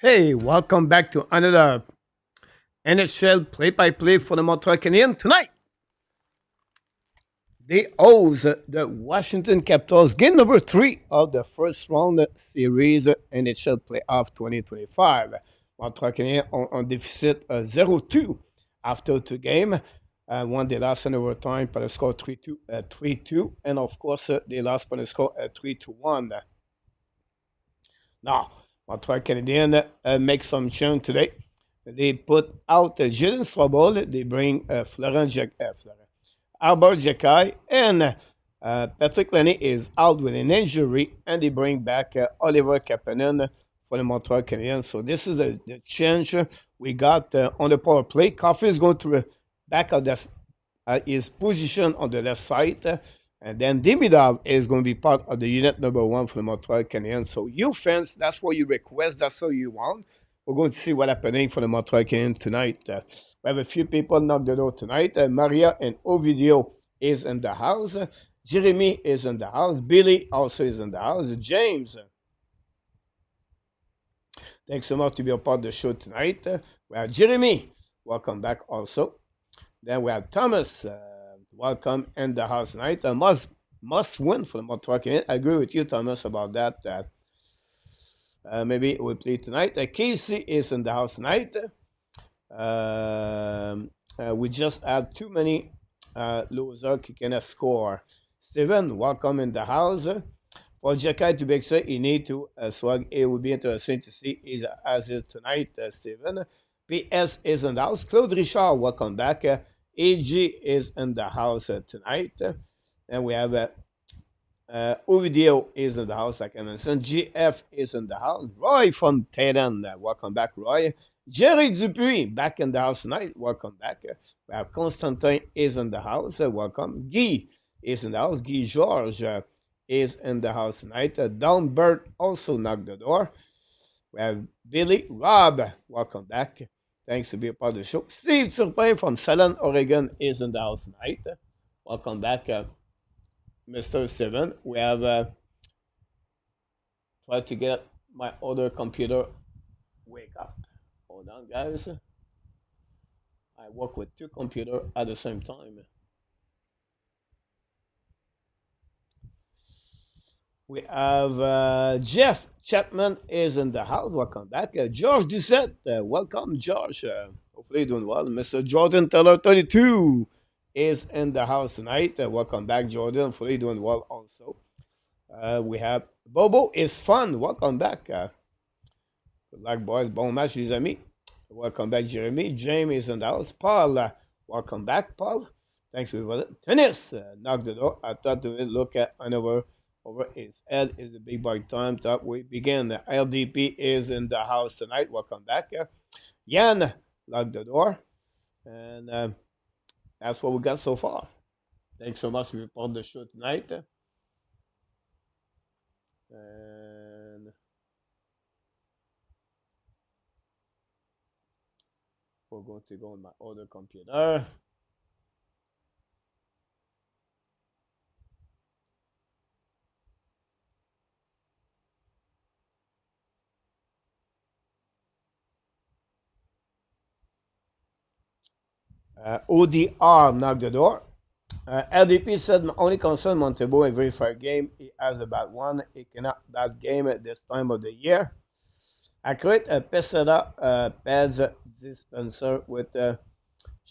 Hey, welcome back to another NHL play-by-play for the Montreal Canadiens. Tonight, they host the Washington Capitals, game number 3 of the first round series NHL Playoff 2025. Montreal Canadiens on deficit 0-2 after 2 games. One they lost in overtime by the score 3-2, 3-2, and of course they lost by the score 3-1. Now, Montreal Canadiens make some change today. They put out Jalen Strobel. They bring Albert Jekai, and Patrick Lenny is out with an injury, and they bring back Oliver Kapanen for the Montreal Canadiens. So this is the change we got on the power play. Coffee is going to back out his position on the left side. And then Demidov is going to be part of the unit number 1 for the Montreal Canadiens. So you fans, that's what you request. That's what you want. We're going to see what's happening for the Montreal Canadiens tonight. We have a few people knock the door tonight. Maria and Ovidio is in the house. Jeremy is in the house. Billy also is in the house. James, thanks so much to be a part of the show tonight. We have Jeremy. Welcome back also. Then we have Thomas. Welcome in the house tonight. Must win for the Montreal Canadiens. I agree with you, Thomas, about that. Maybe we'll play tonight. Casey is in the house tonight. We just have too many losers who cannot score. Steven, welcome in the house. For Jekai to be excited, you need to swag. It would be interesting to see is as is tonight, Steven. PS is in the house. Claude Richard, welcome back. AG is in the house tonight. And we have Ovidio is in the house, like I mentioned. GF is in the house. Roy from Tehran, welcome back, Roy. Jerry Dupuis, back in the house tonight. Welcome back. We have Constantin is in the house. Welcome. Guy is in the house. Guy George is in the house tonight. Don Burt also knocked the door. We have Billy Rob. Welcome back. Thanks to be a part of the show. Steve Turpin from Salon, Oregon is in the house tonight. Welcome back, Mr. Steven. We have tried to get my other computer wake up. Hold on, guys. I work with 2 computers at the same time. We have Jeff Chapman is in the house. Welcome back. George Doucette. Welcome, George. Hopefully you're doing well. Mr. Jordan Teller 32 is in the house tonight. Welcome back, Jordan. Hopefully you're doing well also. We have Bobo is fun. Welcome back. Good luck, boys. Bon match, les amis. Welcome back, Jeremy. James is in the house. Paul, welcome back, Paul. Thanks for it. Tennis, knock the door. I thought to look at another over his head is a big boy time. Top we begin. The LDP is in the house tonight. Welcome back. Jan, lock the door. And that's what we got so far. Thanks so much for being part of the show tonight. And we're going to go on my other computer. ODR knocked the door. LDP said, my only concern, Montebo, a very fair game. He has a bad one. He cannot bad game at this time of the year. Accurate, Pesada pads dispenser with GPA.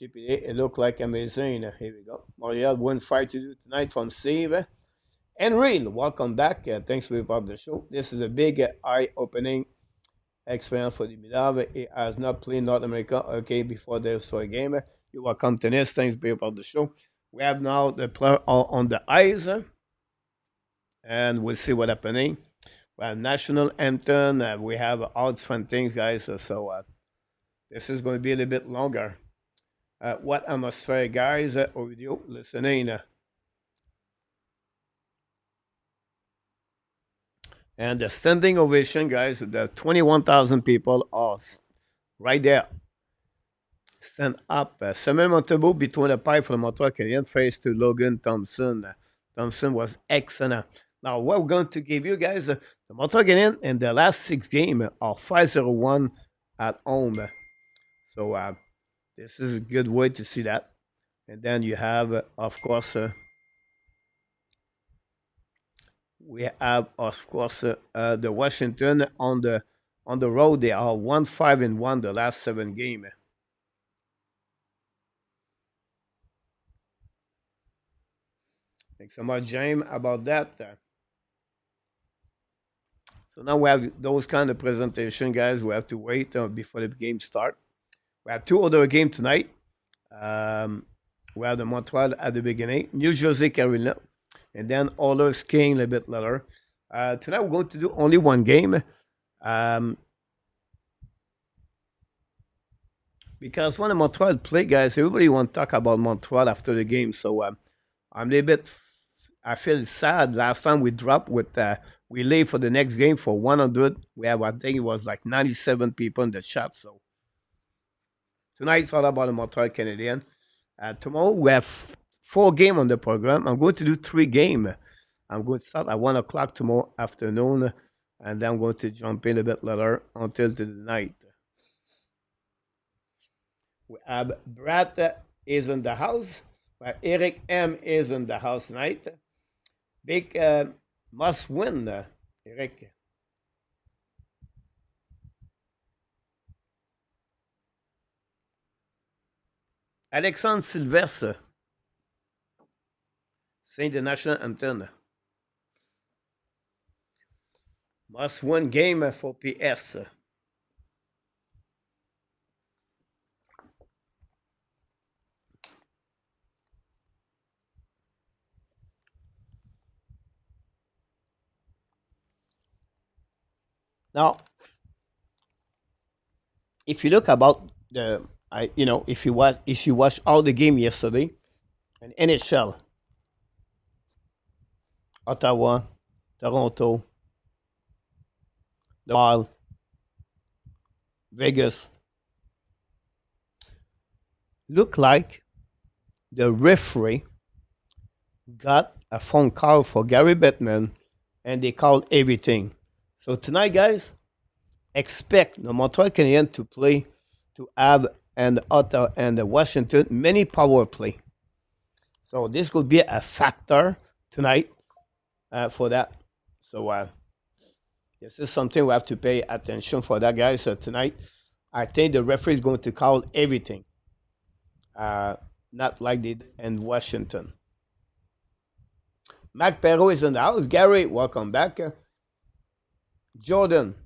It looked like amazing. Here we go. Montreal won 5-2 tonight from Steve. Henry, welcome back. Thanks for being part of the show. This is a big eye-opening experience for Demidov. He has not played North America before this game. You're welcome to this. Thanks for being part of the show. We have now the player on the ice, and we'll see what's happening. We have national anthem. We have all these fun things, guys. So this is going to be a little bit longer. What atmosphere, guys? Audio listening. And the standing ovation, guys, the 21,000 people are right there. Stand up. Samuel Montebo between the pipe from the Montreal Canadiens face to Logan Thompson. Thompson was excellent. Now, what we're going to give you guys, The Montreal Canadiens in the last 6 games are 5-0-1 at home. So this is a good way to see that. And then you have, of course, the Washington on the road. They are 1-5-1 the last 7 games. Thanks so much, James, about that. So now we have those kind of presentation, guys. We have to wait before the game start. We have two other games tonight. Um, we have the Montreal at the beginning, New Jersey, Carolina, and then Oilers King a little bit later. Tonight we're going to do only one game um, because when the Montreal play, guys, everybody want to talk about Montreal after the game. So I'm a little bit. I feel sad. Last time we dropped with we leave for the next game for 100. We have I think it was like 97 people in the chat. So tonight it's all about the Montreal Canadiens. Tomorrow we have 4 games on the program. I'm going to do 3 games. I'm going to start at 1 o'clock tomorrow afternoon, and then I'm going to jump in a bit later until the night. We have Brad is in the house. Eric M is in the house tonight. Big must win, Eric. Alexandre Sylvestre, sing the national anthem. Must win game for PS. Now, if you look about if you watch all the game yesterday, and NHL, Ottawa, Toronto, the Wild, Vegas, look like the referee got a phone call for Gary Bettman, and they called everything. So tonight, guys, expect the Montreal Canadiens to play to have and Ottawa and Washington many power play. So this could be a factor tonight for that. So this is something we have to pay attention for that, guys. So tonight, I think the referee is going to call everything, not like they did in Washington. Mac Perro is in the house. Gary, welcome back. Jordan,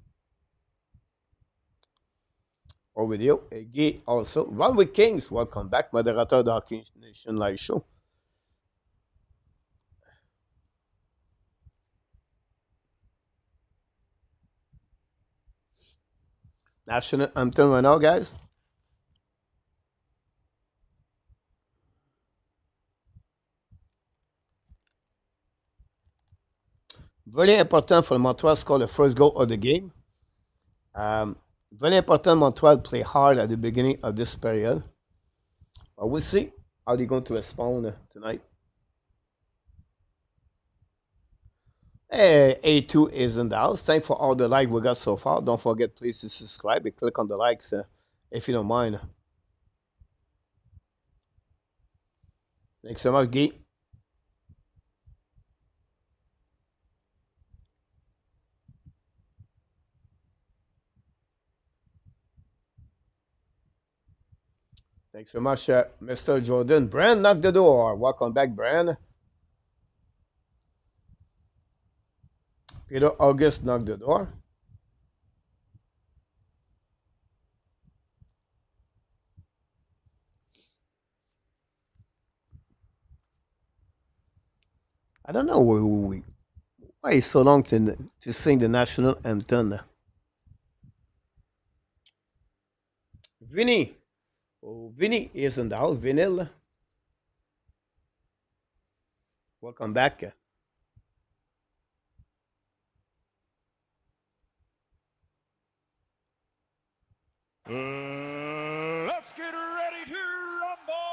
over you. Guy also. Ron with Kings, welcome back. Moderator de Hockey Nation Live Show. National anthem right now, guys. Very important for Montreal to score the first goal of the game. Very important Montreal play hard at the beginning of this period. But we'll see how they're going to respond tonight. Hey, A2 is in the house. Thanks for all the likes we got so far. Don't forget, please, to subscribe and click on the likes if you don't mind. Thanks so much, Guy. Thanks so much, Mr. Jordan. Brand, knock the door. Welcome back, Brand. Peter August, knock the door. I don't know why it's so long to sing the national anthem. Vinny. Oh, Vinny is in the house. Vinyl. Welcome back. Let's get ready to rumble!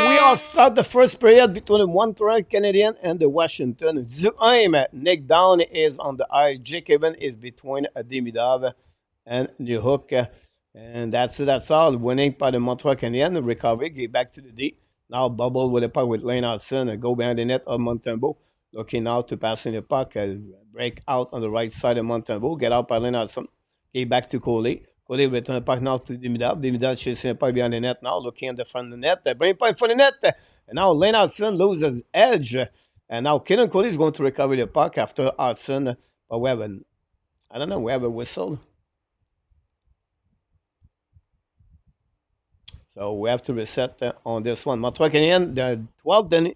we all start the first period between the Montreal Canadiens and the Washington. Zuhaim, Nick Down is on the ice. Jake Evan is between Demidov and New Hook. And that's it. That's all. Winning by the Montreal Canadiens. Recovery. Get back to the D. Now bubble with the puck with Lane Hudson. Go behind the net of Montembeau. Looking now to passing the puck. Break out on the right side of Montembeau. Get out by Lane Hudson. Get back to Coley. Coley return the puck now to Demidov. Demidov chasing the puck behind the net now. Looking at the front of the net. Bring puck for the net. And now Lane Hudson loses edge. And now Kenan Coley is going to recover the puck after Hudson. But we have a whistle. So we have to reset on this one. Montreal Canadiens, the 12th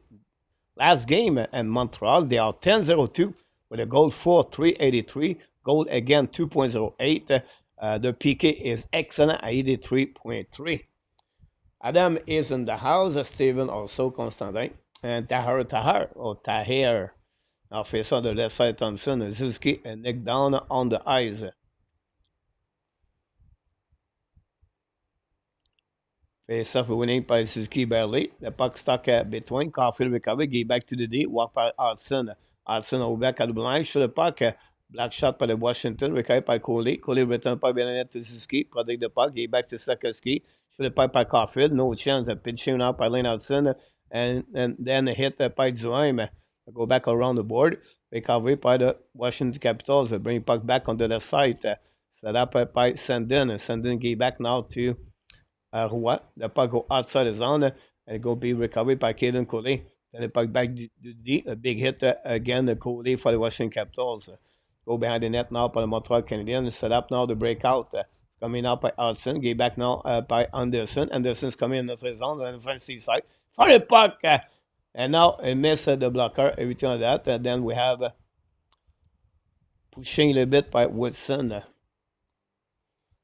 last game in Montreal, they are 10-0-2 with a goal for 383. Goal again 2.08. The PK is excellent at 83.3. Adam is in the house. Steven also Constantin. And Tahir. Now face on the left side, Thompson, Zuski, and Nick Down on the ice. Face off winning by Suzuki barely. The puck stuck between. Caulfield recovery. Get back to the D. Walk by Hudson. Hudson over back at the blind. Shoot the puck. Black shot by the Washington. Recovery by Coley. Coley return puck behind the net to Suzuki. Protect the puck. Get back to Sakoski. Shoot the puck by Caulfield. No chance. Pinching out by Lane Hudson. And then hit by Zuhaim. Go back around the board. Recovery by the Washington Capitals. Bring puck back onto the side. Set up by Sandin. Sandin get back now to Roy. The puck go outside the zone and go be recovered by Caden Coley. Then the puck back to D. A big hit again, the Coley for the Washington Capitals. Go behind the net now by the Montreal Canadiens. Set up now the breakout. Coming out by Hudson. Get back now by Anderson. Anderson's coming in the zone on the front side. For the puck. And now he missed the blocker. Everything like that. And then we have pushing a little bit by Woodson.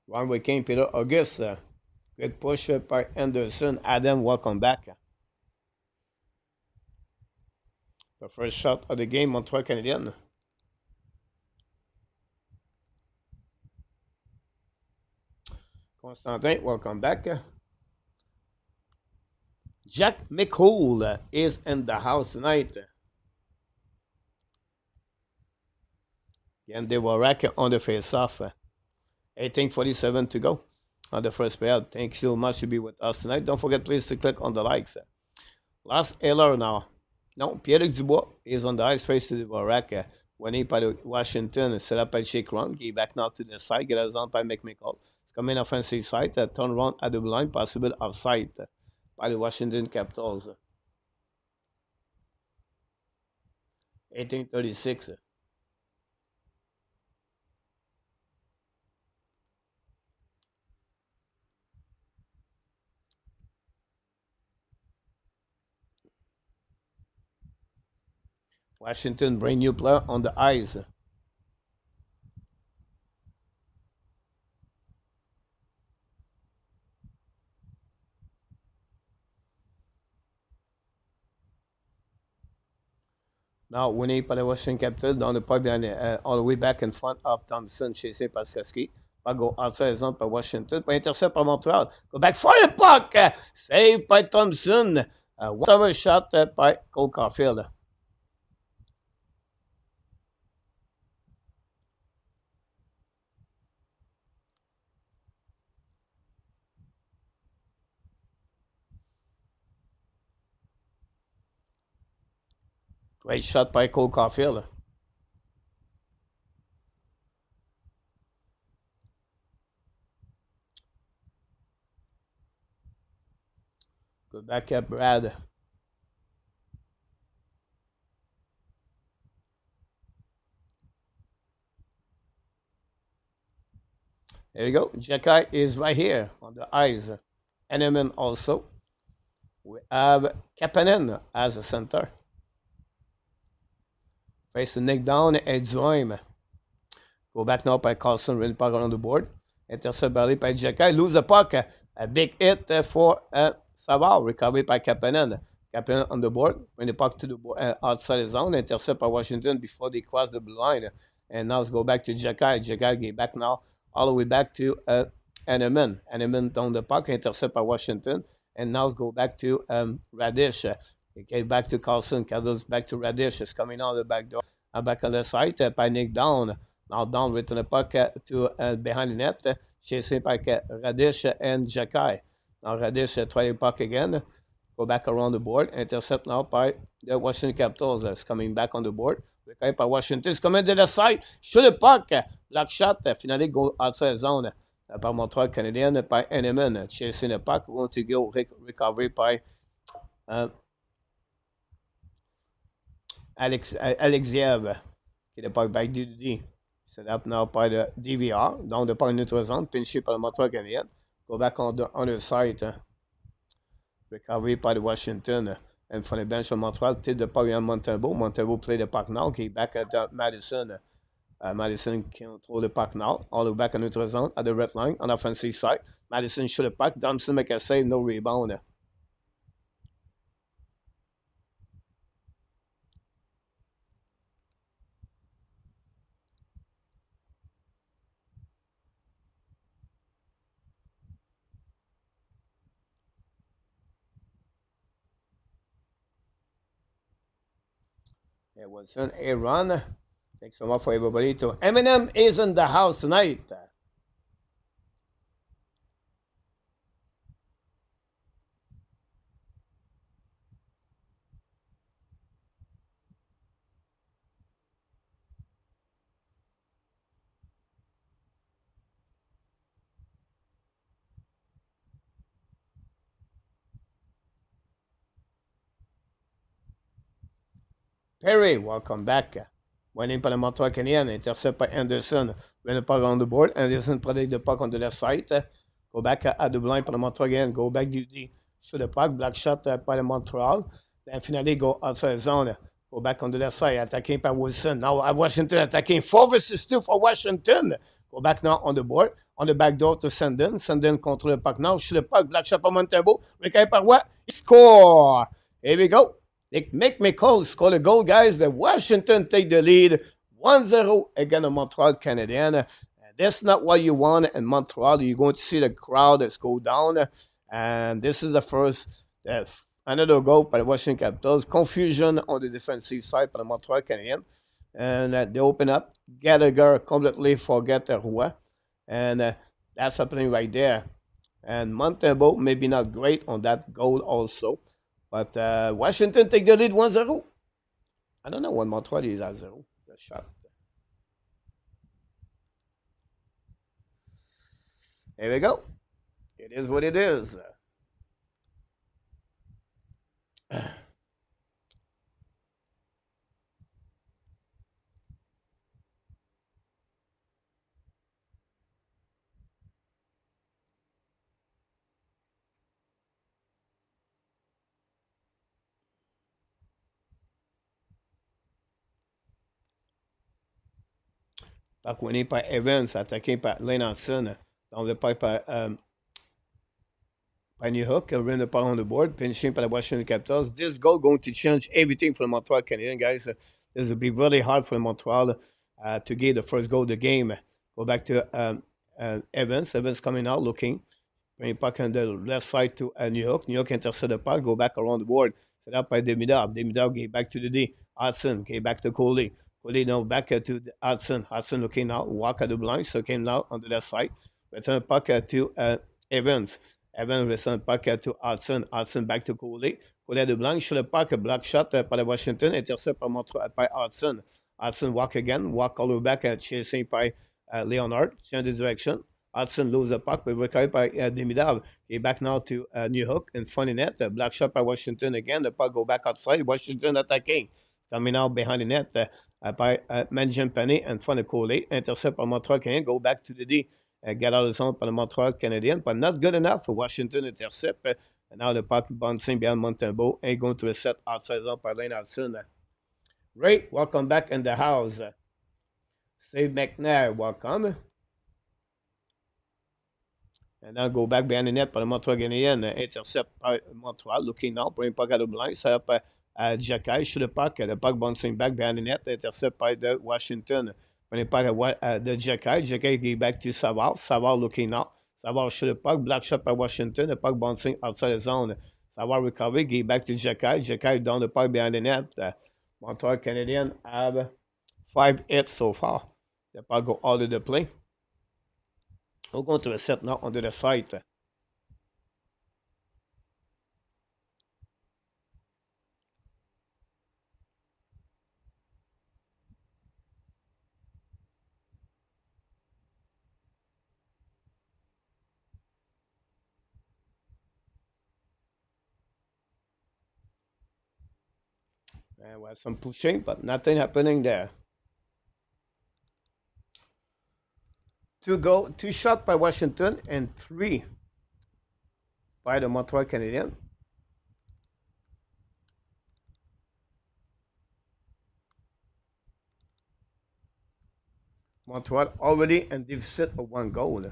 Runway King, Peter August. Great push by Anderson. Adam, welcome back. The first shot of the game, Montreal Canadiens. Constantin, welcome back. Jack McCool is in the house tonight. Again, they were racking on the face-off. 18:47 to go on the first period. Thank you so much to be with us tonight. Don't forget, please, to click on the likes. Last Eller now. No, Pierre Dubois is on the ice face to the Baraka. Winning by the Washington. Set up by Shake Run. Get back now to the side. Get us on by McMichael. It's coming offensive side. Turn around at the line. Possible offside by the Washington Capitals. 18:36. Washington, brand new player on the ice. Now, winning by the Washington Capitals down the pipe behind all the way back in front of Thompson, chasé par Saski. Puck go outside zone by Washington. Pas intercept par Montreal. Go back for the puck. Save by Thompson. One shot by Cole Caulfield. Great shot by Cole Caulfield. Good back up, Brad. There you go. Jekai is right here on the ice. Enneman also. We have Kapanen as a center. Face the Nick down and Zoim. Go back now by Carlson, really puck on the board. Intercept by Jekai. Lose the puck. A big hit for Savard. Recovery by Kapanen. Kapanen on the board. Bring the puck to the outside the zone. Intercept by Washington before they cross the blue line. And now let's go back to Jekai. Jekai get back now all the way back to Enneman. Enneman down the puck. Intercept by Washington. and now go back to Radish. Get back to Carlson. Carlson's back to Radish. It's coming out the back door. Back on the side. Panic down. Now down, return the puck to behind the net. Chasing by Radish and Jakai. Now Radish try the puck again. Go back around the board. Intercept now by the Washington Capitals. It's coming back on the board. Recovered by Washington. It's coming to the side. Shoot the puck. Block shot. Finally go outside zone. Par Montreal Canadiens, by Heinemann. Chasing the puck. Want to go recovery by Alexiev. Qui est le puck back du set up now by the DVR. Down the puck neutral zone. Pinché par le Montreal Canadiens. Go back on the side. Recovery by the Washington. And from the bench of Montreal, take the puck on Montembeault. Montembeault play the puck now. He back at Madison. Madison control the puck now. All the way back on neutral zone at the red line on the offensive side. Madison shoot the puck. Thompson make a save. No rebound. It was a run. Thanks so much for everybody. To Eminem is in the house tonight. Perry, welcome back. Winning par le Montreal Canadiens. Intercept by Anderson. Win the puck on the board. Anderson protect the puck on the left side. Go back at the blind par le Montreal again. Go back duty. Shoot the puck. Black shot by the Montreal. Then finally go outside zone. Go back on the left side. Attacking by Wilson. Now Washington attacking. 4 versus 2 for Washington. Go back now on the board. On the back door to Sandin. Sandin control the puck now. Shoot the puck. Black shot by Montembeault. Recovered par what? Score! Here we go. Make me call, score the goal, guys. The Washington take the lead 1-0 against the Montreal Canadiens. That's not what you want in Montreal. You're going to see the crowd that's go down. And this is the first, another goal by the Washington Capitals. Confusion on the defensive side by the Montreal Canadiens. And they open up. Gallagher completely forget Roy. And that's happening right there. And Montembeault maybe not great on that goal also. But Washington take the lead 1-0. I don't know when Montreal is at 0. The shot. Here we go. It is what it is. Puck winné par Evans, attaqué par Lenanson. Dans le puck par New Hook, win the puck on the board, pinching by the Washington Capitals. This goal going to change everything for the Montreal Canadiens, guys. This will be really hard for Montreal to get the first goal of the game. Go back to Evans. Evans coming out, looking. Bring puck on the left side to New Hook. New Hook intercept the puck, go back around the board. Set up by Demidov. Demidov get back to the D. Hudson get back to Coley. Coley now back to Hudson. Hudson looking out, walk at the blind, so came now on the left side. Return puck to Evans. Evans return puck to Hudson. Hudson back to Coley. Coley at the blind, shoot the puck, a block shot by the Washington, intercept by Hudson. Hudson walk again, walk all the way back, chasing by Leonard, change the direction. Hudson lose the puck, but recovered by Demidov. He back now to New Hook in front of the net. Black shot by Washington again. The puck go back outside. Washington attacking. Coming out behind the net by Mangiapane in front of Coley. Intercept by Montreal Canadiens. Go back to the D. Get out of the zone by the Montreal Canadiens. But not good enough for Washington intercept. And now the puck bouncing behind Montembeault and going to a set outside zone by Lane Hudson. Ray, welcome back in the house. Steve McNair, welcome. And now go back behind the net by the Montreal Canadiens. Intercept by Montreal. Looking now, bring puck out of the blind. Set up Jacky, shoot the puck. The puck bouncing back behind the net. Intercept by the Washington. Bring puck at the Jacky. Jacky get back to Savard. Savard looking now. Ça va chez le puck. Black shot by Washington. The puck bouncing outside the zone. Ça va recover. Give back to Jekai. Jekai down the puck behind the net. Montreal Canadiens have 5 hits so far. The puck go out of the play. We're going to reset now onto the site. And we have some pushing, but nothing happening there. 2 shots by Washington and 3 by the Montreal Canadiens. Montreal already in deficit of 1 goal.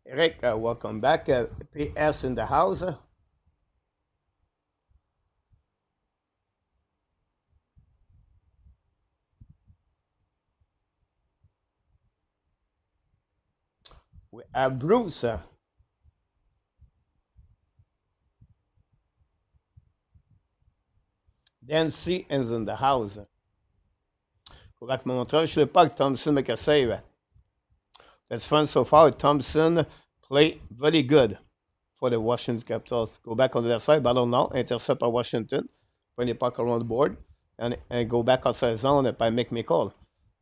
Eric, welcome back. PS in the house. We have Bruce. Dancy is in the house. Quebec Montreal, je ne sais pas que Thompson make a save. That's fun so far. Thompson play very good for the Washington Capitals. Go back on the left side, battle now, intercept by Washington, bring the puck around the board, and go back outside the zone by McMichael.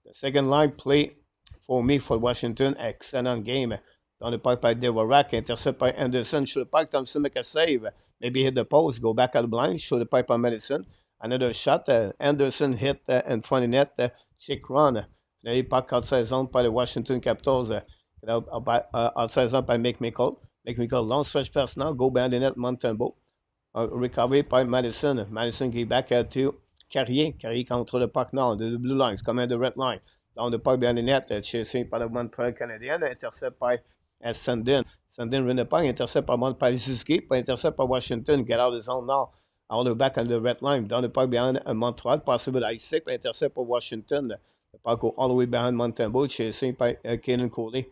The second line play for me for Washington, excellent game. Down the puck by Devorak, intercept by Anderson, show the puck, Thompson make a save. Maybe hit the post, go back out the blind, show the puck by Madison. Another shot, Anderson hit in front of the net, check run. The puck outside zone by the Washington Capitals. Outside zone by McMichael. McMichael, long stretch pass now, go behind the net, Montembeault. Recovery by Madison. Madison give back to Carrier. Carrier control the puck now, the blue lines, coming the red line. Down the puck behind the net, chasing by the Montreal Canadiens, intercept by Sandin. Sandin run the puck, intercept by Zuski, intercept by Washington, get out of the zone now. All the back on the red line, down the puck behind Montreal, possible I6, intercept by Washington. The puck go all the way behind Montembeault, chasing by Kaden Coley.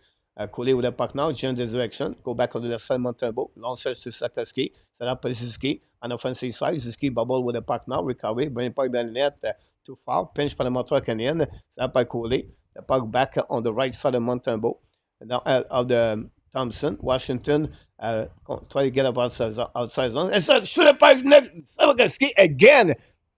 Coley with the puck now, change the direction, go back on the left side, Montembeault, long stretch to Sakaski, set up by Zuski, on the offensive side, Zuski bubble with the puck now, recovery, bring the puck behind the net, too far, pinch for the Montreal Canadiens, set up by Coley, the puck back on the right side of Montembeault, now of the Thompson, Washington, try to get up outside zone, and so shoot up by Sakaski again.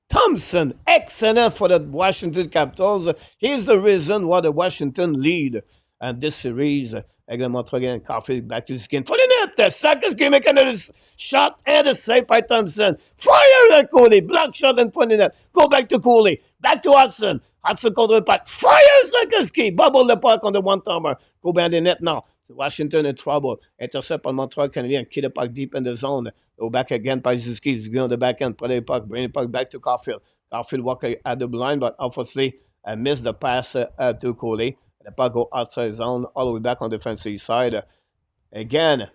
Thompson, excellent for the Washington Capitals. He's the reason why the Washington lead and this series. Again, Montreal and Caulfield back to the skin for the net. Sakaski make another shot and a save by Thompson. Fire at Cooley. Block shot in front of the net. Go back to Cooley. Back to Hudson. Hudson contra the puck. Fire Sakaski. Bubble the puck on the one-timer. Go behind the net now. Washington in trouble. Intercept on Montreal Canadiens. Keep the puck deep in the zone. Go back again by Zuski. Zuski on the back end. Play the puck. Bring the puck back to Caulfield. Caulfield walk at the blind, but obviously missed the pass to Cooley. The puck go outside zone, all the way back on the defensive side. Again,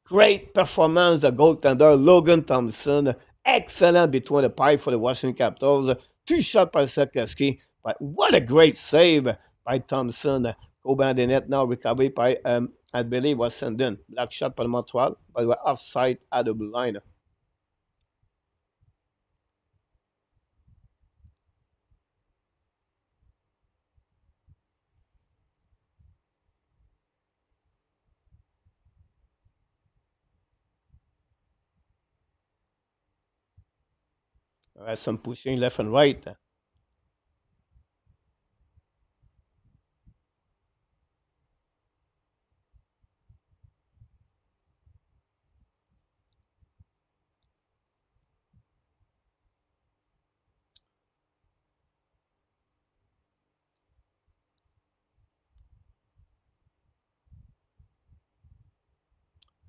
great performance. The goaltender, Logan Thompson. Excellent between the pipe for the Washington Capitals. 2 shots by Sakaski. But what a great save by Thompson. Go behind the net now, recovery by, I believe, was Sandin. Black shot by Montreal, but we're offside at the blue line. Some pushing left and right.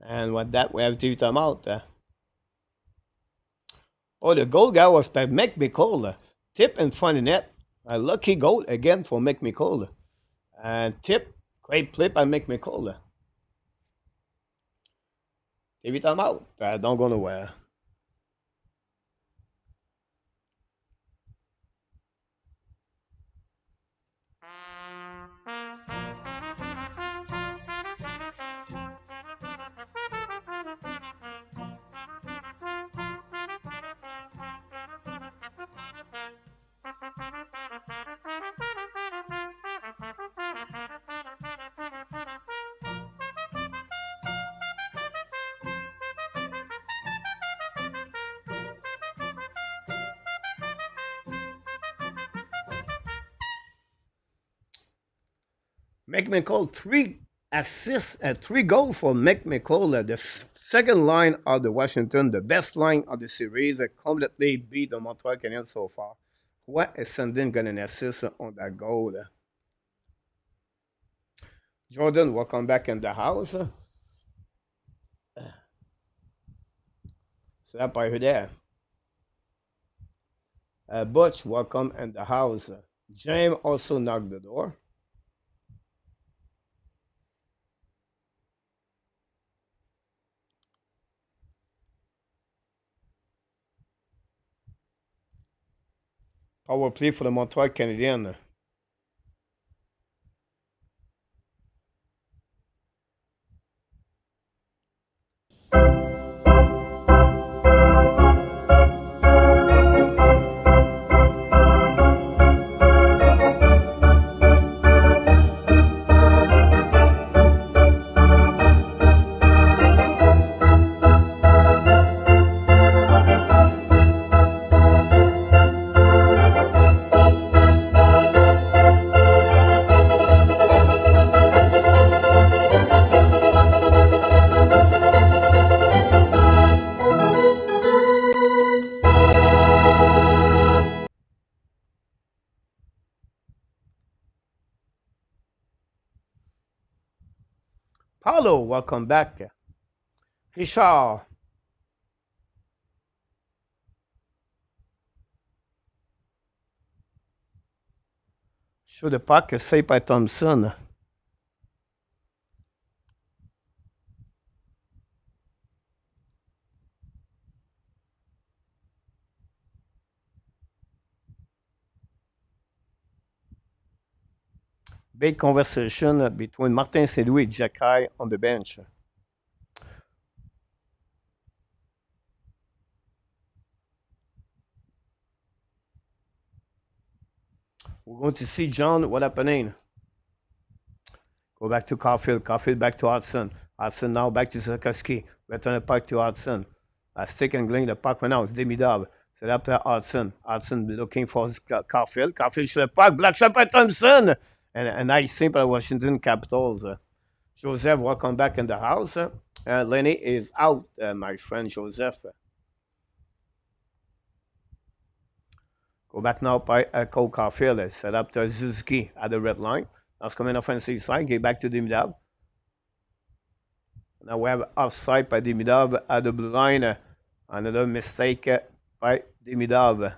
And with that, we have to time out. Oh, the goal guy was by McMichael. Tip in front of net. A lucky goal again for McMichael. And tip, great play by McMichael. TV time out. Don't go nowhere. McMichael, 3 assists, 3 goals for McMichael. The second line of the Washington, the best line of the series, completely beat the Montreal Canadiens so far. What is Sandin got an assist on that goal? Jordan, welcome back in the house. So that by there. Butch, welcome in the house. James also knocked the door. Power play for the Montreal Canadiens. Paulo, welcome back. Richard. Show the puck, saved by Thompson. Big conversation between Martin Saint-Louis and Jacky on the bench. We're going to see John. What happening? Go back to Caulfield. Caulfield back to Hudson. Hudson now back to Zakaski. Return the puck to Hudson. Stick and gling the puck right now. It's Demidov. Set up to Hudson. Hudson looking for Caulfield. Caulfield shoot the puck. Black shot by Thompson. And a nice save by the Washington Capitals. Joseph, welcome back in the house. Lenny is out, my friend Joseph. Go back now by Cole Caulfield. Set up to Suzuki at the red line. That's coming offensive side. Get back to Demidov. Now we have offside by Demidov at the blue line. Another mistake by Demidov.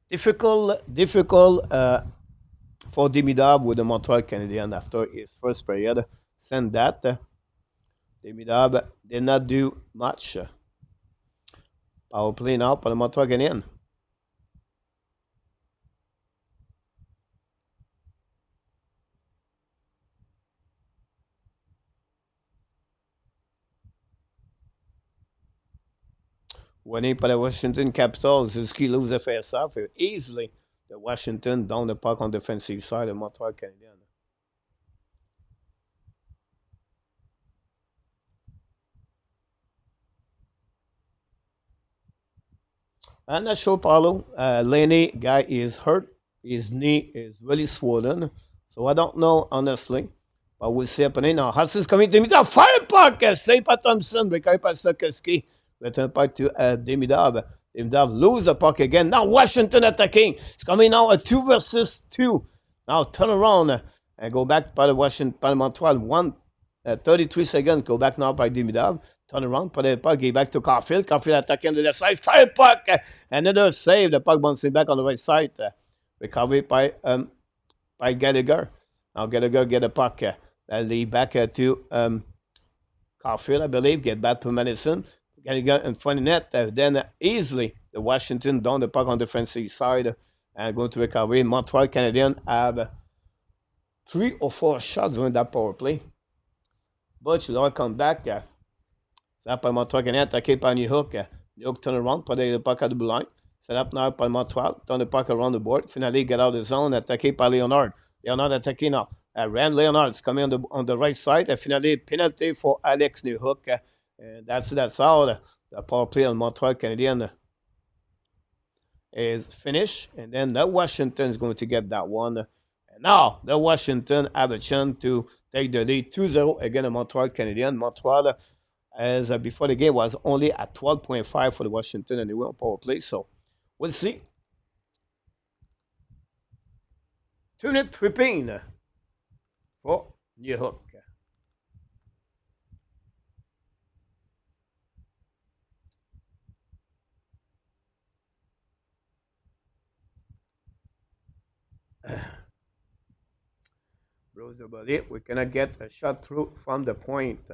Difficult for Demidov with the Montreal Canadiens after his first period. Send that. Demidov did not do much. Power play now for the Montreal Canadiens. Winning by the Washington Capitals. Suzuki loses the face-off easily. The Washington down the puck on the defensive side of Montreal Canadiens. I'm not sure, Paulo. Lenny guy is hurt. His knee is really swollen. So I don't know, honestly. But we'll see happening now. Hudson's coming to Demidov. Fire puck! Save by Thompson. Recoved by Sakoski. Return puck to Demidov. Demidov lose the puck again. Now Washington attacking. It's coming now a 2 versus 2. Now turn around and go back by the Washington, by Montreal. 33 seconds. Go back now by Demidov. Turn around, put the puck, get back to Caulfield. Caulfield attacking the left side. Fire puck! Another save. The puck bouncing back on the right side. Recovered by Gallagher. Now Gallagher get the puck. Lead back to Caulfield, I believe. Get back to Madison. Gallagher in front of net. Then easily the Washington down the puck on the defensive side. And going to recover. Montreal Canadiens have 3 or 4 shots during that power play. But you come back. Set par Montreal Canadien, attaqué par New Hook. New Hook turn around, put the puck at the blue line. Set up now par Montreal, turn the puck around the board. Finally, get out of the zone, attaqué par Leonard. Leonard attacking now. Rand Leonard is coming on the right side. And finally, penalty for Alex New Hook. And that's all. The power play on Montreal Canadien is finished. And then the Washington is going to get that one. Now, the Washington have a chance to take the lead 2-0 against the Montreal Canadiens. Montreal, as before the game, was only at 12.5 for the Washington and they were on power play. So we'll see. Tune tripping for New Hook. Rose the body. We cannot get a shot through from the point.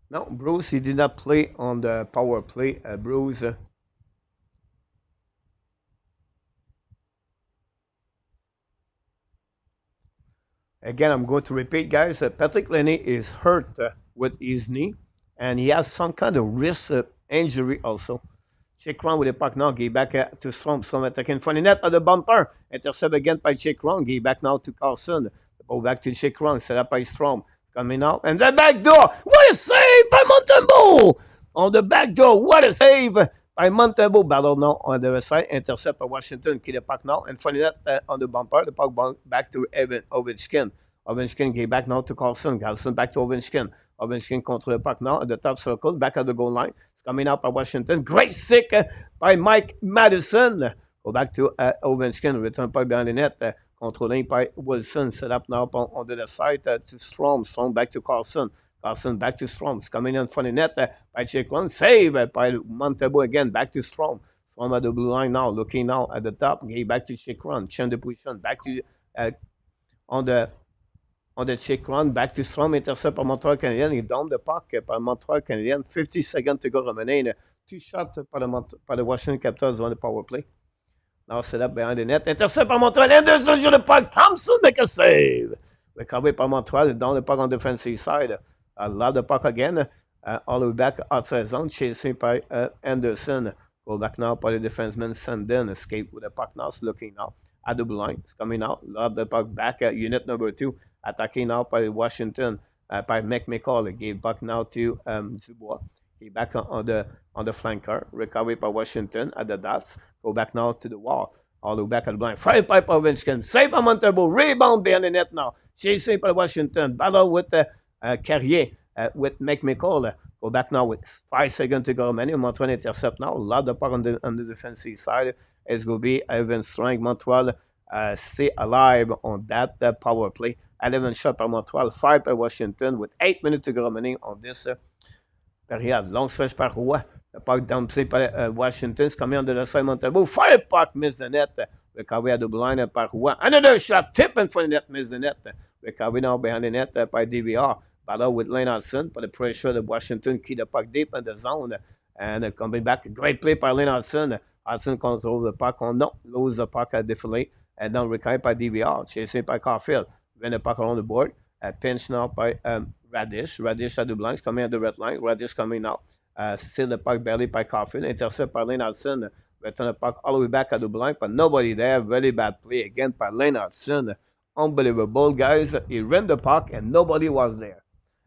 No, Bruce, he did not play on the power play. Bruce. Again, I'm going to repeat, guys. Patrick Lenny is hurt with his knee, and he has some kind of wrist injury also. Check round with the puck now. Get back to Strom. Strom attacking front of net at the bumper. Intercept again by check round. Get back now to Carlson. The ball back to check round. Set up by Strom. Coming out. And the back door. What a save by Montembeau! On the back door. What a save by Montembeau. Battle now on the other side. Intercept by Washington. Keep the puck now. And front of net on the bumper. The puck back to Evan Ovechkin. Ovechkin get back now to Carlson. Carlson back to Ovechkin. Ovechkin control the puck now at the top circle, back at the goal line. It's coming out by Washington. Great stick by Mike Madison. Go back to Ovechkin. Return puck behind the net. Controlling by Wilson. Set up now on the left side to Strom. Strom back to Carlson. Carlson back to Strom. It's coming in front of the net by Jake One. Save by Montembeau again. Back to Strom. Strom at the blue line now. Looking now at the top. Get back to Jake One. Change the position. Back to on the check run, back to Strom, intercept par Montreal Canadien. Il dombe the puck par Montreal Canadien. 50 seconds to go remaining. Two shots par the Washington Capitals on the power play. Now set up behind the net. Intercept par Montreal. Anderson sur le puck. Thompson make a save. Recovered par Montreal. Down the puck on the defensive side. Love the puck again. All the way back outside zone. Chasing by Anderson. Go back now by the defenseman Sandin. Escape with the puck now. Looking now at the blue line. It's coming out. Love the puck back at unit number 2. Attacking now by Washington, by McMcCall. Gave back now to Dubois. He back on the flanker. Recovery by Washington at the dots. Go back now to the wall. All the way back at the blind. Fire pipe by Ovechkin. Save by Montembeau. Rebound behind the net now. Chasing by Washington. Battle with Carrier with McMcCall. Go back now with 5 seconds to go remaining. Montreal intercept now. Lot of puck on the defensive side. It's going to be Evan Strang. Montreal stay alive on that power play. 11 shots par Montreal, 5 par Washington, with 8 minutes to go remaining on this period. Long stretch par Roy. The puck dumped par Washington. It's coming on the side Montembeau. Fire puck, miss the net. Recovery at the blind par Roy. Another shot, tip in front of the net, miss the net. Recovery now behind the net by DVR. Battle with Lennartson, but the pressure of Washington keep the puck deep in the zone. And coming back, great play by Lennartson. Hudson controls the puck. No, lose the puck at defilé. And now recovered by DVR. Chasing by Caulfield. When the puck on the board, pinch now by Radish. Radish at the blinds, coming at the red line. Radish coming out. Still the puck barely by Caulfield. Intercept by Lennartson. Return the puck all the way back at the blind, but nobody there. Very bad play again by Lennartson. Unbelievable, guys. He ran the puck and nobody was there.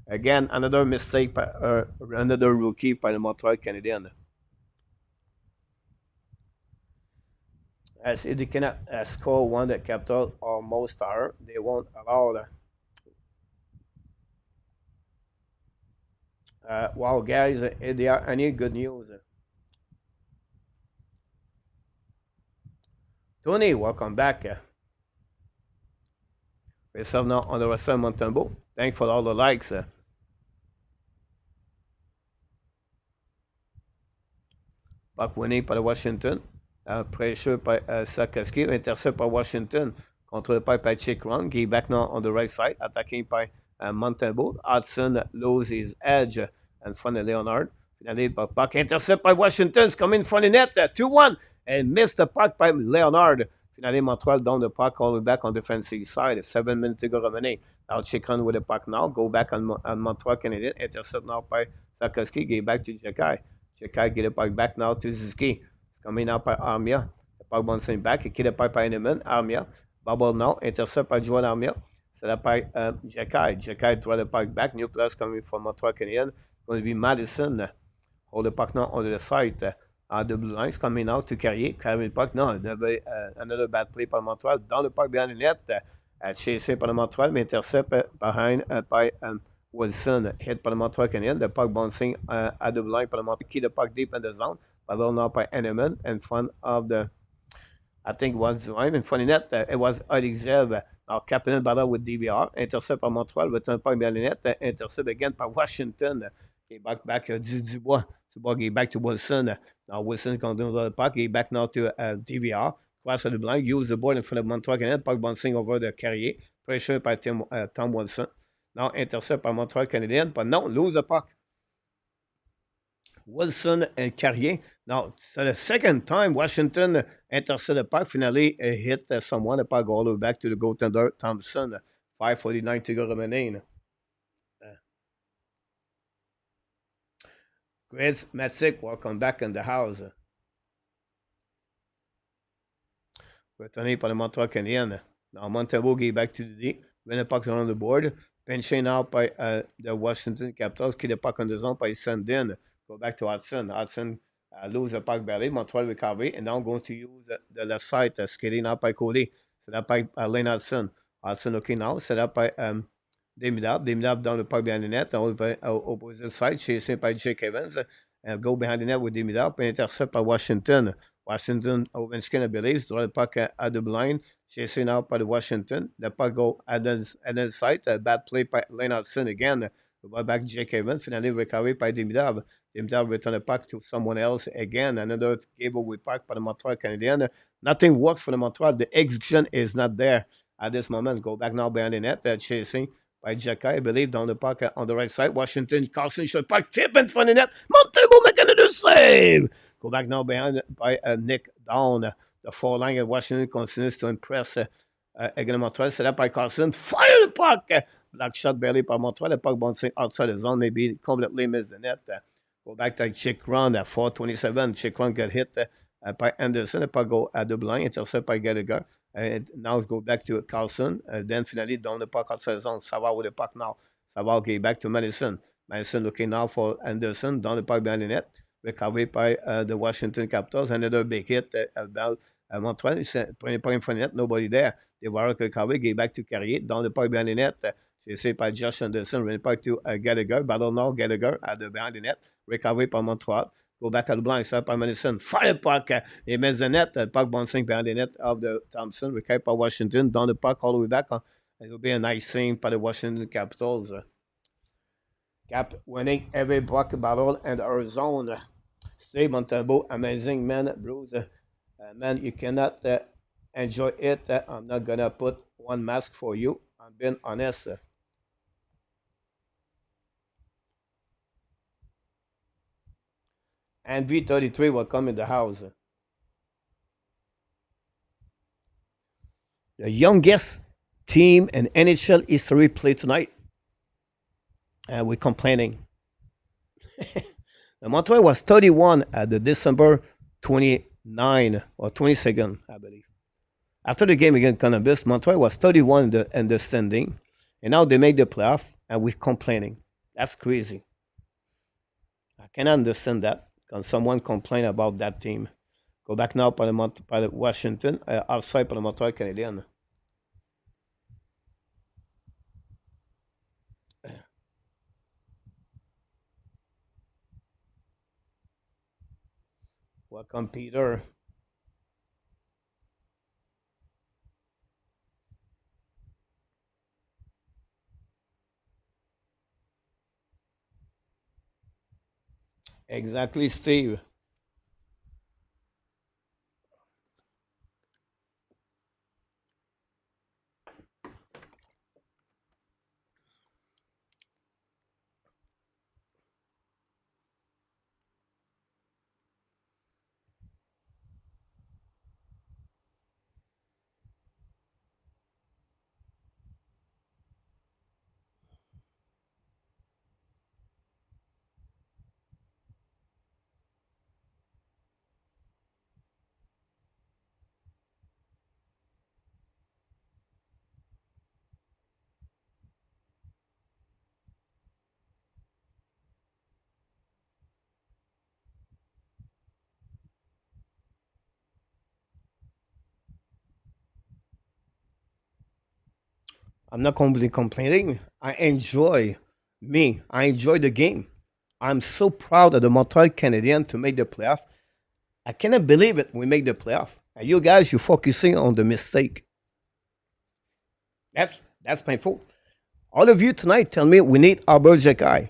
Again, another mistake by another rookie by the Montreal Canadiens. As they cannot score one the Capital or most are, they won't allow wow, guys, if there are any good news. Tony, welcome back. Yourself now on the rest of Montembeau. Thanks for all the likes. Puck winning by Washington. Pressure by Sarkowski. Intercept by Washington. Control by Chick Run. Give back now on the right side. Attacking by Montembeau. Hudson loses his edge in front of Leonard. Finally, puck intercept by Washington. It's coming in front of the net. 2-1. And missed the puck by Leonard. Finally, Montreal down the puck all the way back on the defensive side. 7 minutes to go remaining. Now Chick Run with the puck now. Go back on Montreal Canadiens. Intercept now by Sarkowski. Give back to Jekai. Jekai get the puck back now to Zizki. Coming out by Armia. The puck bouncing back. He get the puck by Heinemann. Armia. Bubble now. Intercept by Joan Armia. Set up by Jekai. Jekai throw the puck back. New plus coming from Montreal Canadiens. Going to be Madison. Hold the puck now on the side. on the blue lines, coming out to Carrier. Carrier le puck. Non, il y avait another bad play par Montreal. Dans le puck behind the net, chasé par le Montreal, mais intercept behind by Wilson. Hit par le Montreal Canadiens. The puck bouncing at the blue line par le Montreal. Keep the puck deep in the zone. Ballon now by Henneman in front of the I think it was right in front of net. It was Alexev. Now Kapanen battle with DVR. Intercept par Montreal. Return pas bien net. Intercept again by Washington. He back Dubois. Dubois get back to Wilson. Now Wilson continues the puck. He back now to DVR. Cross the blind. Use the board in front of Montreal Canadiens. Puck bouncing over the Carrier. Pressure by Tom Wilson. Now intercept par Montreal Canadiens. But no, lose the puck. Wilson and Carrier. Now, so the second time Washington intercepted the puck, finally hit someone, the puck all the way back to the goaltender Thompson. 5:49 to go remaining. Chris Matsick, welcome back in the house. Retourné par le Montreal Canadiens. Now, Montembeau get back to the D. When the puck on the board. Pinching out by the Washington Capitals. Keep the puck on the zone by Sandin. Go back to Hudson. Hudson lose the puck barely. Montreal recovery. And now going to use the left side. Skating out by Cody. Set up by Lane Hudson. Hudson looking now. Set up by Demidab. Demidab down the puck behind the net. On the opposite side. Chasing by Jake Evans. And go behind the net with Demidab. And intercept by Washington. Washington, Ovechkin, I believe, draw the puck at the blind, chasing out by the Washington. The puck go at the side, a bad play by Lennartson again. Back Jake Evans, finally recovered by Dimitrov. Dimitrov return the puck to someone else again. Another giveaway puck by the Montreal Canadiens. Nothing works for the Montreal. The execution is not there at this moment. Go back now behind the net, chasing by Jacky, I believe, down the puck on the right side. Washington, Carlson, shot puck, tip in front of the net. Montego make another save. Go back now behind by Nick down. The four line of Washington continues to impress again Montreal. Set up by Carlson. Fire the puck. Black shot barely by Montreal. The puck bouncing outside the zone. Maybe completely missed the net. Go back to Chick Run at 4:27. Chick Run got hit by Anderson. The puck go at the blind. Intercept by Gallagher. Now it's go back to Carlson. Then finally down the puck outside the zone. Savard with the puck now. Savard get back to Madison. Madison looking now for Anderson. Down the puck behind the net. Recovered by the Washington Capitals. Another big hit about Montreal. 20 points in front of the net. Nobody there. They were recovered. Get back to Carrier. Down the puck behind the net. Chasé by Josh Anderson. Run puck to Gallagher. Battle now. Gallagher at the behind the net. Recovered by Montreal. Go back at the blind side by Madison. Fire puck. He missed the net. The puck bouncing behind the net of the Thompson. Recovered by Washington. Down the puck all the way back. It will be a nice scene by the Washington Capitals. Cap winning every puck battle in our zone. Steve Montembeau, amazing man, Bruce. Man, you cannot enjoy it. I'm not gonna put one mask for you. I'm being honest. And V33 will come in the house. The youngest team in NHL history play tonight. We're complaining. The Montreal was 31 at the December 29 or 22nd, I believe. After the game against Columbus, Montreal was 31 in the standing, and now they make the playoff, and we're complaining. That's crazy. I cannot understand that. Can someone complain about that team? Go back now by the Washington, outside by the Montreal Canadiens. Welcome, Peter. Exactly, Steve. I'm not complaining. I enjoy the game. I'm so proud of the Montreal Canadiens to make the playoff. I cannot believe it. We make the playoff. And you guys, you're focusing on the mistake. That's painful. All of you tonight tell me we need Albert Jekai.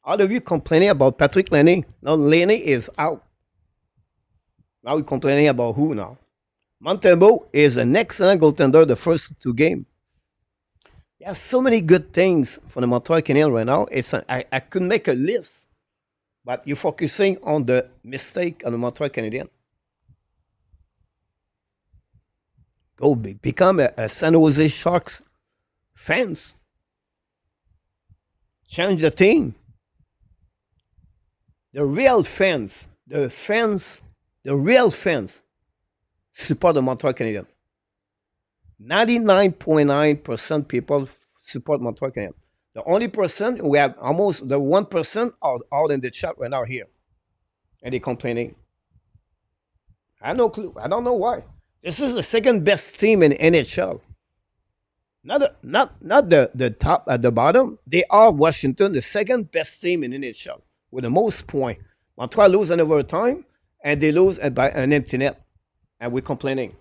All of you complaining about Patrick Lenny. No, Lenny is out. Now we're complaining about who now? Montembeault is an excellent goaltender the first two games. There are so many good things for the Montreal Canadiens right now. I could make a list, but you're focusing on the mistake of the Montreal Canadiens. Go become a San Jose Sharks fans. Change the team. The real fans, the real fans support the Montreal Canadiens. 99.9% people support Montreal Canadiens. The only percent, we have almost the 1% are all in the chat right now here. And they're complaining. I have no clue. I don't know why. This is the second best team in NHL. Not the top at the bottom. They are Washington, the second best team in NHL with the most points. Montreal lose in overtime, and they lose by an empty net. And we're complaining.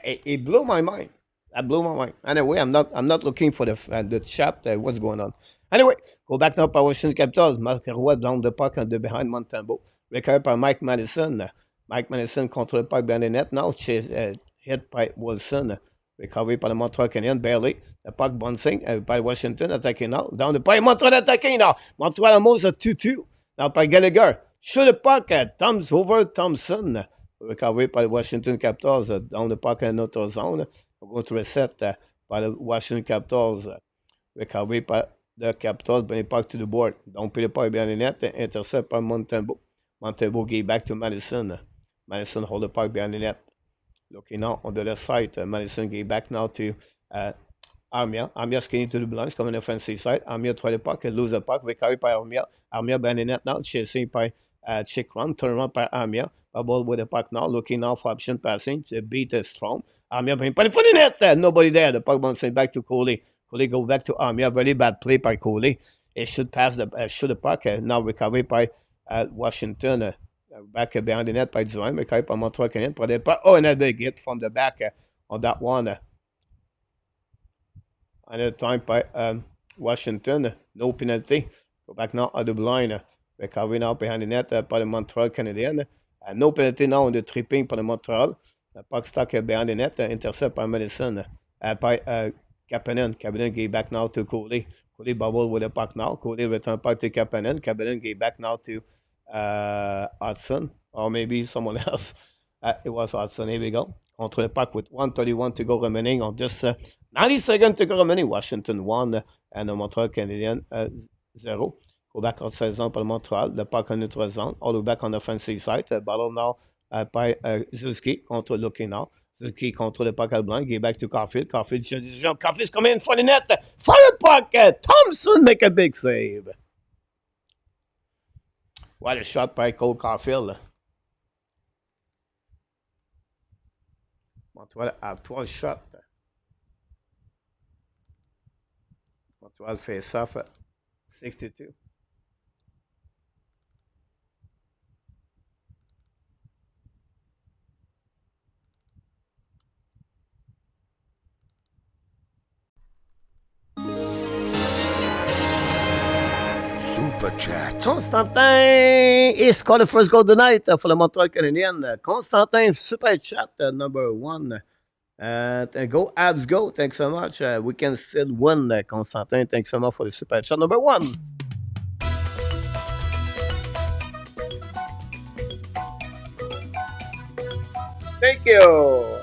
It blew my mind. That blew my mind. Anyway, I'm not looking for the chat. What's going on? Anyway, go back now by Washington Capitals. Marc Roy down the puck and behind Montembeault. Recovered by Mike Madison. Mike Madison contre le puck behind the net. Now hit by Wilson. Recovered by the Montreal Canadiens, barely. The puck bouncing by Washington, attacking now. Down the puck, Montreal attacking now. Montreal almost a 2-2. Now by Gallagher. Shoot the puck at Thompson. Recovered by the Washington Capitals. Down the puck in notre zone. We're going to reset by the Washington Capitals. Recovered by the Capitals, bring the puck to the board. Don't put the puck behind the net. Intercept by Montembeault. Montembeault gave back to Madison. Madison hold the puck behind the net. Looking now on the left side, Madison gave back now to Armia. Armia skating to the blinds, coming offensive side. Armia try the puck, lose the puck, recovered by Armia. Armia behind the net now, chasing by Chick Run, turn around by Armia. Ball with the puck now, looking now for option passing to beat Strong. Armia behind the net, nobody there. The puck bouncing back to Coley. Coley go back to Armia. Very bad play by Coley. It should pass the puck. Now recovered by Washington. Back behind the net by Duane, recovered by Montreal Canadiens. Oh, and a big hit from the back on that one. Another time by Washington. No penalty. Go back now at the blind. Recovery now behind the net by the Montreal Canadiens. No penalty now on the tripping by the Montreal. The puck stuck behind the net. Intercept by Madison. By Kapanen. Kapanen gave back now to Coley. Coley bubble with the puck now. Coley return puck to Kapanen. Kapanen gave back now to Hudson, or maybe someone else. It was Hudson. Here we go. Contre le puck with 1:31 to go remaining on this 90 seconds to go remaining. Washington 1 and the Montreal Canadiens 0. Go back outside zone pour Montreal. Le puck en neutral zone. All the way back on the offensive side. Ballon now by Zuski contre Looking now. Zuski contre le puck à blanc. Give back to Caulfield. Caulfield's coming in for the net. Fire puck. Thompson make a big save. What a shot by Cole Caulfield. Montreal a 3 shots. Montreal face off at 62. Super Chat. Constantin, he scored the first goal tonight for the Montreal Canadiens. Constantin, Super Chat number 1. Go Habs, go. Thanks so much. We can still win, Constantin. Thanks so much for the Super Chat number 1. Thank you.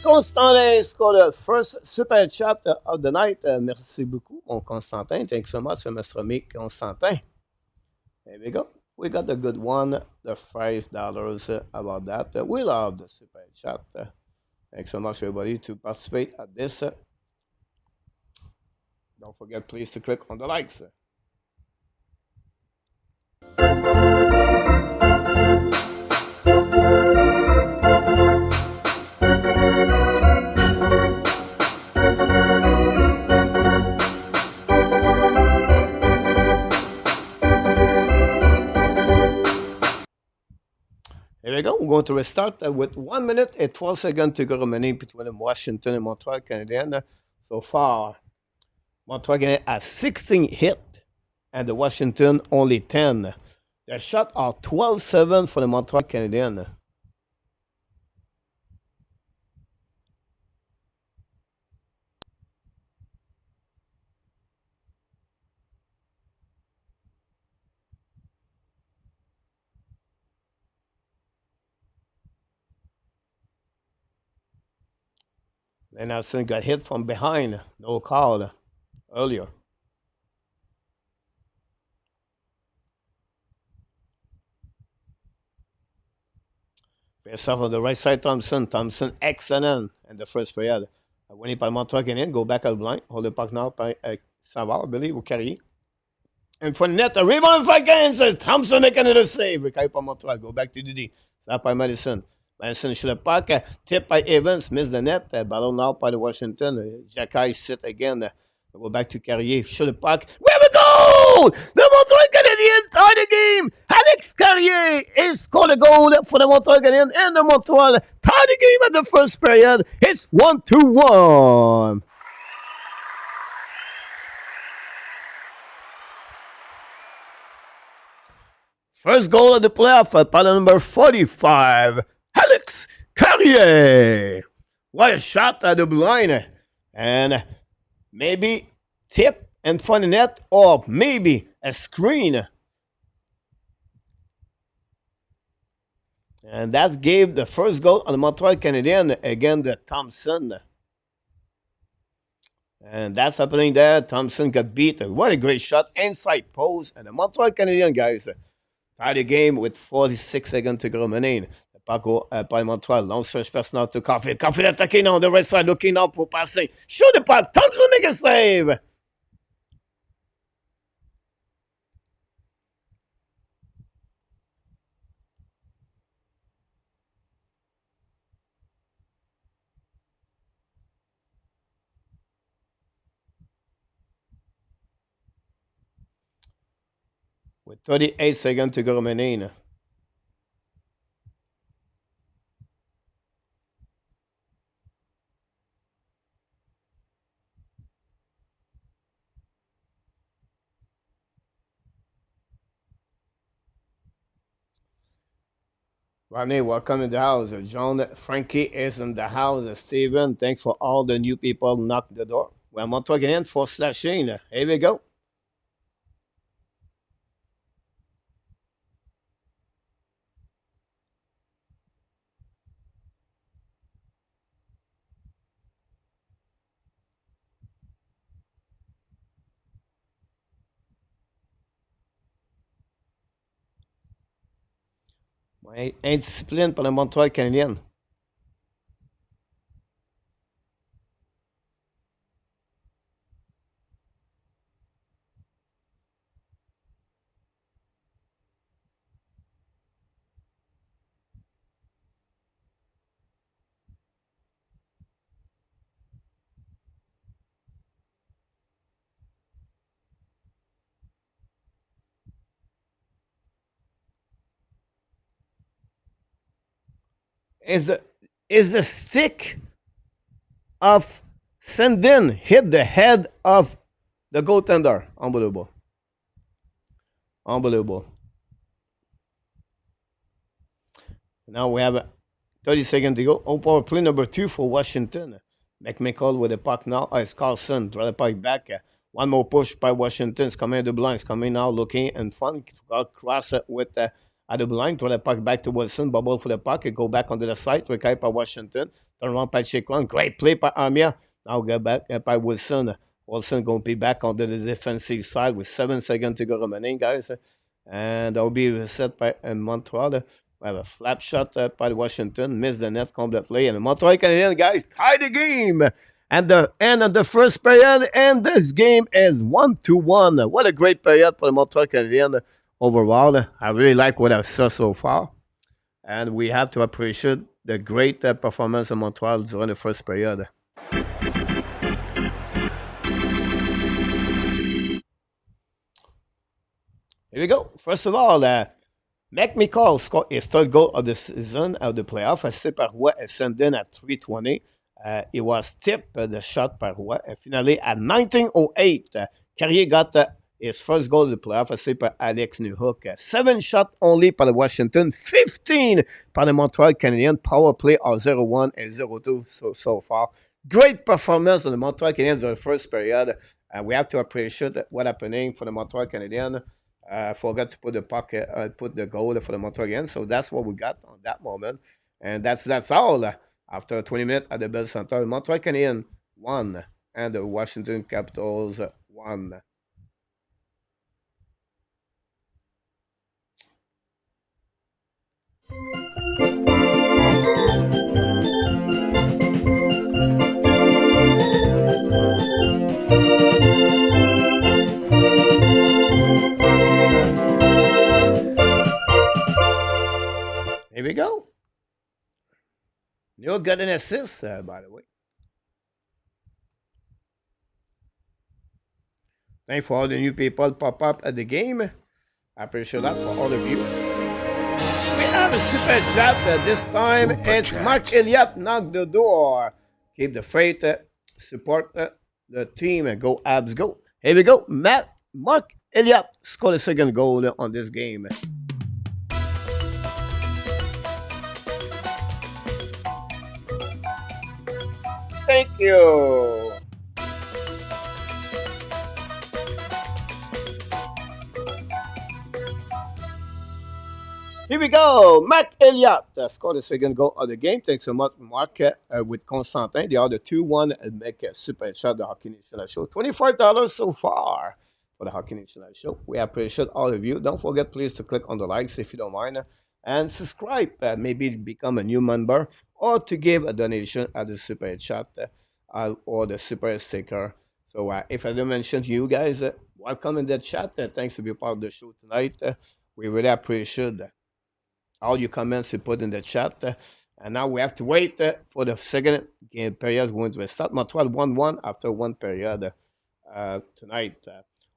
Constantin scored the first Super Chat of the night. Merci beaucoup, mon Constantin. Thanks so much, Mr. ami Constantin. There we go. We got the good one, the $5 about that. We love the Super Chat. Thanks so much, everybody, to participate at this. Don't forget, please, to click on the likes. we go. We're going to restart with 1 minute and 12 seconds to go remaining between Washington and Montreal Canadiens. So far, Montreal Canadiens has 16 hit and the Washington only 10. The shot are 12-7 for the Montreal Canadiens. And Nelson got hit from behind. No call earlier. Face off on the right side, Thompson. Thompson, excellent in the first period. Winning par Montreal Canadiens, go back out blind. Hold the puck now by Savard, I believe, ou Carrier. In front of net, a rebound for Kansas. Thompson make another save. Recueil par Montreal, go back to Didi. That by Madison. Madison should have puck. Tip by Evans, miss the net. Ballon now by the Washington. Jacques sit again. Go back to Carrier. Should have puck. We have a goal! The Montreal Canadiens tie the game. Alex Carrier is scored a goal for the Montreal Canadiens, and the Montreal tie the game at the first period. It's 1-1. First goal of the playoff at paddle number 45, Alex Carrier. What a shot at the blind. And maybe tip in front of the net or maybe a screen. And that gave the first goal on the Montreal Canadiens against the Thompson. And that's happening there. Thompson got beat. What a great shot. Inside post. And the Montreal Canadiens, guys, tie the game with 46 seconds to go remaining. The puck go by Montreal. Long stretch pass now to Caulfield. Caulfield attacking on the right side, looking out for passing. Shoot the puck. Thompson make a save. With 38 seconds to go remaining. Rodney, welcome in the house. John Frankie is in the house. Steven, thanks for all the new people knocking the door. Well, Montreal Canadiens for slashing. Here we go. Indiscipline pour le Montreal Canadien. Is the stick of Sandin hit the head of the goaltender? Unbelievable. Unbelievable. Now we have 30 seconds to go. Oh, power play number 2 for Washington. McMichael with the puck now. It's Carlson. Draw the puck back. One more push by Washington. It's coming at the blinds. Coming now looking in front. Cross it with at the blind. Throw the puck back to Wilson. Bubble for the puck. It go back onto the side. Recueil by Washington. Turn around by Chikron. Great play by Amia. Now get back by Wilson. Wilson going to be back onto the defensive side with 7 seconds to go remaining, guys. And that will be set by Montreal. We have a flap shot by Washington. Missed the net completely. And the Montreal Canadiens, guys, tie the game. At the end of the first period. And this game is 1-1. What a great period for the Montreal Canadiens overall. I really like what I saw so far. And we have to appreciate the great performance of Montreal during the first period. Here we go. First of all, McMichael scored his third goal of the season of the playoff. Assisté par Roy et sent in at 3:20. It was tipped the shot par Roy. And finally, at 19:08, Carrier got his first goal of the playoff, assisté par Alex Newhook. 7 shots only par the Washington, 15 par the Montreal Canadiens. Power play of 0-1 and 0-2 so far. Great performance of the Montreal Canadiens in the first period. We have to appreciate what happening for the Montreal Canadiens. Forgot to put the puck, put the goal for the Montreal again. So that's what we got on that moment, and that's all. After 20 minutes at the Bell Center, Montreal Canadiens won, and the Washington Capitals won. Here we go. Neil got an assist, by the way. Thanks for all the new people pop up at the game. I appreciate that for all of you. We have a super chat this time. Super It's chat. Mark Elliott knock the door. Keep the faith, support the team, and go Habs go. Here we go. Mark Elliott scored a second goal on this game. Thank you. Here we go. Mark Elliott scored the second goal of the game. Thanks so much, Mark, with Constantin. The other 2-1 and make a super chat the Hockey National Show. $25 so far for the Hockey National Show. We appreciate all of you. Don't forget, please, to click on the likes if you don't mind. And subscribe. Maybe become a new member or to give a donation at the super chat or the super sticker. So if I didn't mention you guys, welcome in the chat. Thanks to be part of the show tonight. We really appreciate all your comments you put in the chat. And now we have to wait for the second game period going to start. Montreal 1-1 after one period tonight.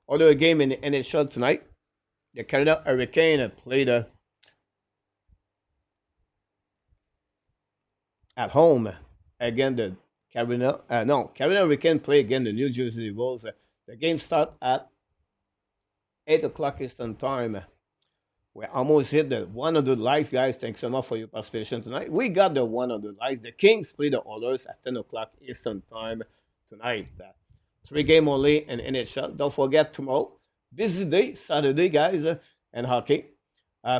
Other game in the NHL tonight, the Canada Hurricane played at home against the Carolina. Carolina Hurricane play against the New Jersey Devils. The game starts at 8 o'clock Eastern Time. We almost hit the 100 likes, guys. Thanks so much for your participation tonight. We got the 100 likes. The Kings play the Oilers at 10 o'clock Eastern Time tonight. 3 game only in NHL. Don't forget tomorrow, busy day, Saturday, guys, and hockey.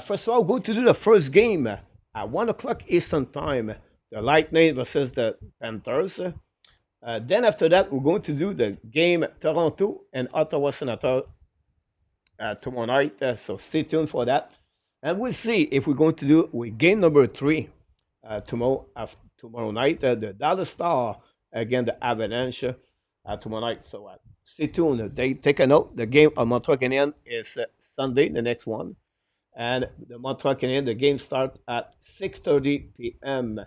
First of all, go to do the first game at 1 o'clock Eastern Time. The Lightning versus the Panthers. Then after that, we're going to do the game Toronto and Ottawa Senators tomorrow night. So stay tuned for that. And we'll see if we're going to do with game number 3 tomorrow night. The Dallas Star against the Avalanche tomorrow night. So stay tuned. Take a note. The game of Montreal Canadiens is Sunday, the next one. And the Montreal Canadiens, the game starts at 6:30 p.m.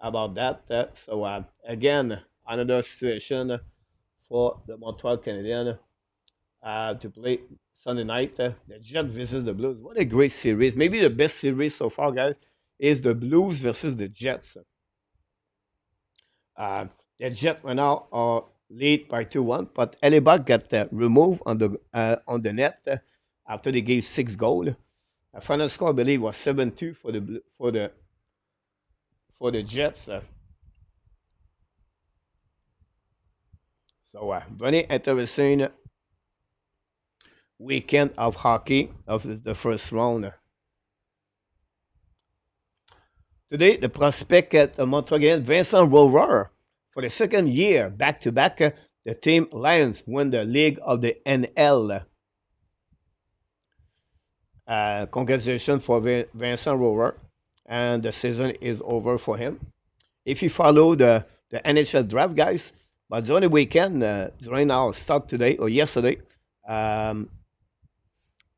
About that. So again, another situation for the Montreal Canadiens to play Sunday night. The Jet versus the Blues. What a great series. Maybe the best series so far, guys, is the Blues versus the Jets. The Jets right now are lead by 2-1, but Hellebuck got removed on the net after they gave 6 goals. The final score, I believe, was 7-2 for the Jets. So very interesting weekend of hockey of the first round. Today, the prospect at Montreal Canadiens, Vincent Rover, for the second year back-to-back, the team Lions win the League of the NL. Congratulations for Vincent Rover, and the season is over for him. If you follow the NHL draft, guys, but during the weekend, during our start today or yesterday,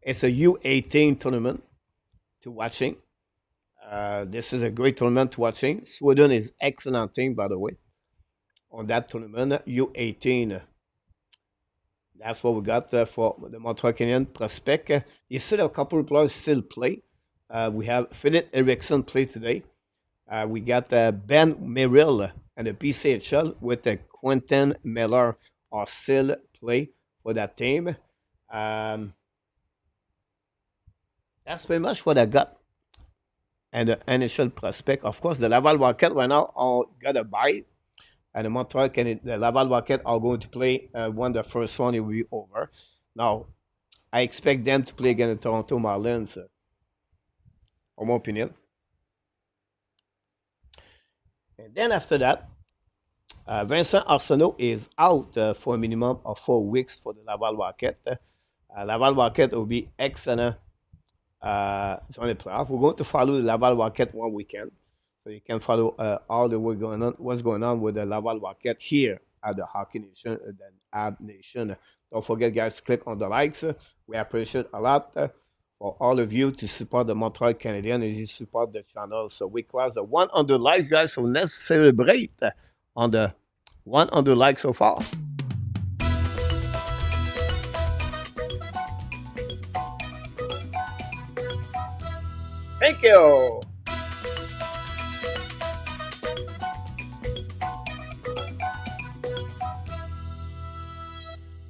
it's a U18 tournament to watching. This is a great tournament to watching. Sweden is excellent team, by the way, on that tournament, U18. That's what we got for the Montreal Canadiens prospect. You still a couple of players still play. We have Philip Eriksson play today. We got Ben Merrill and the PCHL with Quentin Miller are still play for that team. Um, that's pretty much what I got. And the initial prospect, of course, the Laval Rocket right now all got a bye. And the Montreal Canadiens, the Laval Rocket are going to play when the first one will be over. Now, I expect them to play against the Toronto Marlins, in my opinion. And then after that, Vincent Arsenault is out for a minimum of 4 weeks for the Laval Rocket. Laval Rocket will be excellent during the playoff. We're going to follow the Laval Rocket one weekend. So you can follow all the work going on, what's going on with the Laval Rocket here at the Hockey Nation and then Ab Nation. Don't forget, guys, to click on the likes. We appreciate a lot for all of you to support the Montreal Canadiens and you support the channel. So we crossed the 100 likes, guys. So let's celebrate on the 100 likes so far. Thank you.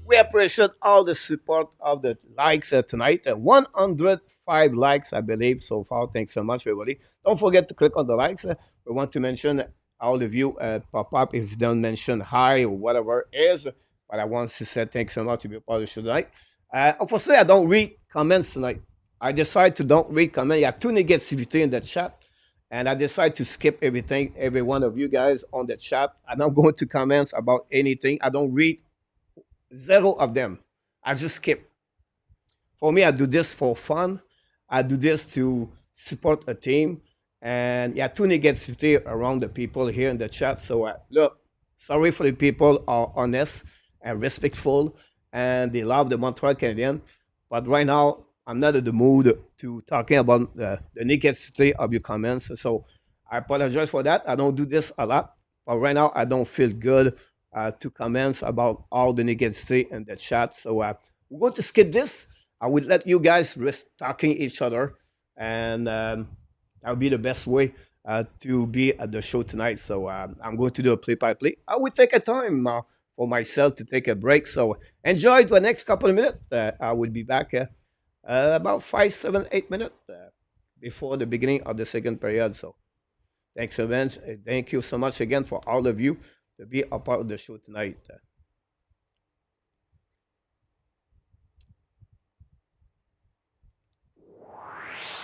We appreciate all the support of the likes tonight. 105 likes, I believe, so far. Thanks so much, everybody. Don't forget to click on the likes. We want to mention all of you pop up if you don't mention hi or whatever it is. But I want to say thanks so much to be a part of the show tonight. Unfortunately, I don't read comments tonight. I decided to don't read comments. You have too negativity in the chat. And I decided to skip everything, every one of you guys on the chat. I don't go into comments about anything. I don't read zero of them. I just skip. For me, I do this for fun. I do this to support a team. And yeah, too negativity around the people here in the chat. So look, sorry for the people are honest and respectful and they love the Montreal Canadiens. But right now, I'm not in the mood to talking about the negativity of your comments. So I apologize for that. I don't do this a lot. But right now, I don't feel good to comments about all the negativity in the chat. So we're going to skip this. I will let you guys risk talking each other. And that would be the best way to be at the show tonight. So I'm going to do a play-by-play. I will take a time for myself to take a break. So enjoy the next couple of minutes. I will be back about 5, 7, 8 minutes before the beginning of the second period. So thanks so much. Thank you so much again for all of you to be a part of the show tonight.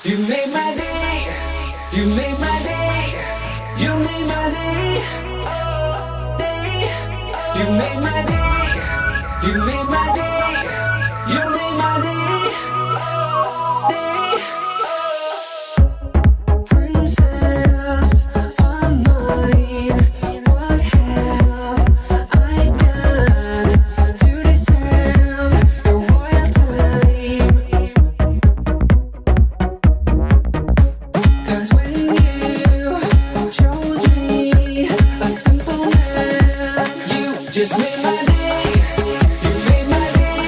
You made my day. You made my day. You made my day. Oh, day. You made my day. You made my day. You made my day. Oh, day. Oh. Princess of mine, what have I done to deserve your royal time? 'Cause when you chose me, a simple man, you just made my day. You made my day.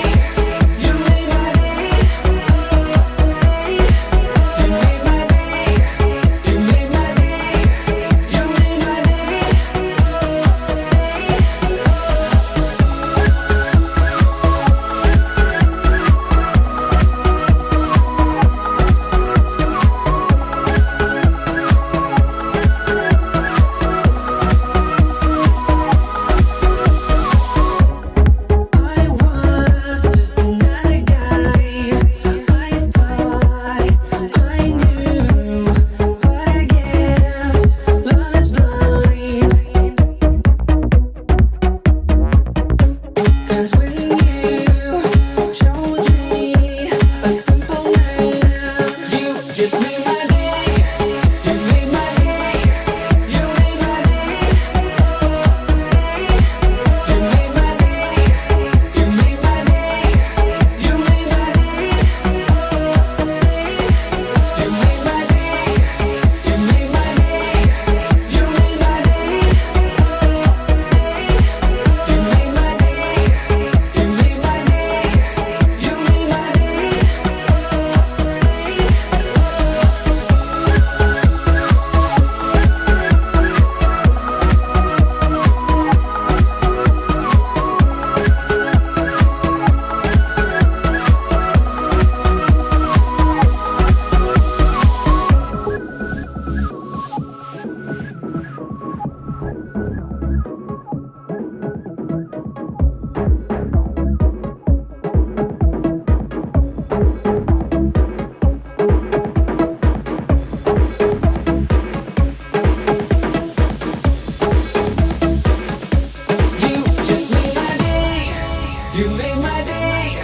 You made my day.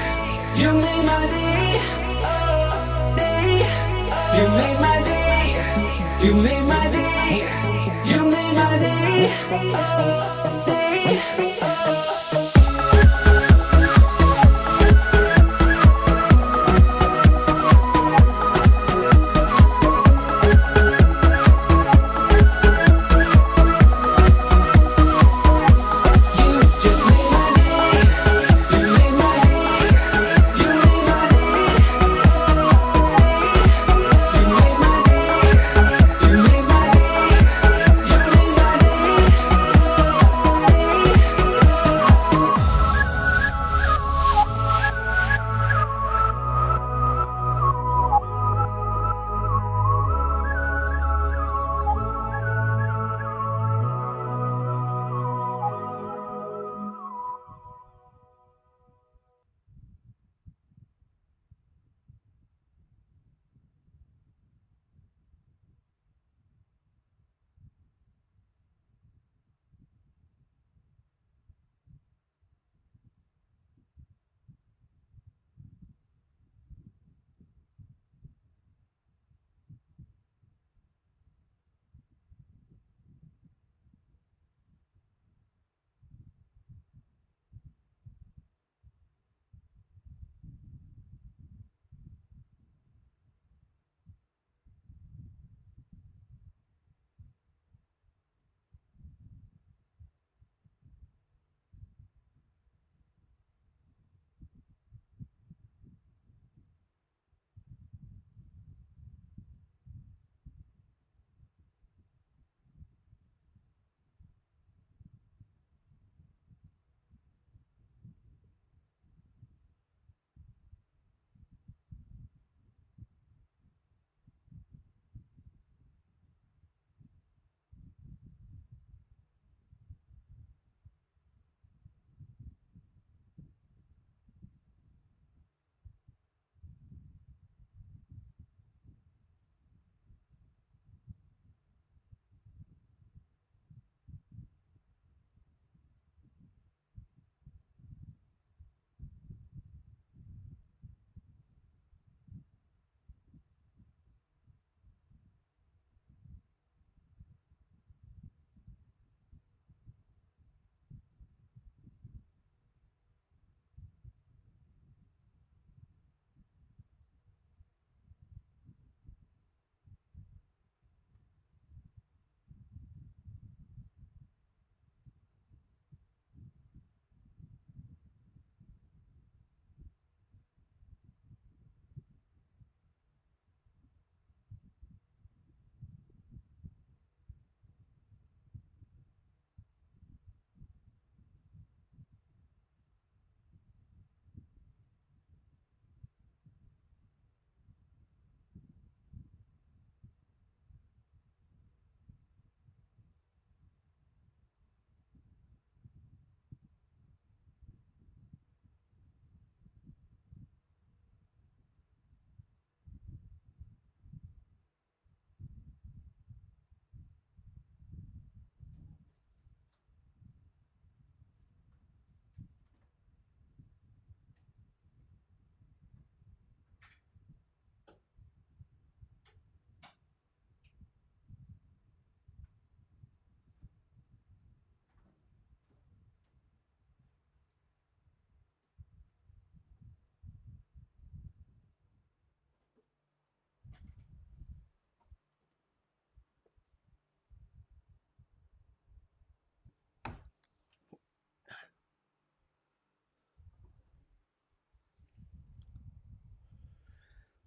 You made my day. Oh, day. You made my day. You made my day. You made my day. Oh, day. You just made my day. You made my day. You made my day. You made my day. You made my day. You made my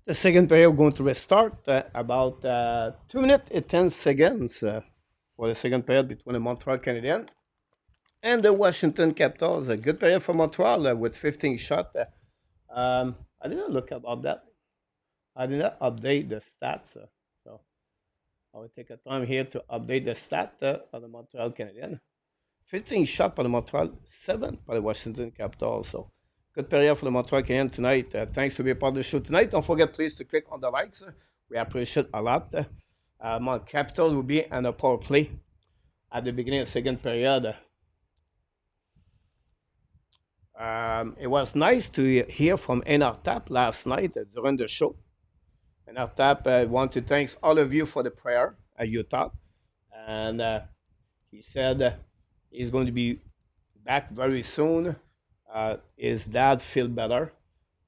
The second period going to restart about 2 minutes and 10 seconds for the second period between the Montreal Canadiens and the Washington Capitals. A good period for Montreal with 15 shots. I didn't look about that. I did not update the stats. So I will take a time here to update the stat of the Montreal Canadiens. 15 shots for the Montreal, 7 for the Washington Capitals. So good period for the Montreal Canadiens tonight. Thanks for being part of the show tonight. Don't forget, please, to click on the likes. We appreciate a lot. Capitals will be on a power play at the beginning of the second period. It was nice to hear from Enartap last night during the show. Enartap want to thank all of you for the prayer you taught. And he said he's going to be back very soon. His dad feel better.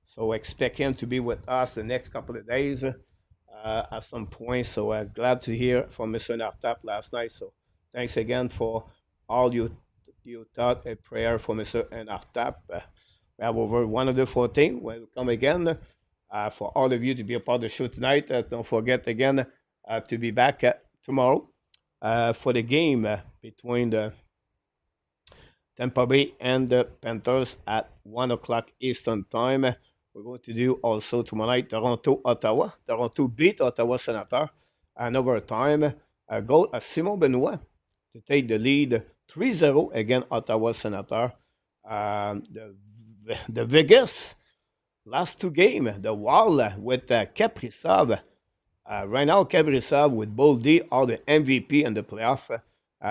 So expect him to be with us the next couple of days at some point. So glad to hear from Mr. Nartap last night. So thanks again for all you taught a prayer for Mr. Nartap. We have over 114. We'll come again for all of you to be a part of the show tonight. Don't forget again to be back tomorrow for the game between the Tampa Bay and the Panthers at 1 o'clock Eastern Time. We're going to do also tomorrow night Toronto-Ottawa. Toronto beat Ottawa Senator in overtime. A goal of Simon Benoit to take the lead 3-0 against Ottawa Senator. The Vegas last two games, the Wall with Kaprizov. Right now, Kaprizov with Boldy are the MVP in the playoff.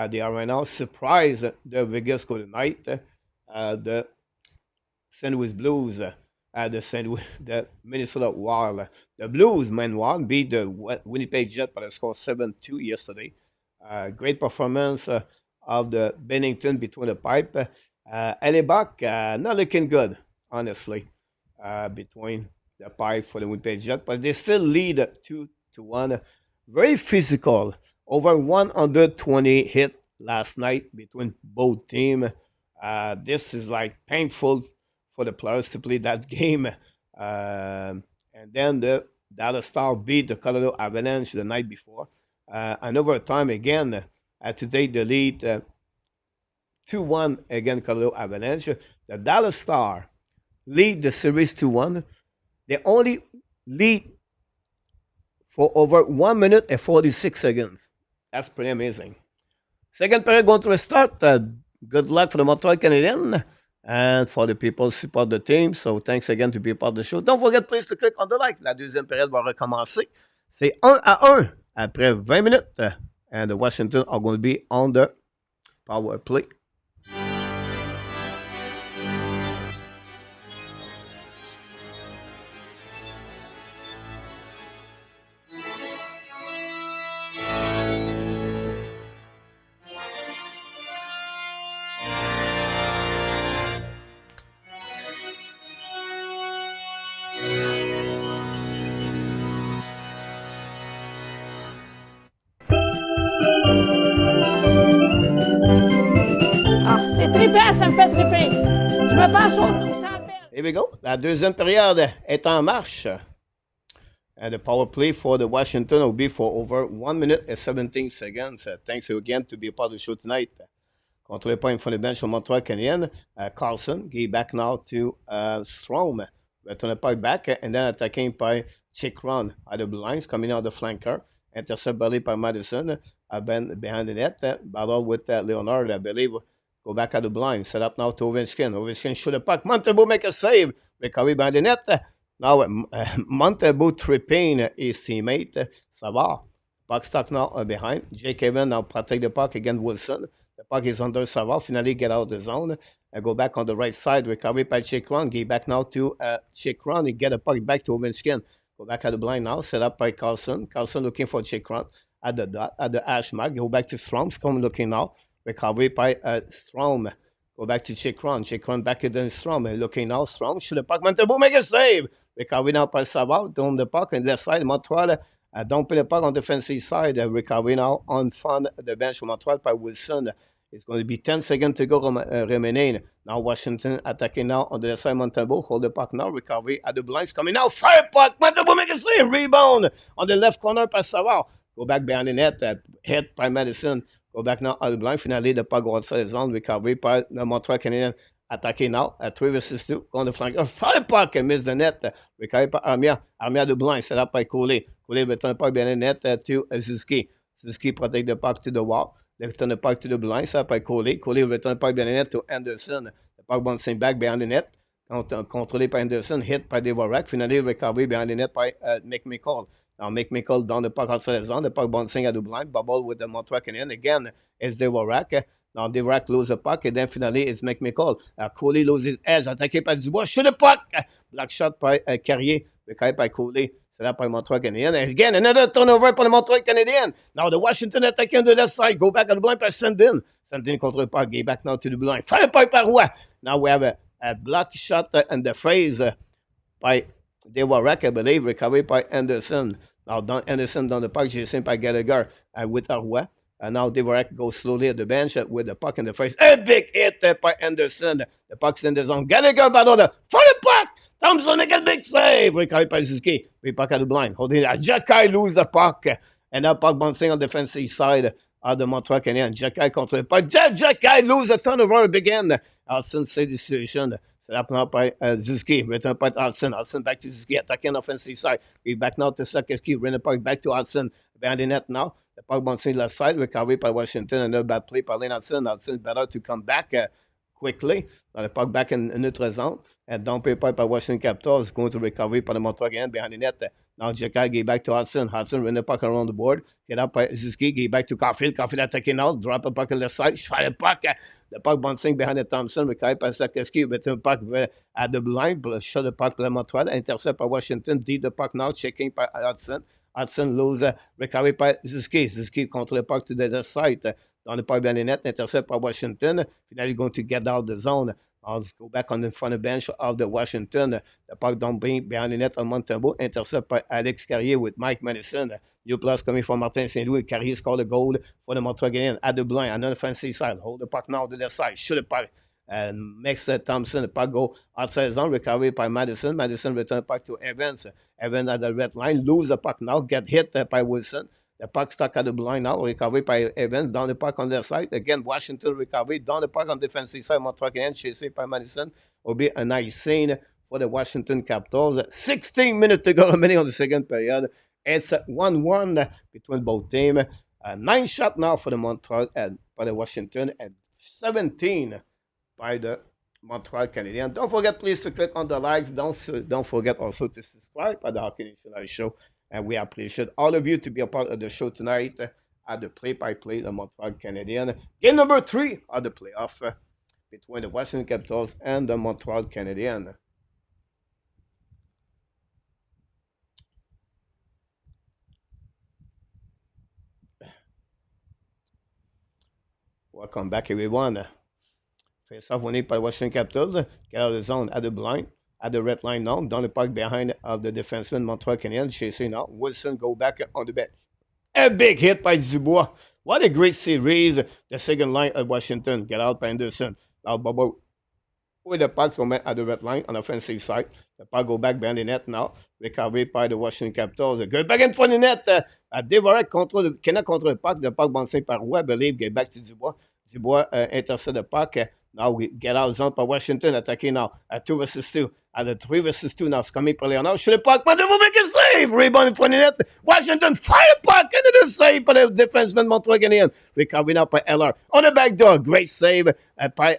They are right now surprised the Vegas Golden Knights, the St. Louis Blues, the Minnesota Wild. The Blues, meanwhile, beat the Winnipeg Jets by a score 7-2 yesterday. Great performance of the Bennington between the pipe. Hellebuck, not looking good, honestly, between the pipe for the Winnipeg Jets, but they still lead 2-1. Very physical. Over 120 hit last night between both teams. This is like painful for the players to play that game. And then the Dallas Stars beat the Colorado Avalanche the night before. And overtime again to take the lead 2-1 against Colorado Avalanche. The Dallas Stars lead the series 2-1. They only lead for over 1 minute and 46 seconds. That's pretty amazing. Second period going to restart. Good luck for the Montreal Canadiens and for the people who support the team. So thanks again to be part of the show. Don't forget, please, to click on the like. La deuxième période va recommencer. C'est 1-1 après 20 minutes. And the Washington are going to be on the power play. Ah, c'est trippant, ça me fait tripper. Je me pense au centre. Here we go. La deuxième période est en marche. And the power play for the Washington will be for over 1 minute and 17 seconds. Thanks again to be a part of the show tonight. Controlé point from the bench for Montreal Canadiens. Carlson gave back now to Strome. Return the puck back and then attacking by Chikron at the blue lines, coming out the flanker. Intercept belly by Madison. Ben behind the net. Battle with Leonard, I believe. Go back at the blind. Set up now to Ovechkin. Ovechkin shoot the puck. Montembeault make a save. Recovery behind the net. Now Montembeault tripping his teammate. Savard. Puck stuck now behind. Jake Evans now protect the puck against Wilson. The puck is under Savard. Finally get out of the zone. Go back on the right side. Recovery by Chikron. Give back now to Chikron. He get the puck back to Ovechkin. Go back at the blind now. Set up by Carlson. Carlson looking for Chikron at the dot, at the hash mark. Go back to Strome. Come looking now. Recovery by Strome. Go back to Chikron. Chikron back against Strome. Looking now. Strome shoot the puck. Montembeault make a save. Recovery now by Savard. Down the puck. And left side. Montreal dumping the puck on the defensive side. Recovery now on front of the bench for Montreal by Wilson. It's going to be 10 seconds to go remaining. Now Washington attacking now on the left side. Montembeault hold the puck now. Recovery at the blinds coming now. Fire puck. Montembeault make a save. Rebound on the left corner by Savard. Go back behind the net. Hit by Madison. Go back now at the blind. Finally, the puck goes outside the zone. Recovery by the Montreal Canadiens. Attacking now at 3 versus 2. On the flank. Fire puck and miss the net. Recovery by Armia. Armia at the blind. Set up by Coley. Coley return the puck behind the net to Suzuki. Suzuki protect the puck to the wall. They return the puck to the blind. Set up by Coley. Coley return the puck behind the net to Anderson. The puck bouncing back behind the net. Controlé by Anderson. Hit by Dvorak. Finally, recovery behind the net by McMichael. Now McMichael down the puck outside the zone. The puck bouncing at the blind. Bubble with the Montreal Canadiens. Again, it's Dvorak. Now, Dvorak lose the puck, and then finally, it's McMichael. Coley lose his edge, attaqué par Dubois. Shoot the puck! Black shot par Carrier, recalé par Coley. C'est là par le Montreal Canadiens. And again, another turnover par le Montreal Canadiens. Now, the Washington attacking the left side. Go back at the blind by Sandin. Sandin contre le puck. Get back now to the blind. Fire puck par Roy. Now, we have a block shot in the face by Dvorak, I believe, recovered by Anderson. Now, Anderson down the puck, chasing by Gallagher with Roy. And now Dvorak goes slowly at the bench with the puck in the face. A big hit by Anderson. The puck's in the zone. Gallagher battle for the puck. Thompson make a big save. Recovered by Suzuki. We puck at the blind. Holding that. Jacky lose the puck. And that puck bouncing on the defensive side of the Montreal Canadiens. Jacky contre le puck. Jacky lose the turnover again. Alson save the situation. C'est là maintenant par Suzuki. Return by Alson. Alson back to Suzuki. Attacking offensive side. We back now to Sakeski. Run the puck back to Alson. Behind the net now. The puck bouncing left side, recovered by Washington. Another bad play by Alson. Alson better to come back quickly. The puck back in neutral zone. And down play by Washington Capitals. Going to recovery by the Montreal again behind the net. Now Jacky get back to Hudson. Hudson run the puck around the board. Get up by Suzuki. Get back to Caulfield. Caulfield attacking out. Drop the puck on the left side. Fire the puck. The puck bouncing behind the Thompson. Recovered by Sakeski. Return puck at the blind. Shot the puck by Montreal. Intercept by Washington. Deep the puck now. Checking by Hudson. Hudson lose, recovery by Suzuki. Suzuki contre le puck to the left side. Dans le puck behind the net, intercept by Washington. Finally going to get out the zone. I'll go back on the front of the bench of the Washington. The puck down behind the net on Montembeault. Intercept by Alex Carrier with Mike Madison. New plus coming from Martin St. Louis. Carrier scored a goal for the Montreal Canadiens at the blind. Another fancy side. Hold the puck now to the left side. Shoot the puck. And makes Thompson, the puck go outside zone, recovery by Madison. Madison return the puck to Evans. Evans at the red line, lose the puck now, get hit by Wilson. The puck stuck at the blind now, recovery by Evans, down the puck on their side. Again, Washington recovery, down the puck on defensive side, Montreal Canadiens, chasing by Madison. Will be a nice scene for the Washington Capitals. 16 minutes to go remaining on the second period. It's 1-1 between both teams. 9 shots now for the Montreal and for the Washington, and 17 by the Montreal Canadiens. Don't forget, please, to click on the likes. Don't forget also to subscribe at the Hockey National Show. And we appreciate all of you to be a part of the show tonight at the play-by-play of the Montreal Canadiens. Game number 3 of the playoff between the Washington Capitals and the Montreal Canadiens. Welcome back, everyone. Face-off winning by the Washington Capitals. Get out of the zone at the blind. At the red line now. Down the puck behind of the defenseman Montreal Canadiens. Chasing now. Wilson go back on the bench. A big hit by Dubois. What a great series. The second line of Washington. Get out by Anderson. Now Bobo with the puck from at the red line on the offensive side. The puck go back behind the net now. Recovery by the Washington Capitals. Good back in front of the net. Dvorak cannot control the puck. The puck bouncing par Roy, I believe. Get back to Dubois. Dubois intercept the puck. Now we get out zone by Washington, attacking now at 2 versus 2. At the 3 versus 2 now, it's coming par Leonard. Shoot the puck, but they will make a save. Rebound in front of net. Washington fire the puck, and it is saved by the defenseman Montreal Canadiens. Recovery now by Eller. On the back door, great save by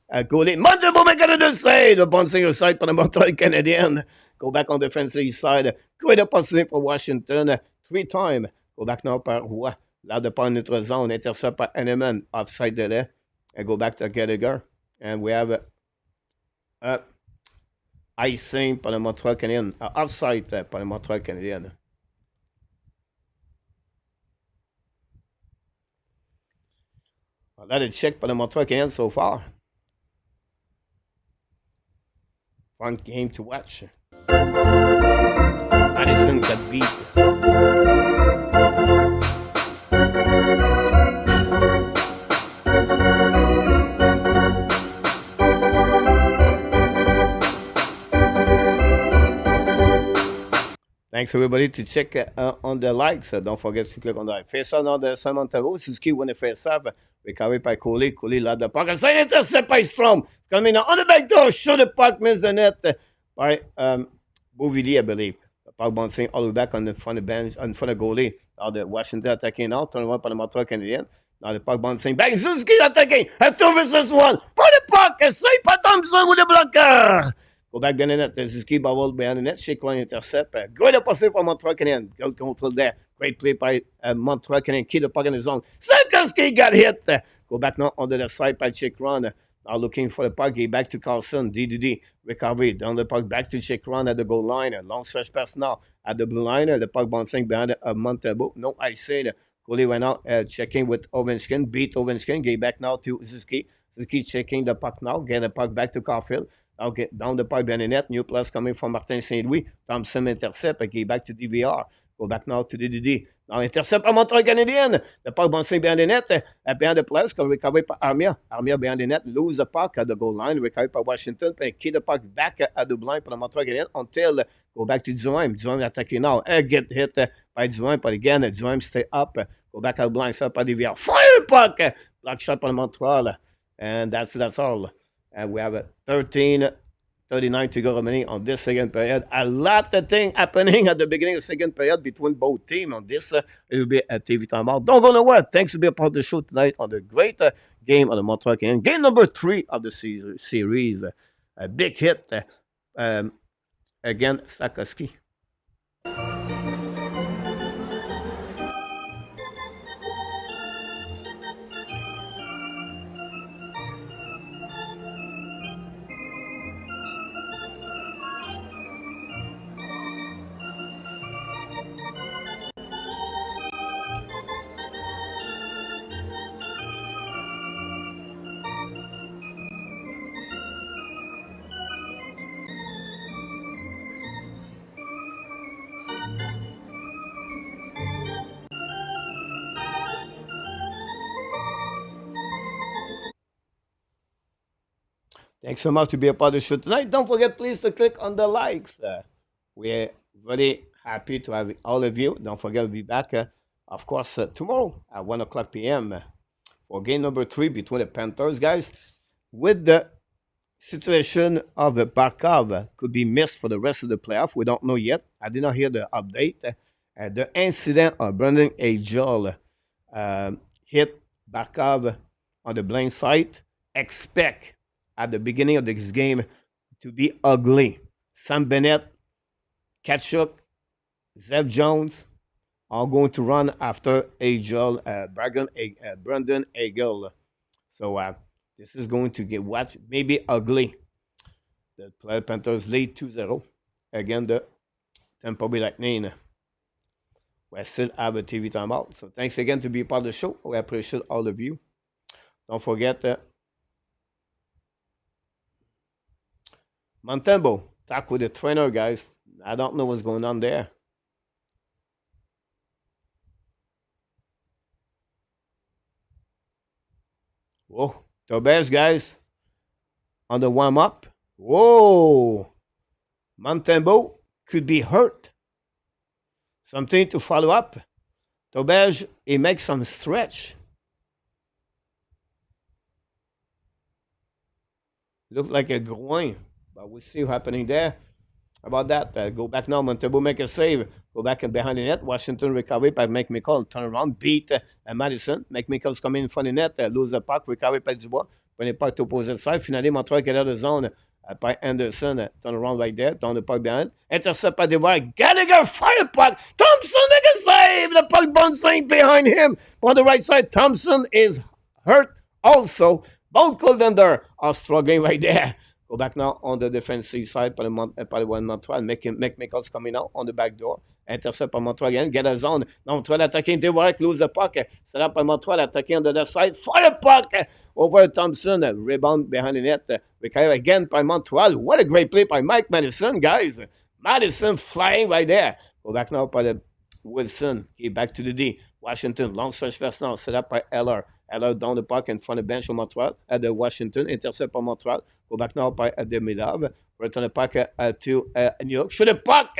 goalie. Montembeault making another save. The bouncing aside by the Montreal Canadiens. Go back on the defensive side. Great opportunity for Washington. 3 times. Go back now par Roy. Là, de par notre zone. Intercept by Henneman. Offside delay. And go back to Gallagher. And we have icing par le Montreal Canadiens. Offside par le Montreal Canadiens. Là, le check par le Montreal Canadiens so far. Fun game to watch. Madison got beat. Thanks everybody to check on the likes. Don't forget to click on the like. Face-off on the Simon Taro. Suzuki win the face-off. Recovery by Coley. Coley led the puck. Inside intercept by Strom. It's coming now on the back door. Shoot the puck. Miss the net by Beauvillier, I believe. The puck bouncing all the way back on the front of the bench, in front of goalie. Now the Washington attacking now. Turn around by the Montreal Canadiens. Now the puck bouncing back. Suzuki attacking. At 2 versus 1. For the puck. Save by Thompson with the blocker. Go back behind the net. Suzuki bubble behind the net. Shake one intercept. Great opportunity for Montreal Canadiens. Good control there. Great play by Montreal Canadiens. Keep the puck in the zone. Sakoski got hit Go back now on the left side by check run. Now looking for the puck. Get back to Carlson. DDD. Recovery. Down the puck. Back to check run at the goal line. Long stretch pass now at the blue line. The puck bouncing behind Montebo. No icing. Goalie went out checking with Ovechkin. Beat Ovechkin. Get back now to Suzuki. Suzuki checking the puck now. Get the puck back to Caulfield. Now get down the pipe behind the net. New plus coming from Martin Saint-Louis. Thompson intercept. Get back to DVR. Go back now to DDD. Now intercept par Montreal Canadiens. The puck bouncing behind the net. Behind the plus. Recovered by Armia. Armia behind the net. Lose the puck at the goal line. Recovered by Washington. Keep the puck back at the blind for the Montreal Canadiens until go back to Duhaime. Duhaime attacking now. Get hit by Duhaime. But again, Duhaime stay up. Go back at the blind. Set by DVR. Fire puck. Block shot by Montreal. And that's all. And we have a 13:39 to go remaining on this second period. A lot of things happening at the beginning of the second period between both teams on this. It will be a TV timeout. Don't go nowhere. Thanks for being a part of the show tonight on the great game of the Montreal Canadiens. Game number 3 of the series. A big hit against Sakaski. Thanks so much to be a part of the show tonight. Don't forget, please, to click on the likes. We're very happy to have all of you. Don't forget, we'll be back, of course, tomorrow at 1 o'clock p.m. For game number 3 between the Panthers, guys. With the situation of Barkov could be missed for the rest of the playoff. We don't know yet. I did not hear the update. The incident of Brendan Agel hit Barkov on the blind side. Expect at the beginning of this game to be ugly. Sam Bennett, Kachuk, Zev Jones are going to run after Agel, Brendan Agel. So this is going to get what? Maybe ugly. The Panthers lead 2-0 against the Tampa Bay Lightning. We still have a TV timeout. So thanks again to be part of the show. We appreciate all of you. Don't forget Montembeault, talk with the trainer, guys. I don't know what's going on there. Whoa, Tobes, guys, on the warm-up. Whoa, Montembeault could be hurt. Something to follow up. Tobes, he makes some stretch. Look like a groin. But we'll see what's happening there. How about that? Go back now. Montembeault make a save. Go back and behind the net. Washington recovery by McMichael. Turn around. Beat Madison. McMichael's coming in front of the net. Lose the puck. Recovery by Dubois. Bring the puck to opposite side. Finally, Montreal get out of the zone by Anderson. Turn around right there. Turn the puck behind. Intercept by Devoy. Gallagher fire puck. Thompson make a save. The puck bouncing behind him. On the right side, Thompson is hurt also. Both goaltenders are struggling right there. Go back now on the defensive side by the one Montreal. McMichael's coming out on the back door. Intercept by Montreal again. Get a zone. Now Montreal attacking. Devorak lose the puck. Set up by Montreal attacking on the left side. Fire puck over Thompson. Rebound behind the net. Recover again by Montreal. What a great play by Mike Madison, guys. Madison flying right there. Go back now by the Wilson. Okay, back to the D. Washington. Long stretch pass now. Set up by Eller. Eller down the puck in front of the bench of Montreal. At the Washington. Intercept by Montreal. Go back now by Demidov. Return the puck to New York. Shoot the puck.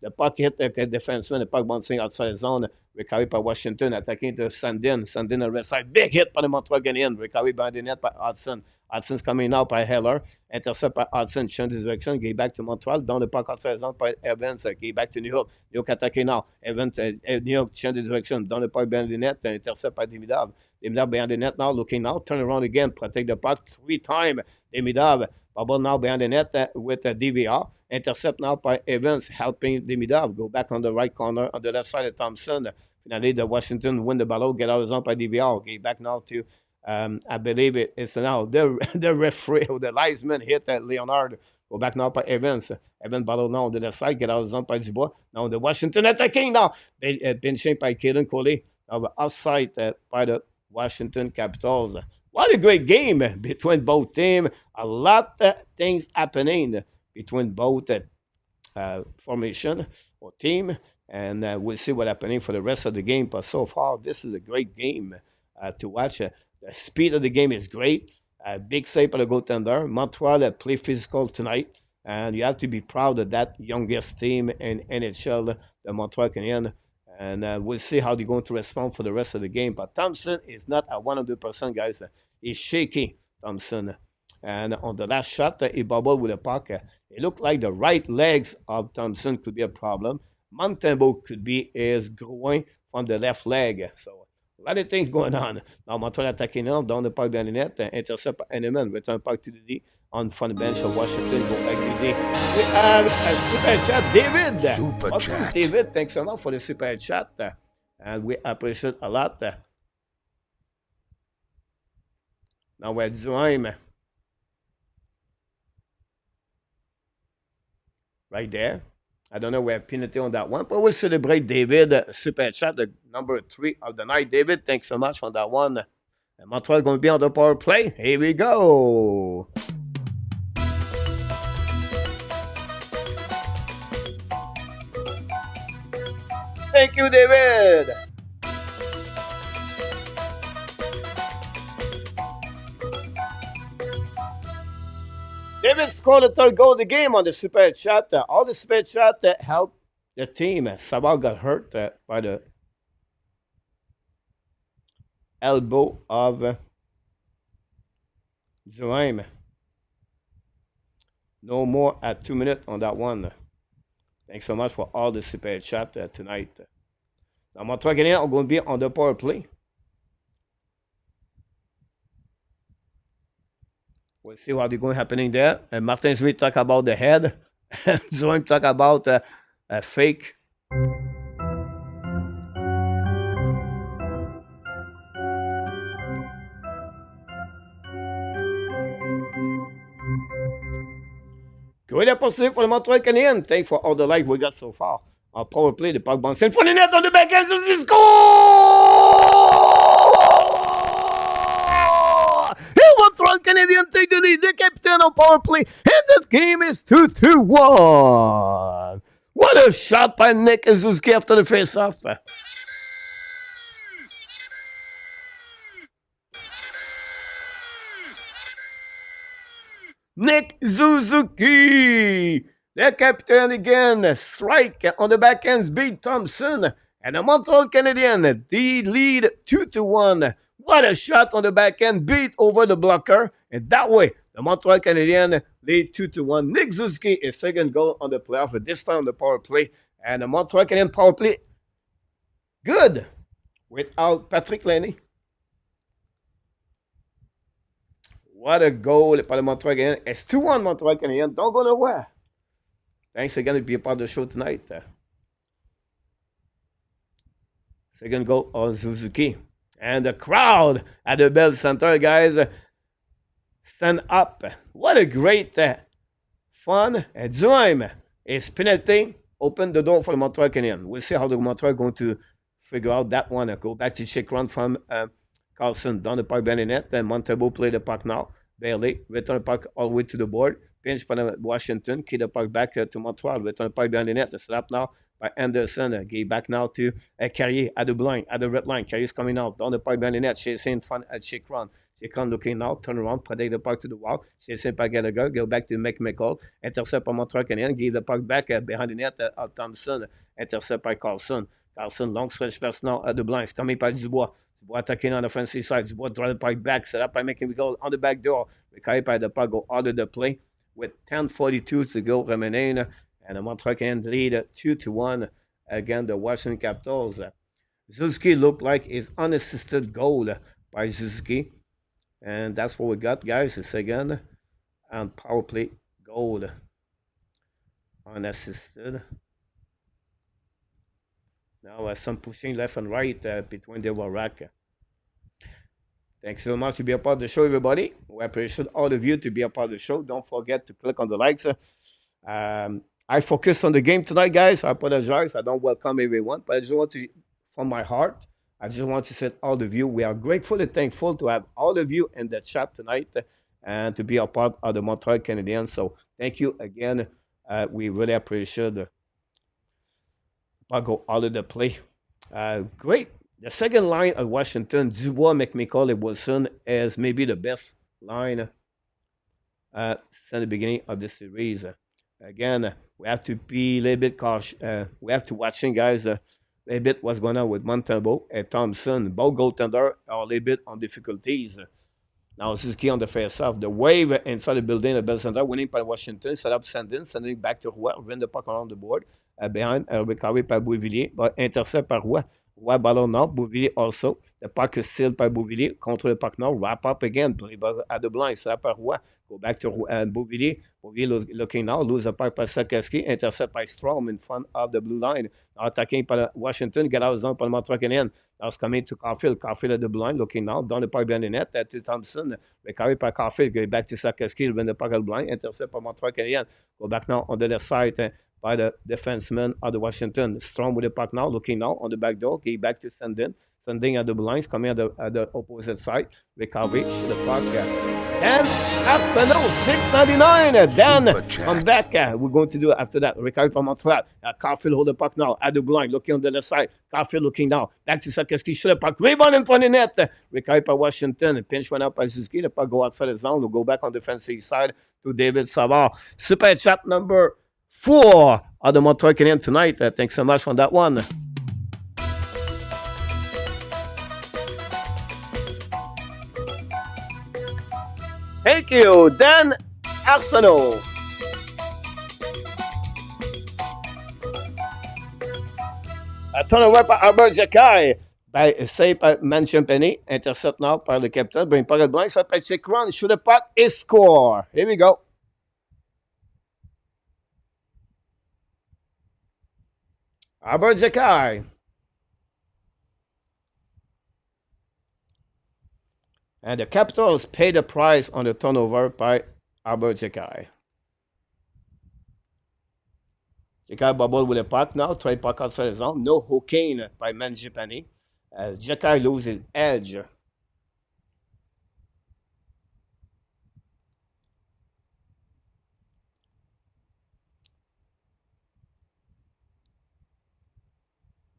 The puck hit the defenseman. The puck bouncing outside the zone. Recovery by Washington. Attacking to Sandin. Sandin on the right side. Big hit by the Montreal Canadiens. Recovery by the net by Hudson. Hudson's coming now by Heller. Intercept by Hudson. Change his direction. Get back to Montreal. Down the puck outside the zone by Evans. Get back to New York. New York attacking now. Evans, New York change his direction. Down the puck behind the net. Intercept by Demidov. Demidov behind the net now. Looking now. Turn around again. Protect the puck 3 times. Demidov. Bubble now behind the net with DVR. Intercept now by Evans, helping Demidov. Go back on the right corner on the left side of Thompson. Finally, the Washington win the battle. Get out of the zone by DVR. Okay, back now to I believe it's now the referee or the linesman hit Leonard. Go back now by Evans. Evans ballon now de la side, get out of zone by Dubois. Now the Washington attacking now. Pinching by Kaden Coley. Now offside by the Washington Capitals. What a great game between both teams. A lot of things happening between both formation or team. And we'll see what's happening for the rest of the game. But so far, this is a great game to watch. The speed of the game is great. Big save by the goaltender. Montreal play physical tonight. And you have to be proud of that youngest team in NHL, the Montreal Canadiens. And we'll see how they're going to respond for the rest of the game. But Thompson is not at 100%, guys. He's shaky, Thompson. And on the last shot, he bubbled with a puck. It looked like the right legs of Thompson could be a problem. Montembeault could be his groin from the left leg. So a lot of things going on. Now Montreal attacking now, down the park behind the net, intercept Henneman, return park to the D on front bench of Washington, go back to the D. We have a super chat, David. Super Welcome, chat. David. Thanks a lot for the super chat. And we appreciate a lot. Now we're at Duheim. Right there. I don't know where penalty on that one, but we'll celebrate David. Super chat, the number 3 of the night. David, thanks so much on that one. And Montreal going to be on the power play. Here we go. Thank you, David. David scored the third goal of the game on the super chat. All the super chat helped the team. Savard got hurt by the elbow of Duheim. No more at 2 minutes on that one. Thanks so much for all the super chat tonight. Now, Montreal Canadiens are going to be on the power play. We'll see what is going happening there. And Martin Smith talk about the head. And Duheim talk about a fake. Great episode for the Montreal Canadiens. Thanks for all the likes we got so far. On power play, the puck bounce in front of the net on the back end. This is goal! Here, Montreal Canadiens take the lead. The captain on power play. And this game is 2-1. What a shot by Nick Suzuki after the face-off. Nick Suzuki, the captain again, strike on the backends, beat Thompson, and the Montreal Canadiens, the lead 2-1. What a shot on the backhand, beat over the blocker, and that way, the Montreal Canadiens lead 2-1. Nick Suzuki, his second goal on the playoff, this time on the power play, and the Montreal Canadiens power play, good, without Patrick Laine. What a goal by the Montreal Canadiens. It's 2-1 Montreal Canadiens. Don't go nowhere. Thanks again to be a part of the show tonight. Second goal on Suzuki. And the crowd at the Bell Center, guys, stand up. What a great fun. And Duheim, his penalty opened the door for the Montreal Canadiens. We'll see how the Montreal are going to figure out that one. Go back to check run from Carlson down the park behind the net. Then Montembeault play the puck now. Barely. Return the puck all the way to the board. Pinch by Washington. Key the puck back to Montreal. Return the puck behind the net. Slap now by Anderson. Give back now to Carrier at the blind, at the red line. Carrier's coming out. Down the puck behind the net. Chasing fun at check run. Check run looking now. Turn around. Protect the puck to the wall. Chasing by Gallagher. Go back to McCall. Intercept by Montreal Canadiens. Give the puck back behind the net of Thompson. Intercept by Carlson. Carlson, long stretch pass now at the blinds. Coming by Dubois. Dubois attacking on the offensive side. Dubois draw the puck back. Set up by making the goal on the back door. Carried by the puck go out of the play with 10:42 to go remaining. And the Montreal Canadiens lead 2-1 against the Washington Capitals. Suzuki looked like his unassisted goal by Suzuki. And that's what we got, guys. It's again on power play goal. Unassisted. Now some pushing left and right between the rack. Thanks so much to be a part of the show, everybody. We appreciate all of you to be a part of the show. Don't forget to click on the likes. I focused on the game tonight, guys. I apologize. I don't welcome everyone, but I just want to, from my heart, I just want to say all of you, we are grateful and thankful to have all of you in the chat tonight and to be a part of the Montreal Canadiens. So thank you again. We really appreciate the go all of the play. Great. The second line of Washington, Dubois, McMichael, and Wilson is maybe the best line since the beginning of the series. Again, we have to be a little bit cautious. We have to watching, guys, a little bit what's going on with Montembeault and Thompson. Both goaltender are a little bit on difficulties. Now, this is key on the face-off. The wave inside the building of Bell Center, winning by Washington, set up sending back to Roy, win the puck around the board, behind, recovery by Beauvillier, but intercept par Roy. Roy, ballon nord, Beauvillier also. The puck is sealed by Beauvillier, contre le puck nord, wrap up again, at the blind, set up par Roy, go back to Beauvillier. Beauvillier looking now, lose the puck by Sakowski, intercept by Strom in front of the blue line. Now attacking by Washington, get out of zone by le Montreal Canadiens. Now it's coming to Caulfield. Caulfield at the blind, looking now, down the puck behind the net, to Thompson. Recovery by Caulfield, go back to Sakowski, win the puck at the blind, intercept by Montreal Canadiens. Go back now on the left side by the defenseman of the Washington. Strong with the puck now, looking now on the back door, get back to Sandin. Sending at the blinds, coming at the opposite side. Recovery, the puck. And Arsenal, 6.99. Then come back. We're going to do it after that. Recovery from Montreal. Caulfield hold the puck now at the blind, looking on the left side. Caulfield looking now. Back to Sakowski, shoot the puck. Rebound in front of the net. Recovery by Washington. Pinch one up by Suzuki. The puck go outside the zone. We'll go back on the defensive side to David Savard. Super chat number 4 of the Montreal Canadiens tonight. Thanks so much on that one. Thank you, Dan Arsenault. A turnover par Albert Jacquet. Save par Manchampagny. Intercept now par le capitaine. Bring puck at blind. Ça peut check run. Shoot the puck et score. Here we go. Albert Jacquet. And the Capitals pay the price on the turnover by Albert Jacquet. Jacquet bubble with a puck now. Try puck outside the zone. No hooking by Manjipani. Jacquet loses edge.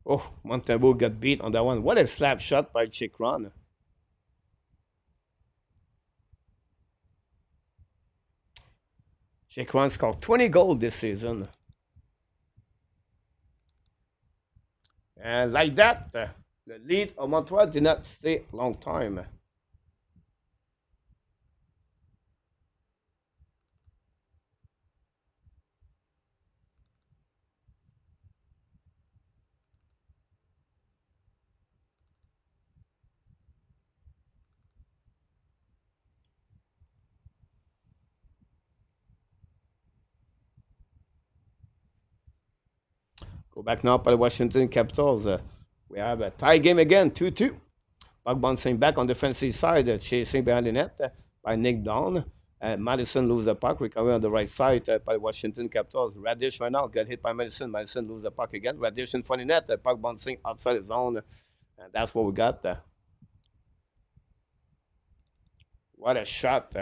Oh, Montembeault got beat on that one. What a slap shot by Chikron. Chikron scored 20 goals this season. And like that, the lead of Montreal did not stay a long time. Go back now by the Washington Capitals. We have a tie game again, 2-2. Puck bouncing back on the defensive side, chasing behind the net by Nick Down. Madison loses the puck, recovery on the right side by Washington Capitals. Radish right now got hit by Madison. Madison loses the puck again. Radish in front of the net, puck bouncing outside the zone. And that's what we got. What a shot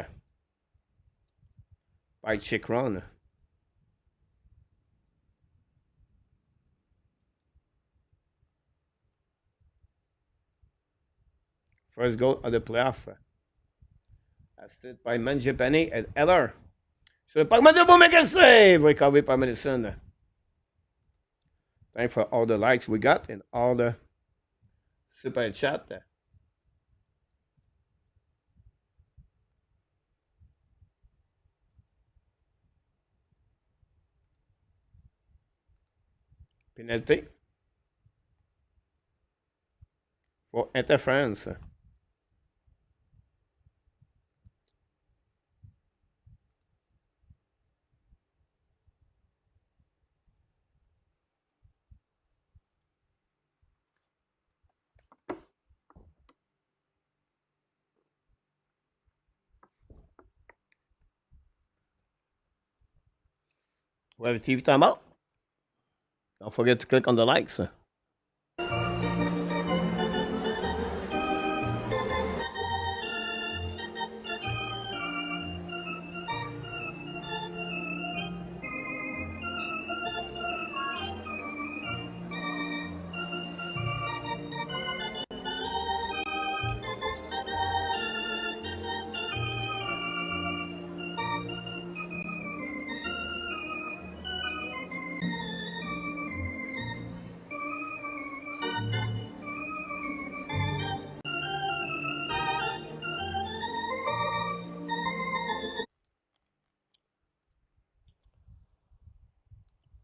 by Chikron. First goal of the playoff. Assisted by Manjipani and Eller. So the puck, Manjipani make a save. Recovery by Madison. Thanks for all the likes we got and all the super chat. Penalty for interference. We have a TV timeout. Don't forget to click on the likes.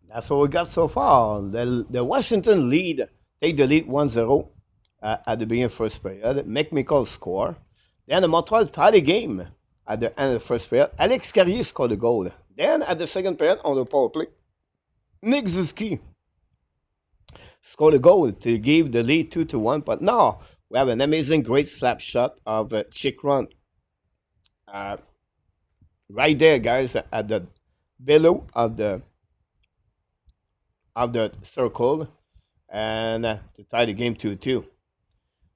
That's what we got so far. The Washington lead, take the lead 1-0 at the beginning of the first period. McMichael score. Then the Montreal tie the game at the end of the first period. Alex Carrier scored the goal. Then at the second period on the power play, Nick Zuski scored a goal to give the lead 2-1. But now we have an amazing, great slap shot of Chick Run. Right there, guys, at the below of the circle, and to tie the game 2-2.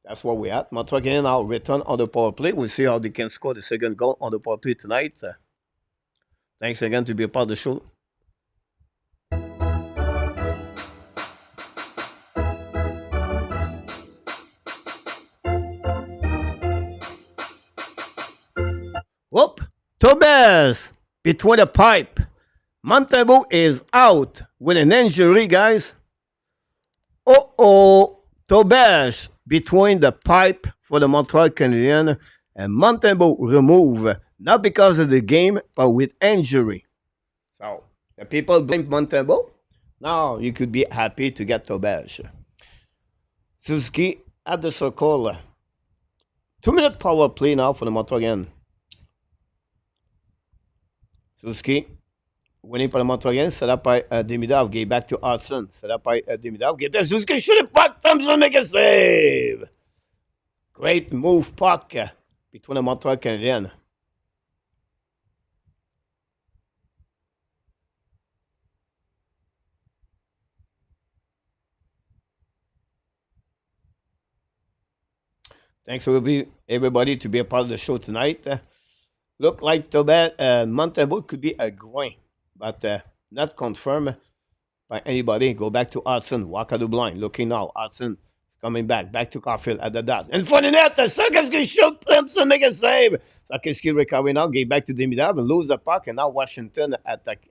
That's what we're at. Montreal Canadiens now return on the power play. We'll see how they can score the second goal on the power play tonight. Thanks again to be a part of the show. Whoop! Tobes between the pipe. Montembeault is out with an injury, guys. Tobes between the pipe for the Montreal Canadiens, and Montembeault removed, not because of the game, but with injury. So, the people blame Montembeault. Now, you could be happy to get Tobes. Suzuki at the circle. 2-minute power play now for the Montreal Canadiens. Suzuki winning for the Montreal Canadiens, set up by Demidov, gave back to Hudson, set up by Demidov, gave back to Suzuki, shoot it, puck, Thompson make a save. Great move, puck between the Montreal Canadiens. Thanks for everybody to be a part of the show tonight. Look like Montembeault could be a groin, but not confirmed by anybody. Go back to Hudson, walk out the blind. Looking now, Hudson coming back to Caulfield at the dot. In front of net, Sakiski shoot Thompson, make a save. Sakiski recovery now, gave back to Demidov and lose the puck. And now Washington attack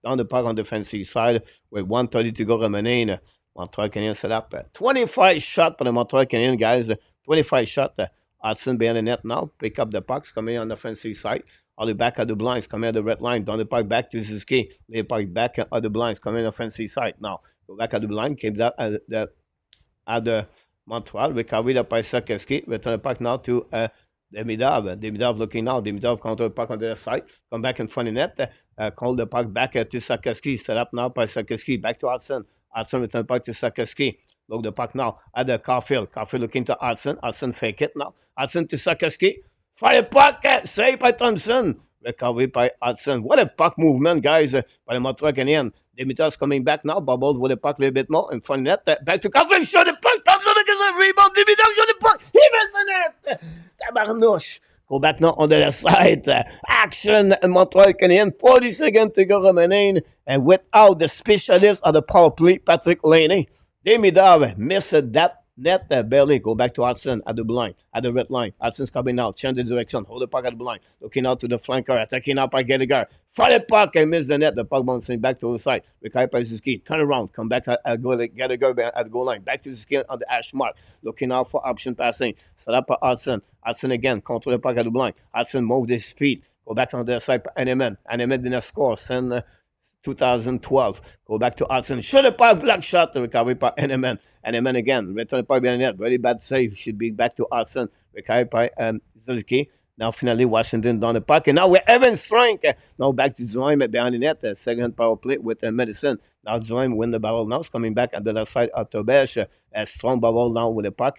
down the puck on the defensive side with 1:30 to go remaining. Montreal Canadiens set up 25 shot for the Montreal Canadiens, guys. 25 shot. Hudson behind the net now. Pick up the pucks, coming on the offensive side. All the back at the blinds, coming at the red line. Down the puck back to Suzuki. Lay puck back at the blinds, coming on the offensive side. Now, go back at the blind. Came down at the Montreal. Recovery up by Sakiski. Return the puck now to Demidov. Demidov looking now. Demidov counter the puck on the other side. Come back in front of the net. Call the puck back to Sakiski. Set up now by Sakiski. Back to Hudson. Hudson return the puck to Sakiski. Look the puck now at the Caulfield. Caulfield looking to Hudson. Hudson fake it now. Hudson to Sakiski. Fire puck. Save by Thompson. Recovery by Hudson. What a puck movement, guys, by the Montreal Canadiens. Dimitar's coming back now. Bubbles with the puck a little bit more in front of net. Back to Caulfield. Shot the puck. Thompson gets a rebound. Dimitar shot the puck. He missed the net. Tabarnouche. Go back now on the other side. Action. Montreal Canadiens. 40 seconds to go remaining. And without the specialist of the power play, Patrick Laney, Demidov missed that net barely. Go back to Hudson at the blind, at the red line. Hudson's coming out, change the direction, hold the puck at the blind, looking out to the flanker, attacking up by Gallagher. Fire the puck and miss the net. The puck bouncing back to the side. Rikai Pazuski, turn around, come back at Gallagher at the goal line. Back to the skin on the hash mark, looking out for option passing. Set up by Hudson. Hudson again, control the puck at the blind. Hudson moved his feet. Go back on the other side. Animan didn't score. Send 2012. Go back to Hudson. Shoot a puck, block shot. The recovery by Animan. Animan again. Return the puck behind the net. Very bad save. Should be back to Hudson. Recovery by Zulki. Now finally Washington down the puck. And now we're Evan Strink. Now back to Zoim behind the net. Second power play with Medicine. Now Zoim win the battle now. It's coming back at the left side of Tobesh. Strong bubble now with the puck.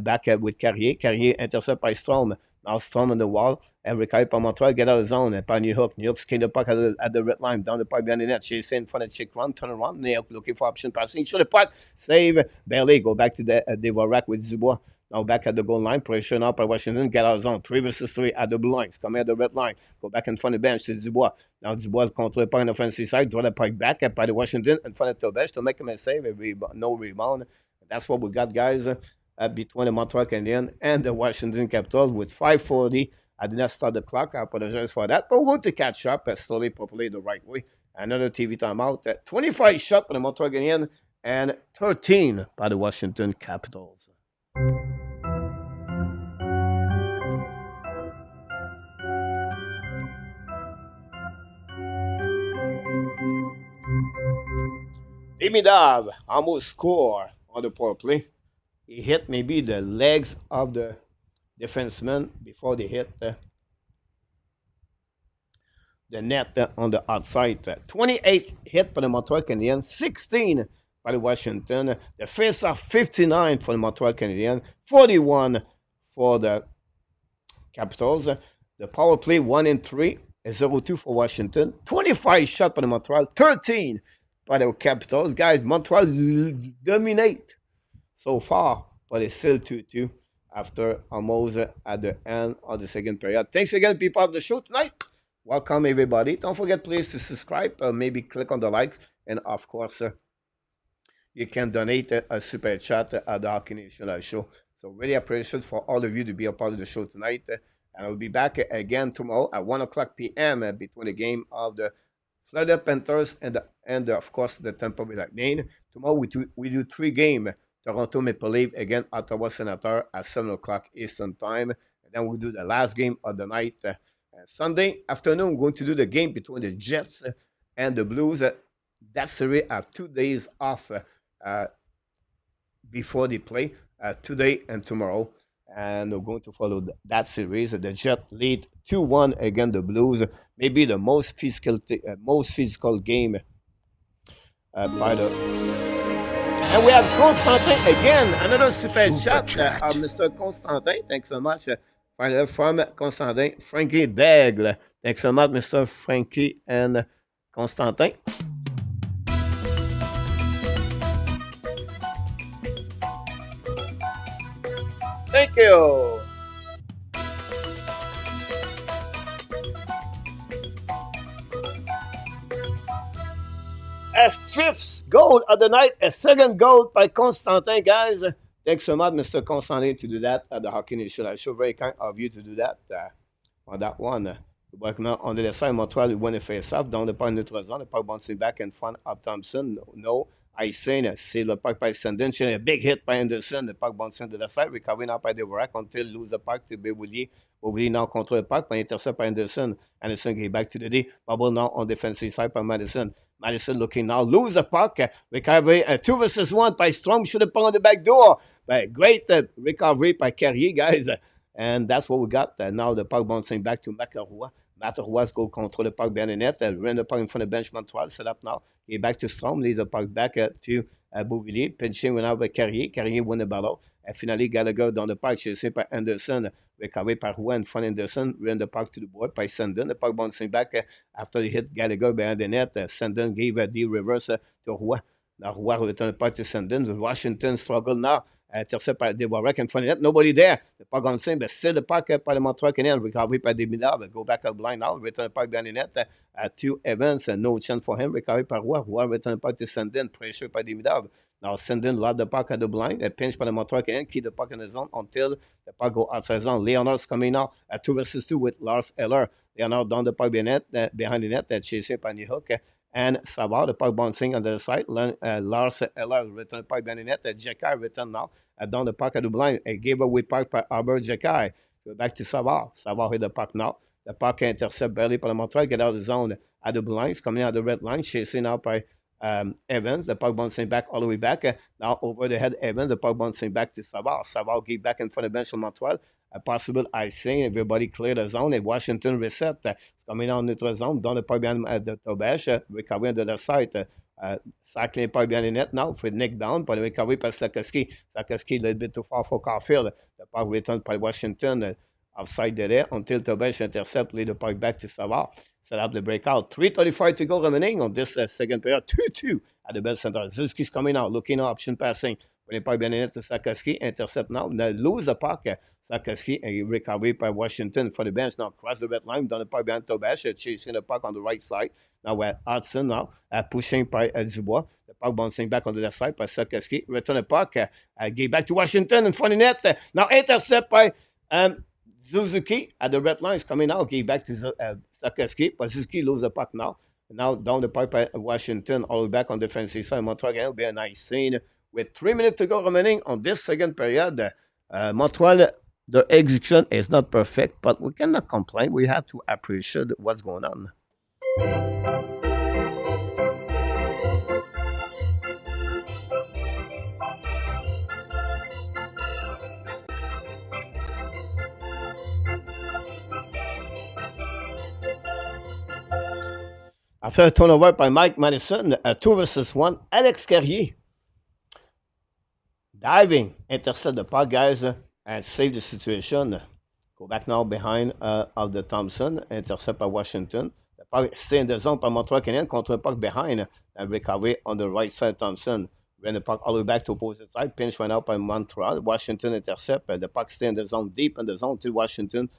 Back with Carrier. Carrier intercept by Strom. Now Storm on the wall. And recovery par Montreal. Get out of the zone. And par New York. New York skin the puck at the red line. Down the puck behind the net. Chase in front of check run. Turn around. New York looking for option passing. Shoot the puck. Save. Barely. Go back to the Dvorak with Dubois. Now back at the goal line. Pressure now by Washington. Get out of the zone. 3 versus 3 at the blue lines. Coming at the red line. Go back in front of the bench to Dubois. Now Dubois control the puck on the offensive side. Draw the puck back by the Washington in front of Tobesh to make him a save. No rebound. That's what we got, guys, between the Montreal Canadiens and the Washington Capitals with 5:40. I did not start the clock. I apologize for that. But we're going to catch up slowly, properly, the right way. Another TV timeout. 25 shots for the Montreal Canadiens and 13 by the Washington Capitals. Dimidav almost scored on the power play. He hit maybe the legs of the defenseman before they hit the net on the outside. 28 hit for the Montreal Canadiens, 16 by the Washington. The face-off 59 for the Montreal Canadiens, 41 for the Capitals. The power play 1-3, 0-2 for Washington. 25 shots for the Montreal, 13 by the Capitals. Guys, Montreal dominate so far, but it's still 2-2 after almost at the end of the second period. Thanks again, people of the show tonight. Welcome, everybody. Don't forget, please, to subscribe. Maybe click on the likes. And, of course, you can donate a super chat at the Hockey Nation Show. So really appreciate for all of you to be a part of the show tonight. And I'll be back again tomorrow at 1 o'clock p.m. Between the game of the Florida Panthers and of course, the Tampa Bay Lightning. Tomorrow we do 3 games. Toronto Maple Leaf against Ottawa Senators at 7 o'clock Eastern Time. And then we'll do the last game of the night. Sunday afternoon, we're going to do the game between the Jets and the Blues. That series have 2 days off before they play, today and tomorrow. And we're going to follow that series. The Jets lead 2-1 against the Blues. Maybe the most physical game by the... And we have Constantin again, another super chat. Mr. Constantin, thanks so much. From Constantin, Frankie Daigle. Thanks so much, Mr. Frankie and Constantin. Thank you. A 5th goal of the night, a 2nd goal by Constantin, guys. Thanks so much, Mr. Constantin, to do that at the Hockey Nation. I show very kind of you to do that on that one. Working on the left side, Montreal, we win the face-off. Down the point, neutral zone. The puck bouncing back in front of Thompson. No. Icing, c'est le puck by Sandin. A big hit by Anderson. The puck bouncing to the side. Recovery now by Dvorak until lose the puck to Beauvillier. Beauvillier now control the puck by intercept by Anderson. Anderson get back to the D. Bubble now on defensive side by Madison. Madison looking now, lose the puck. Recovery, 2 versus 1 by Strong. Should have put on the back door. But great recovery by Carrier, guys. And that's what we got. Now the puck bouncing back to Macarois. Macarois go control the puck behind the net. Run the puck in front of the bench. Montreal set up now. He back to Strom. Leads the puck back to Beauvillier. Pinching went out by Carrier. Carrier won the ballon. And finally, Gallagher dans the puck. Chasé par Anderson. Recovery par Roy in front of Anderson. Run the puck to the board by Sandin. The puck bouncing back after he hit Gallagher behind the net. Sandin gave the reverse to Roy. Now Roy returned the puck to Sandin. Washington struggle now. Intercept par Dvorak in front of the net. Nobody there. The puck on the same, but still the puck by the Montreal Canadiens. Recovery by Dimidav. Go back out blind now. Return the puck behind the net to Evans. No chance for him. Recovery par Roy. Roy return the puck to Sandin. Pressure by Dimidav. Now Sandin lost the puck at the blind. A pinch by the Montreal Canadiens. Keep the puck in the zone until the puck go outside zone. Leonard's coming now at 2 versus 2 with Lars Eller. Leonard down the puck behind the net. Chased by New Hook. And Savard, the puck bouncing on the side. Lars Eller return the puck behind the net. Jekai return now. Down the puck at the blind. A giveaway puck by Albert Jekai. So back to Savard. Savard hit the puck now. The puck intercept barely by the Montreal. Get out of the zone at the blinds. Coming out the red line. Chasing out by Evans. The puck bouncing back all the way back. Now over the head Evans. The puck bouncing back to Savard. Savard get back in front of the bench of Montreal. A possible icing. Everybody clear the zone. And Washington reset. Coming out neutral zone. Down the puck behind the Tobesh. Recovery on the left side. Cycling puck behind the net now for Nick down. By the recovery by Slakowski. Slakowski a little bit too far for Caulfield. The puck returned by Washington. Offside there until Tobesh intercept, lead the puck back to Savard. Set up the breakout. 3:35 to go remaining on this second period. 2-2 at the best center. Zilski's coming out, looking at option passing. When the puck bien in to Sakoski, intercept now. Now lose the puck. Sakoski and recovery by Washington for the bench. Now cross the red line, down the puck behind Tobesh, chasing the puck on the right side. Now we're Hudson now, pushing by Dubois. The puck bouncing back on the left side by Sakoski. Return the puck, give back to Washington in front of net. Now intercept by Suzuki at the red line is coming out. Give back to Sakoski, but Suzuki loses the puck now. Now down the pipe by Washington, all the way back on the defensive side. Montreal will be a nice scene. With 3 minutes to go remaining on this second period, Montreal, the execution is not perfect, but we cannot complain. We have to appreciate what's going on. After a turnover by Mike Madison, 2 versus 1, Alex Carrier diving, intercept the puck, guys, and save the situation. Go back now behind of the Thompson, intercept by Washington. The puck stay in the zone by Montreal Canadiens, contre the puck behind, and recovery on the right side, Thompson. Ran the puck all the way back to opposite side, pinch went out by Montreal. Washington intercept, the puck stay in the zone, deep in the zone till Washington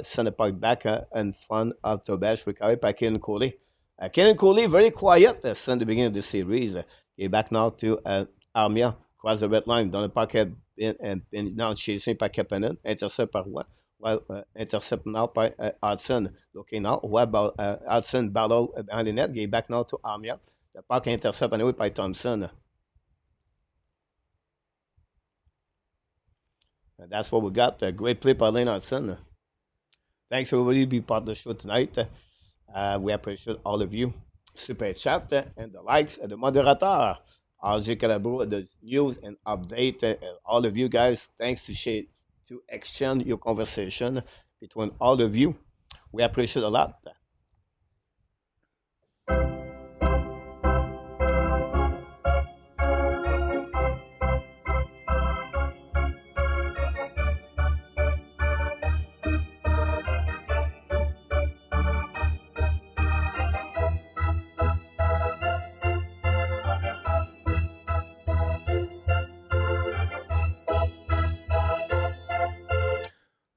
send the puck back in front of Tobesh, recovery by Kenan Coley. Kenan Coley, very quiet since the beginning of the series. He's back now to Armia. Cross the red line, dans le paquet, now chasing by Kapanen, intercept par what? Well, intercept now by Hudson. Looking now, what about Hudson battle behind the net? Get back now to Armia. The puck intercept anyway by Thompson. And that's what we got. A great play by Lane Hudson. Thanks everybody to be part of the show tonight. We appreciate all of you. Super chat and the likes and the moderator. RJ Calabro, the news and update. All of you guys, thanks to exchange your conversation between all of you. We appreciate a lot.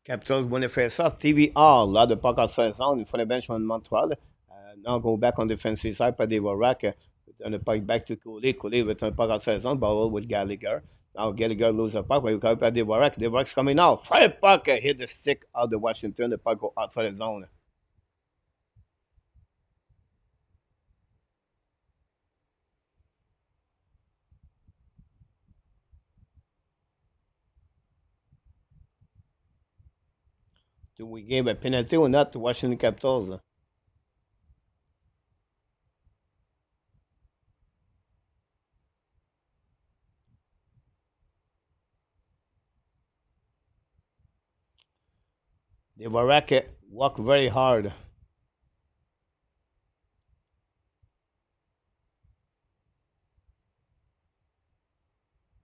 Capitals win the face-off. TVR, là, de puck outside zone, in front of the bench on Montreal. Now go back on the defensive side by Dvorak. Return the puck back to Coley. Coley return the puck outside zone, ball with Gallagher. Now Gallagher loses the puck, but you come by Dvorak. Dvorak's coming out. Fire puck, hit the stick of the Washington. The puck go outside the zone. Do we give a penalty or not to Washington Capitals? Dvorak worked very hard.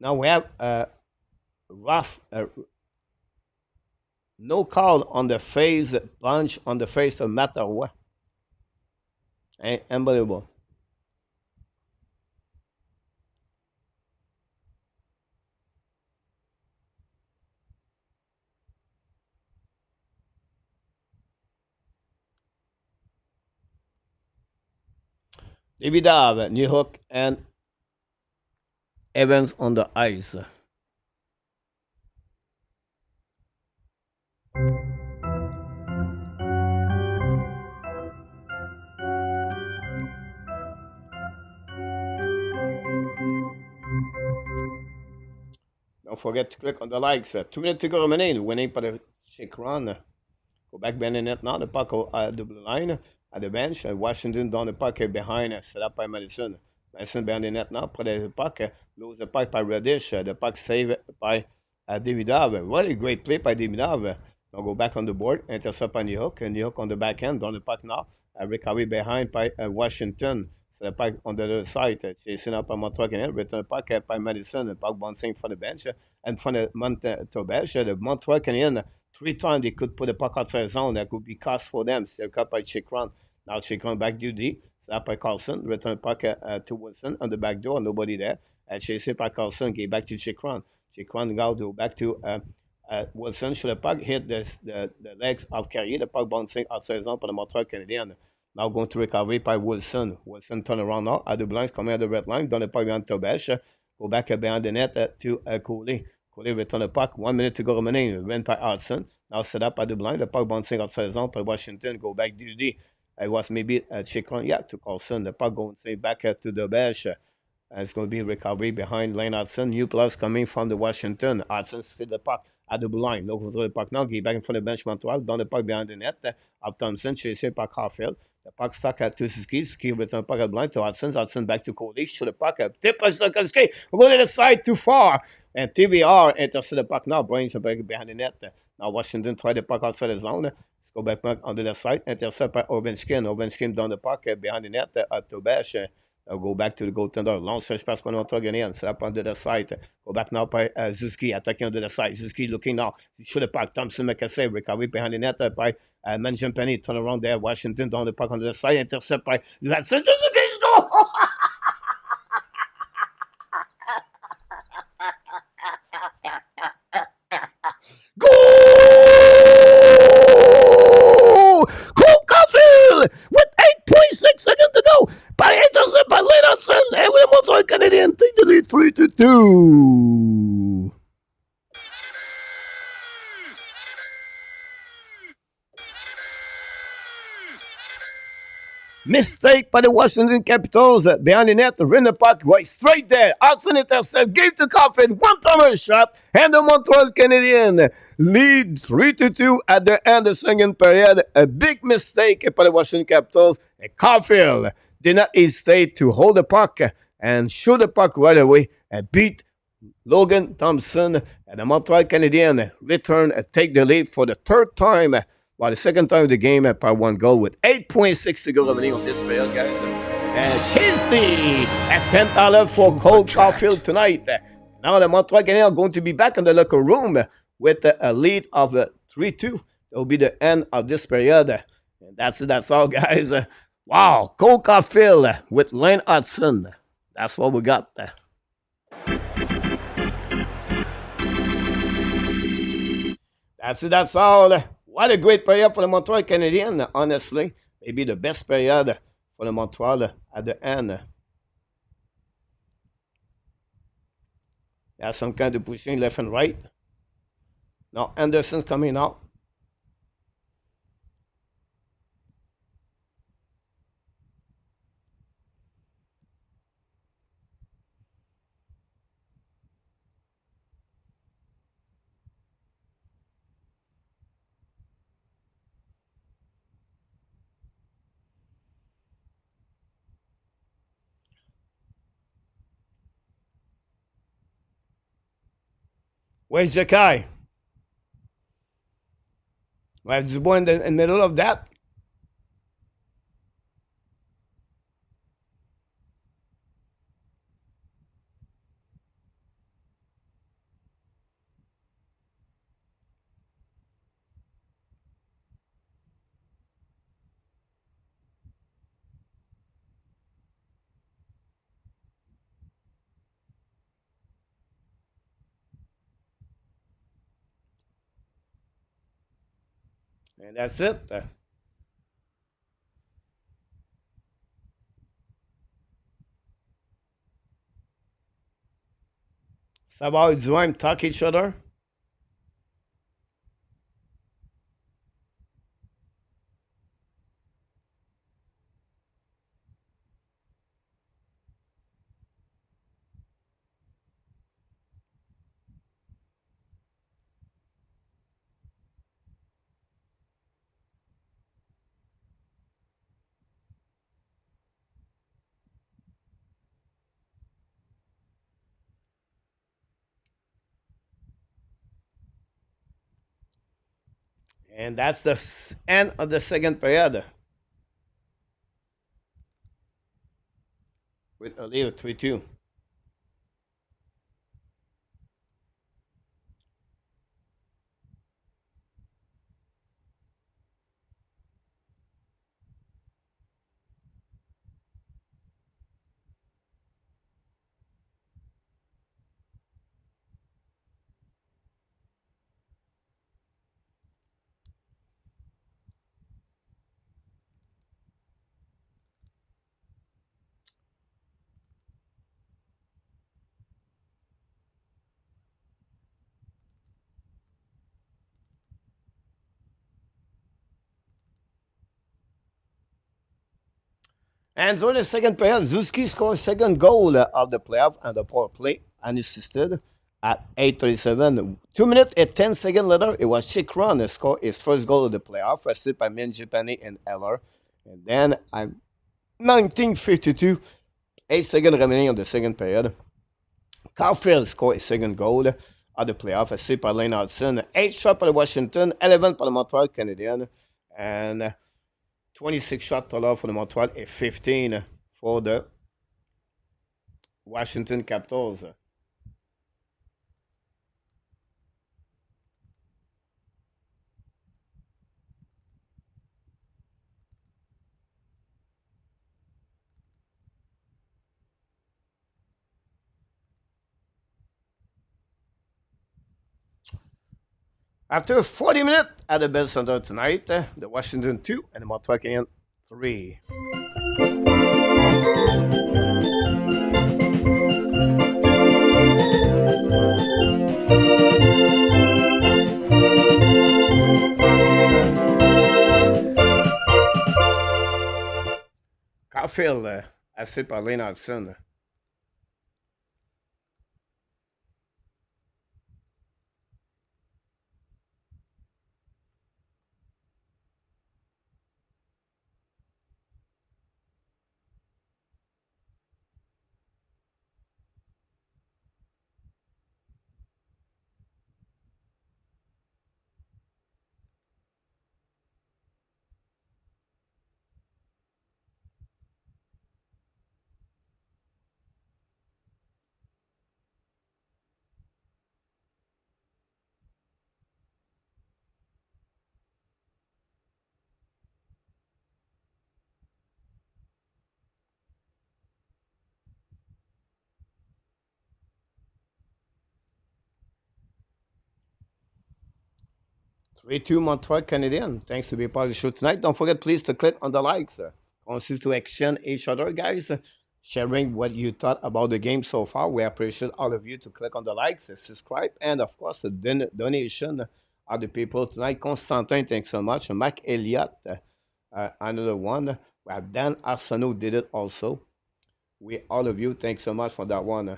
Now we have rough. No call on the face, punch on the face of Mattawa. Unbelievable. Davidov, New Hook, and Evans on the ice. Don't forget to click on the likes. 2 minutes to go remaining. Winning by the shake run. Go back behind the net now. The puck at the blue line at the bench. Washington down the puck behind. Set up by Madison. Madison behind the net now. Put the puck. Lose the puck by Reddish. The puck saved by Davidov. What a great play by Davidov. Now go back on the board. Intercept by New Hook. And New Hook on the back end. Down the puck now. Recovery behind by Washington. So the puck on the other side, chasing up by Montreal Canadiens, return the puck by Madison, the puck bouncing for the bench, and from the Tobesh, the Montreal Canadiens three times they could put the puck outside the zone. That could be cost for them. C'est cut by Chikron. Now Chikron back duty. Slap by Carlson. Return the puck to Wilson on the back door. Nobody there. Chasé by Carlson. Get back to Chikron. Chikron go back to Wilson. Should the puck hit the legs of Carrier. The puck bouncing outside the zone for the Montreal Canadiens. Now going to recovery by Wilson. Wilson turn around now. At the blinds coming at the red line. Down the puck behind Tobesh. Go back behind the net to Goalie. Goalie return the puck. 1 minute to go remaining. Win by Hudson. Now set up at the blind. The puck bouncing outside the zone by Washington. Go back duty. It was maybe a check on. Yeah, to Carlson. The puck going back to the bench. It's going to be recovery behind Lane Hudson. New plus coming from the Washington. Hudson still the puck at the blind. Look for the puck now. Get back in front of the bench. Montreal. Down the puck behind the net. Of Thompson. Chasé by Caulfield. The puck stuck at to Ski. Ski return puck at blind to Hudson. Hudson back to Goalie. Shoot the puck up. Tip us to Ski. We're going to the side too far. And TVR intercept the puck now. Brings the puck behind the net. Now Washington try the puck outside the zone. Let's go back on the left side. Intercept by Ovechkin. Ovechkin down the puck behind the net at Tobesh. Go back to the goaltender. Long stretch pass by Montreal Canadiens. Set up on the left side. Go back now by Zuski. Attacking on the left side. Zuski looking now. Shoot the puck. Thompson make a save. Recovery behind the net by Mangiapane. Turn around there. Washington down the puck on the left side. Intercept by Zuski. Go! Cole Caulfield with 8.6 seconds to go. By intercept by Lane Hudson. And with the Montreal Canadiens take the lead 3-2. Mistake by the Washington Capitals behind the net. Rin the puck right straight there. Hudson intercept. Gave to Caulfield. One timer shot. And the Montreal Canadiens lead 3-2 at the end of the second period. A big mistake by the Washington Capitals. And Caulfield did not hesitate to hold the puck and shoot the puck right away and beat Logan Thompson. And the Montreal Canadiens return and take the lead for the third time. Well, the second time of the game by one goal with 8.6 to go remaining on this period, guys. And Casey at $10 for Cole Caulfield tonight. Now the Montreal Canadiens are going to be back in the locker room with a lead of 3-2. It will be the end of this period. And that's all, guys. Wow, Cole Caulfield with Lane Hudson. That's what we got. That's all. What a great period for the Montreal Canadiens, honestly. Maybe the best period for the Montreal at the end. There's some kind of pushing left and right. Now Anderson's coming out. Where's Jacky? Well, Dubois in the middle of that. And that's it. Sabah and Zouim talk each other. And that's the end of the second period. With a lead of 3-2. And during the second period, Zuski scored second goal of the playoff and the power play, unassisted at 8:37. 2 minutes and 10 seconds later, it was Chick Run who scored his first goal of the playoff, assisted by Minjipani and Eller. And then at 19:52, 8 seconds remaining on the second period, Caulfield scored his second goal of the playoff, assisted by Lane Hudson. 8 shots for the Washington, 11 for the Montreal Canadiens, and 26 shots total for the Montreal and 15 for the Washington Capitals. After 40 minutes at the Bell Center tonight, the Washington 2 and the Montreal Canadiens 3. Caulfield, assisté par Lane Hudson. Three two Montreal Canadiens. Thanks to be part of the show tonight. Don't forget, please, to click on the likes. Consist to exchange each other, guys. Sharing what you thought about the game so far. We appreciate all of you to click on the likes, subscribe, and of course, the donation of the people tonight. Constantin, thanks so much. Mac Elliott, another one. We have Dan Arsenault did it also. We all of you, thanks so much for that one.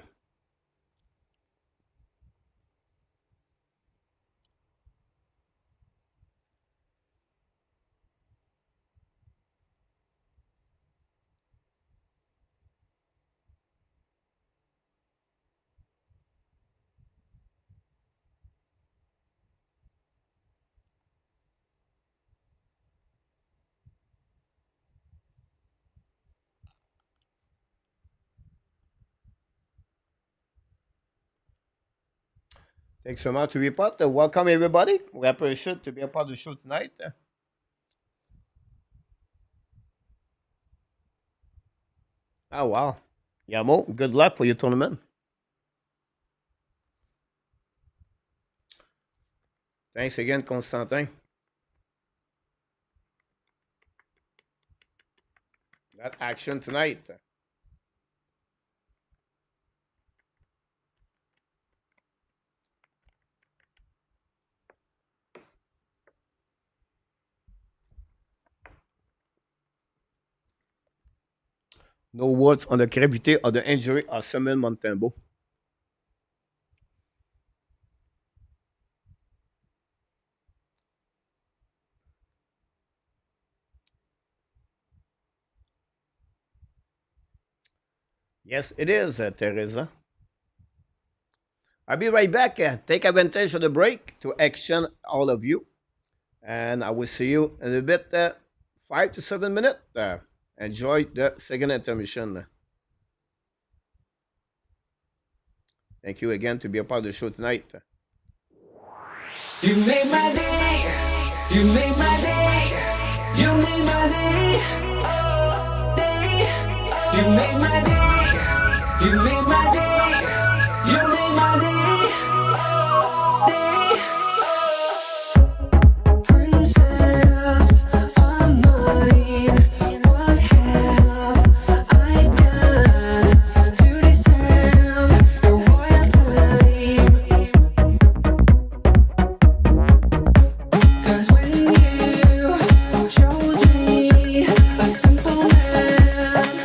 Thanks so much to be part. Welcome, everybody. We appreciate to be a part of the show tonight. Oh, wow. Yamo, good luck for your tournament. Thanks again, Constantin. That action tonight. No words on the gravity of the injury of Samuel Montembeault. Yes, it is, Teresa. I'll be right back. Take advantage of the break to action all of you. And I will see you in a bit, 5 to 7 minutes. Enjoy the second intermission. Thank you again to be a part of the show tonight. You made my day. You made my day. You made my day. Oh, day. You made my day. You made my day. You made my day. Oh, day. Oh. Princess of mine, what have I done to deserve your royalty? 'Cause when you chose me, a simple man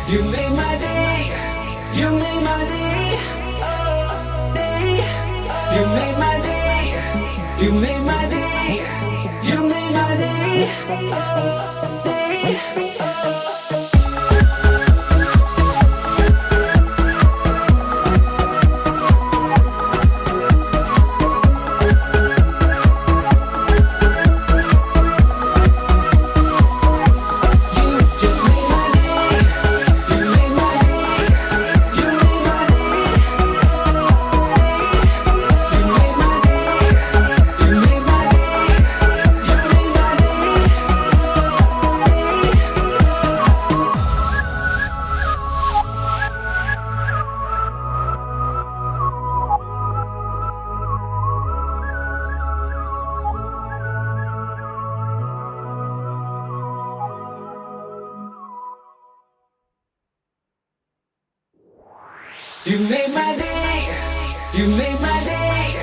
You made my day. You made my day. Oh, day. You made my day. You made my day. You made my day. Oh, day. You made my day. You made my day.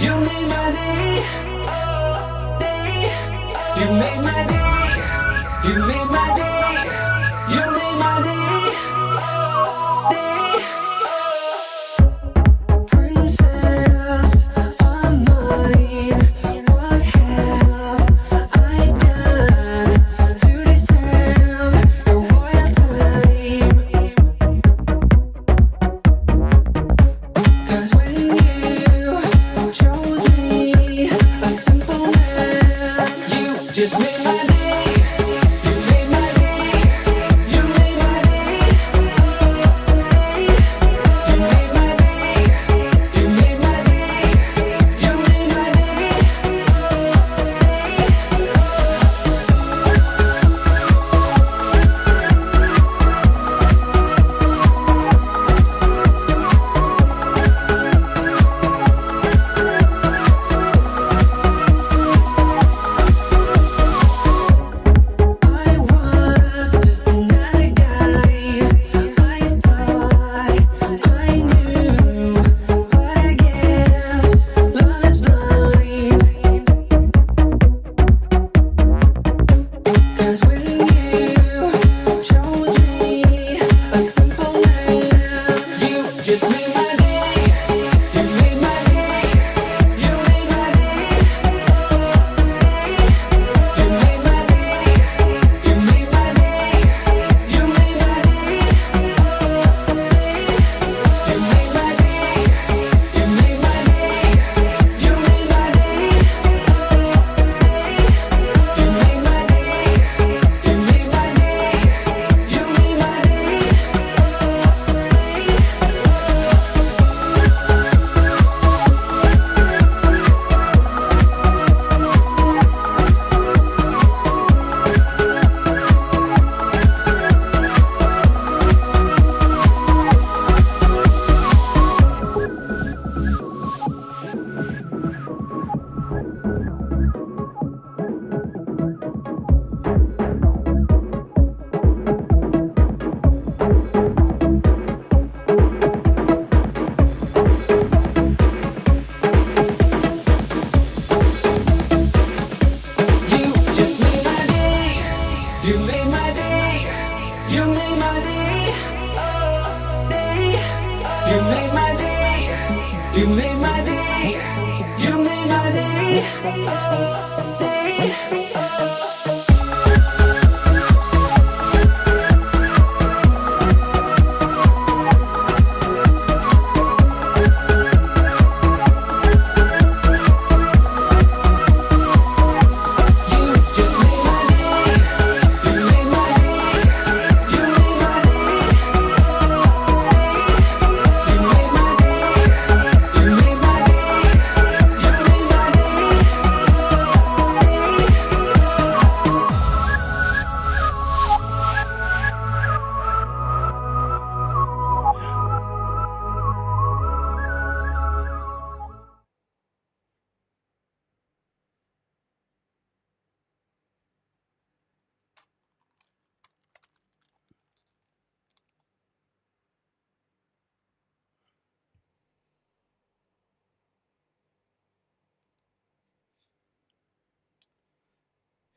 You made my day. Oh, day. You made my day. You made my day. You made my day. Oh, day. Princess of mine, what have I done to deserve your royal time? 'Cause when you chose me, a simple man, you just made my day. You made my day. You made my day. Day. You made my day. You made my day. You made my day. I was just another guy. I thought I knew, but I guess love is blind. 'Cause when you chose me, a simple man, you just made my day. You made my day. You made my day. You made my day. You made my day. You made my day. You made my day. You made my day. You made my day. You made my day. You made my day. You made my day. You just made my day. You made my day. You made my day. Oh, day. You made my day. You made my day. You made my day. Oh, day. You just made my day. You made my day. You made my day. You made my day. You made my day. You made my day.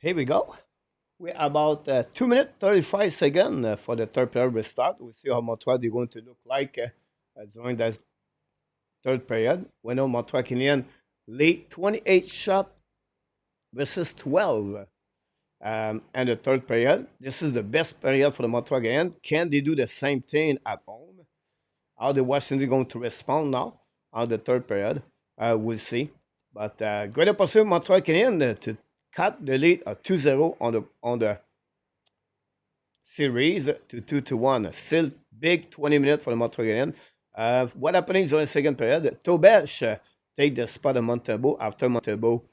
Here we go. We're about 2 minutes, 35 seconds for the third period restart. We'll see how Montreal is going to look like during that third period. We know Montreal Canadiens lead 28 shot versus 12. And the third period, this is the best period for the Montreal Canadiens. Can they do the same thing at home? How the Washington going to respond now on the third period? We'll see. But great opportunity Montreal Canadiens to cut the lead at 2-0 on the series to 2-1. Still big 20 minutes for the Montreal Canadiens. What happening during the second period? Tobesh take the spot of Montembeault after Montembeault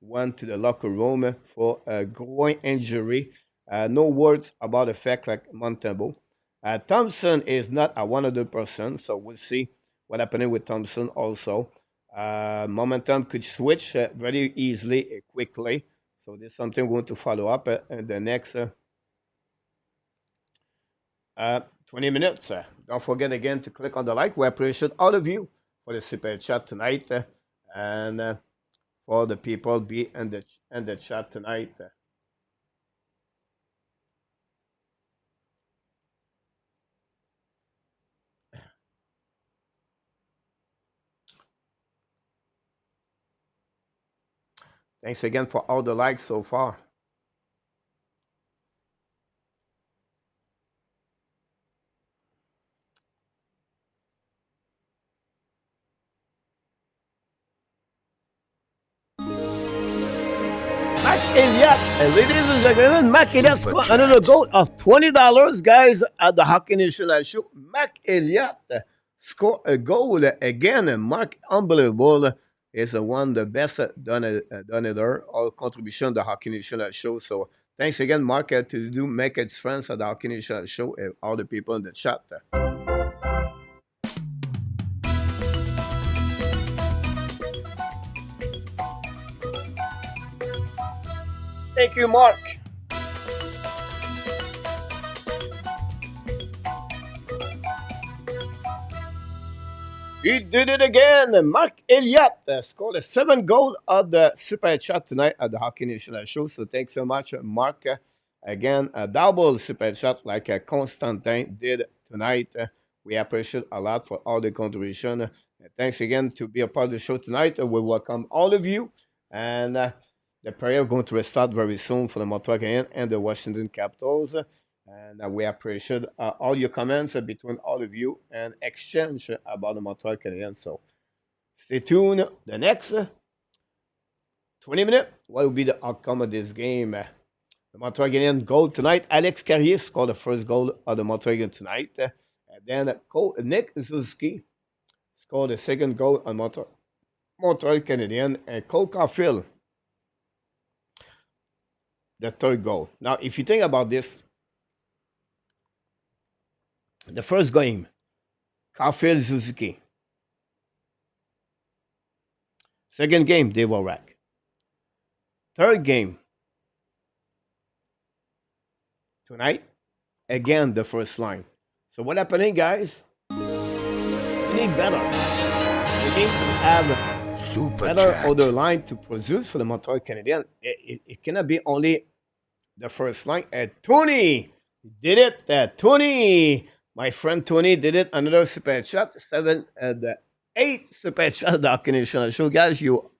went to the locker room for a groin injury. No words about the fact like Montembeault. Thompson is not at 100%, so we'll see what happening with Thompson also. Momentum could switch very easily, quickly. So this is something we're going to follow up in the next 20 minutes. Don't forget again to click on the like. We appreciate all of you for the super chat tonight and for the people be in the chat tonight. Thanks again for all the likes so far. Mac Elliott, ladies and gentlemen, Mac Elliott scored another goal of $20, guys, at the Hockey National Show. Mac Elliott scored a goal again. Mark, unbelievable. Is one of the best donator or contribution to the Hockey National Show. So thanks again, Mark, to do make it friends at the Hockey National Show and all the people in the chat. Thank you, Mark. He did it again. Mark Elliott scored a 7 goal of the super chat tonight at the Hockey National Show. So thanks so much, Mark. Again, a double super chat like Constantin did tonight. We appreciate a lot for all the contribution. Thanks again to be a part of the show tonight. We welcome all of you. And the prayer is going to restart very soon for the Montreal Canadiens and the Washington Capitals. And we appreciate all your comments between all of you and exchange about the Montreal Canadiens. So stay tuned. The next 20 minutes, what will be the outcome of this game? The Montreal Canadiens goal tonight. Alex Carrier scored the first goal of the Montreal Canadiens tonight. And then Nick Suzuki scored the second goal on Montreal Canadiens. And Cole Caulfield, the third goal. Now, if you think about this, the first game, Caulfield Suzuki. Second game, Dave O'Rourke. Third game, tonight, again, the first line. So what happening, guys? We need better. We need to have Super better chat. other line to produce for the Montreal Canadiens. It cannot be only the first line. Tony did it. Tony, my friend Tony did it. Another super chat. 8 super chat. The Hockey National Show, guys. You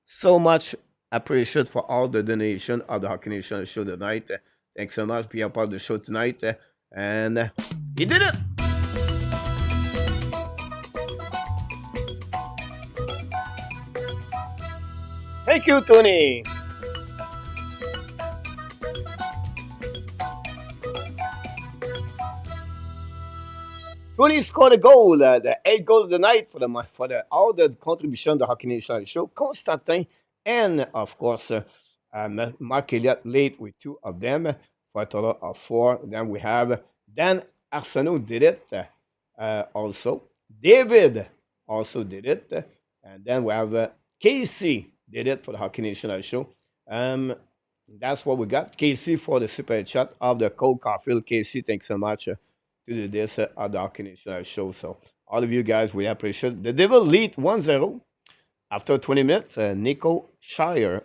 so much appreciate for all the donation of the Hockey National Show tonight. Thanks so much. Be a part of the show tonight. And he did it. Thank you, Tony. Tony scored a goal, the 8th goal of the night for all the contribution to the Hockey National Show. Constantin and, of course, Mark Elliott late with 2 of them for a total of 4. Then we have Dan Arsenault did it also. David also did it. And then we have Casey did it for the Hockey National Show. That's what we got. Casey for the super chat of the Cole Caulfield. Casey, thanks so much to do this at the Hockey National Show. So all of you guys, we appreciate it. The Devil lead 1-0 after 20 minutes. Nico Shire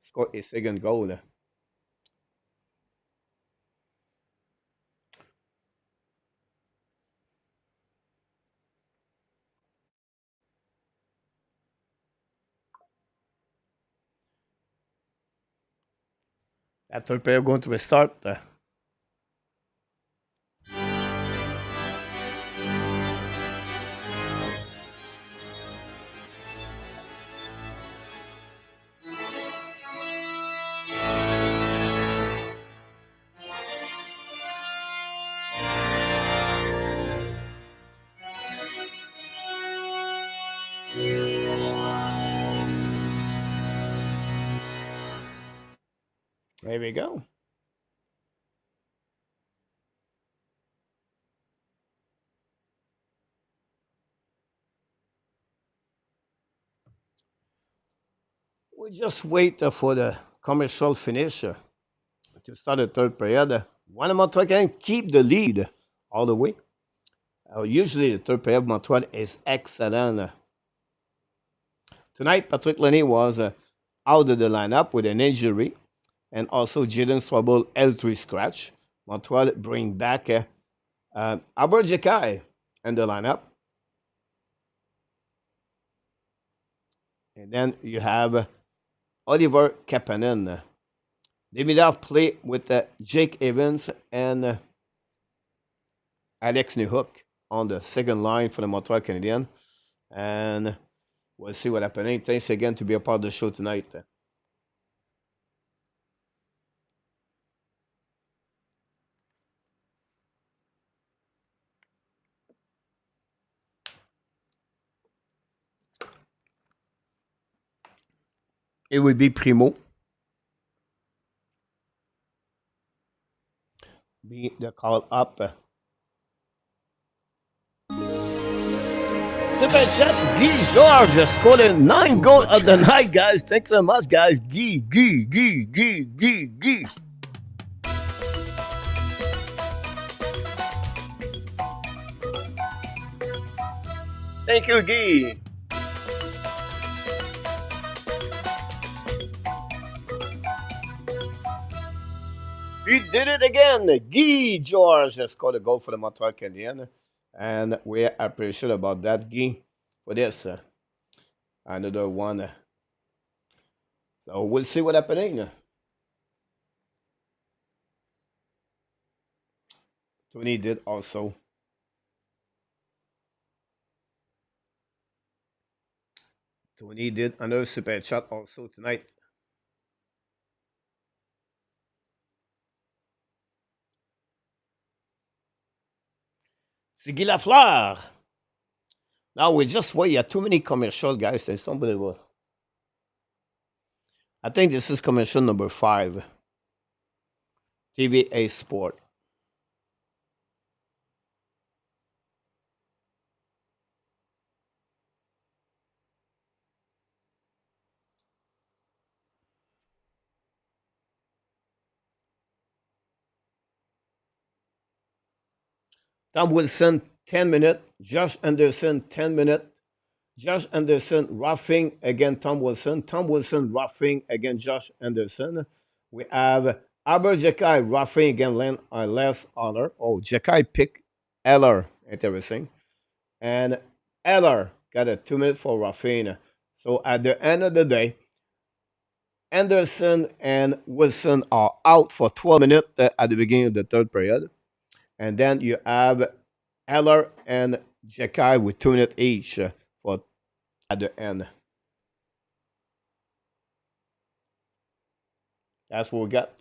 scored a second goal. That third period going to restart. There we go. We just wait for the commercial finish to start the third period. One of Montreal can keep the lead all the way. Usually, the third period of Montreal is excellent. Tonight, Patrick Lenné was out of the lineup with an injury, and also Jaden Swabble L3 scratch. Montreal bring back Albert Jekai in the lineup. And then you have Oliver Kapanen. Demidov play with Jake Evans and Alex Newhook on the second line for the Montreal Canadiens. And we'll see what happens. Thanks again to be a part of the show tonight. It will be Primo. Be the call up. Super chat, Guy George scoring 9 goals of the night, guys. Thanks so much, guys. Guy. Thank you, Guy. He did it again. Guy George scored a goal for the Montreal Canadiens. And we appreciate about that, Guy, for this. Another one. So we'll see what happening. Tony did also. Tony did another super chat also tonight. Siggy Lafleur. Now we just wait. You have too many commercials, guys. It's unbelievable. I think this is commercial number 5. TVA Sport. Tom Wilson, 10 minutes. Josh Anderson, 10 minutes. Josh Anderson roughing against Tom Wilson. Tom Wilson roughing against Josh Anderson. We have Albert Jekai roughing against Les Aller. Oh, Jekai picked Eller. Interesting. And Eller got a 2 minutes for roughing. So at the end of the day, Anderson and Wilson are out for 12 minutes at the beginning of the third period. And then you have Eller and Jekai with 2 minutes each for at the end. That's what we got.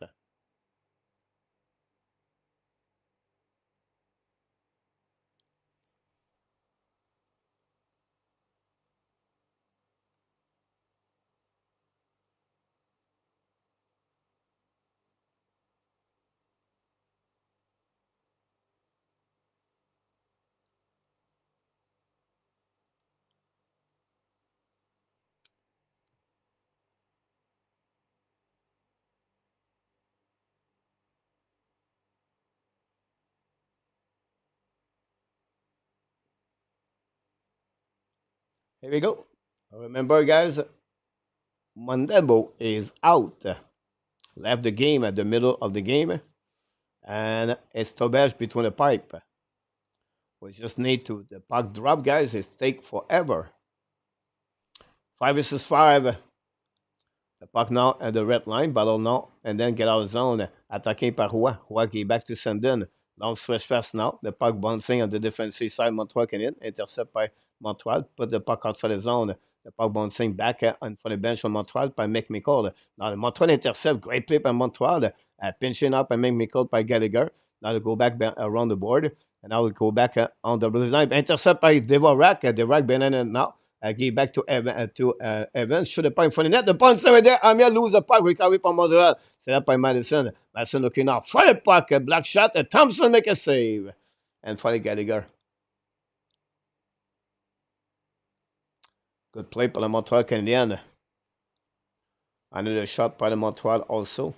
Here we go. Remember, guys, Mandebo is out. Left the game at the middle of the game. And it's Tobesh between the pipe. We just need to, the puck drop, guys, it take forever. 5 versus 5. The puck now at the red line, battle now, and then get out of zone. Attaqué par Roy. Roy qui est back to Sandin. Long stretch pass now. The puck bouncing on the defensive side. Montreal Canadiens. Intercept by Montreal. Put the puck outside the zone. The puck bouncing back on for the bench on Montreal by McMichael. Now the Montreal intercept. Great play by Montreal. Pinching up by McMichael by Gallagher. Now they go back around the board. And now we go back on the blue line. Intercept by Dvorak. Dvorak behind now. Give back to Evans. Shoot the puck in front of the net. The puck right there. Amiel lose the puck. Recovery from Montreal. C'est là by Madison. Madison looking now. For the puck. Black shot. Thompson make a save. And for the Gallagher. Good play by the Montreal Canadiens. Another shot by the Montreal also.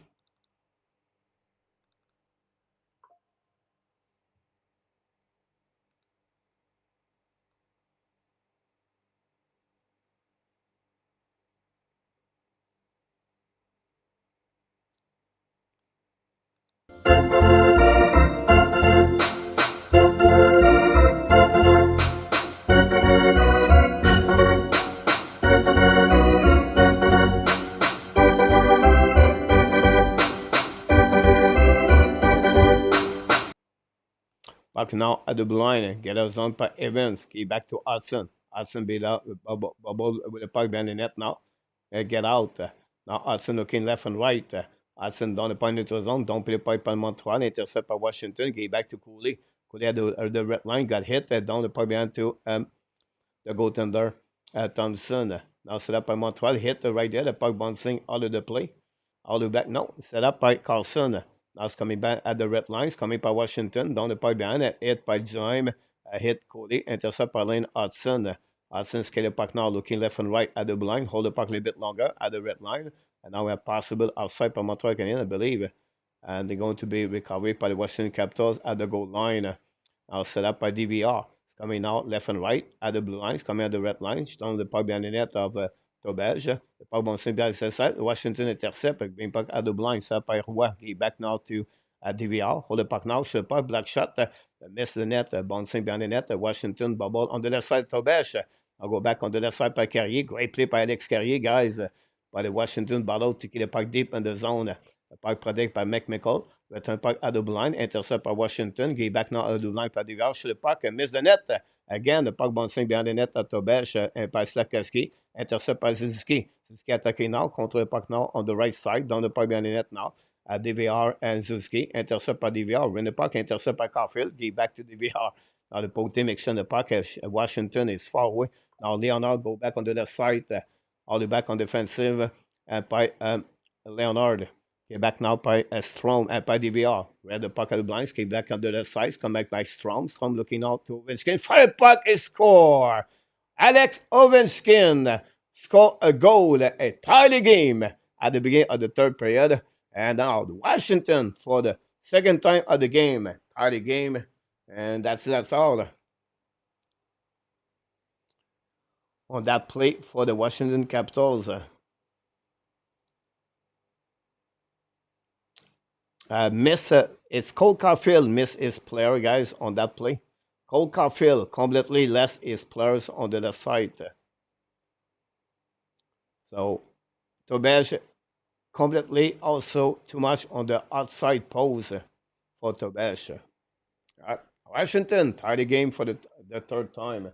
Back now at the blue line. Get us on by Evans. Key back to Hudson. Hudson beat out bubble with the puck behind the net now. Get out. Now Hudson looking left and right. Hudson down the point into zone. Don't play the pipe by Montreal. Intercept by Washington. Get back to Cooley. Cooley at the red line. Got hit. Down the puck behind to the goaltender Thompson. Now set up by Montreal. Hit right there. The puck bouncing out of the play. All the way back. No. Set up by Carlson. Now it's coming back at the red lines, coming by Washington, down the pipe behind it, hit by Jaime, hit Cody, intercept by Lane Hudson. Hudson scale the puck now, looking left and right at the blue line, hold the puck a little bit longer at the red line, and now we have possible outside by Montreal Canadiens, I believe, and they're going to be recovered by the Washington Capitals at the goal line. Now set up by DVR. It's coming now left and right at the blue lines, coming at the red lines, down the puck behind the net of Taubage. The puck bouncing behind the side. Washington intercept. Being puck at the blind. Set by Roy. He back now to DVR. Hold the puck now. Shoot puck. Black shot. Miss the net. Bouncing behind the net. Washington bubble on the left side. Taubage. I'll go back on the left side by Carrier. Great play by Alex Carrier, guys. By the Washington battle to keep the puck deep in the zone. The puck protect by McMichael. Return puck at the blind. Intercept by Washington. Get back now at the blind by DVR. Shoot the puck. Miss the net. Again, the puck bouncing behind the net at Taubage by Slakowski. Intercept by Suzuki. Suzuki attacking now. Contre the puck now on the right side. Down the puck behind the net now. DVR and Suzuki. Intercept by DVR. Win the puck. Intercept by Caulfield. Get back to DVR. Now the poke team exchange the puck. Washington is far away. Now Leonard go back on the left side. All the back on defensive by Leonard. Get back now by Strom by DVR. Read the puck at the blinds. Get back on the left side. Come back by Strom. Strom looking out to Ovechkin. Fire puck is score. Alex Ovechkin score a goal. A tidy game at the beginning of the third period. And now Washington for the second time of the game. Tidy game. And that's all. On that play for the Washington Capitals. It's Cole Caulfield miss his player, guys, on that play. Cole Caulfield completely left his players on the left side. So, Taubage completely also too much on the outside pose for Taubage. Washington tied the game for the third time.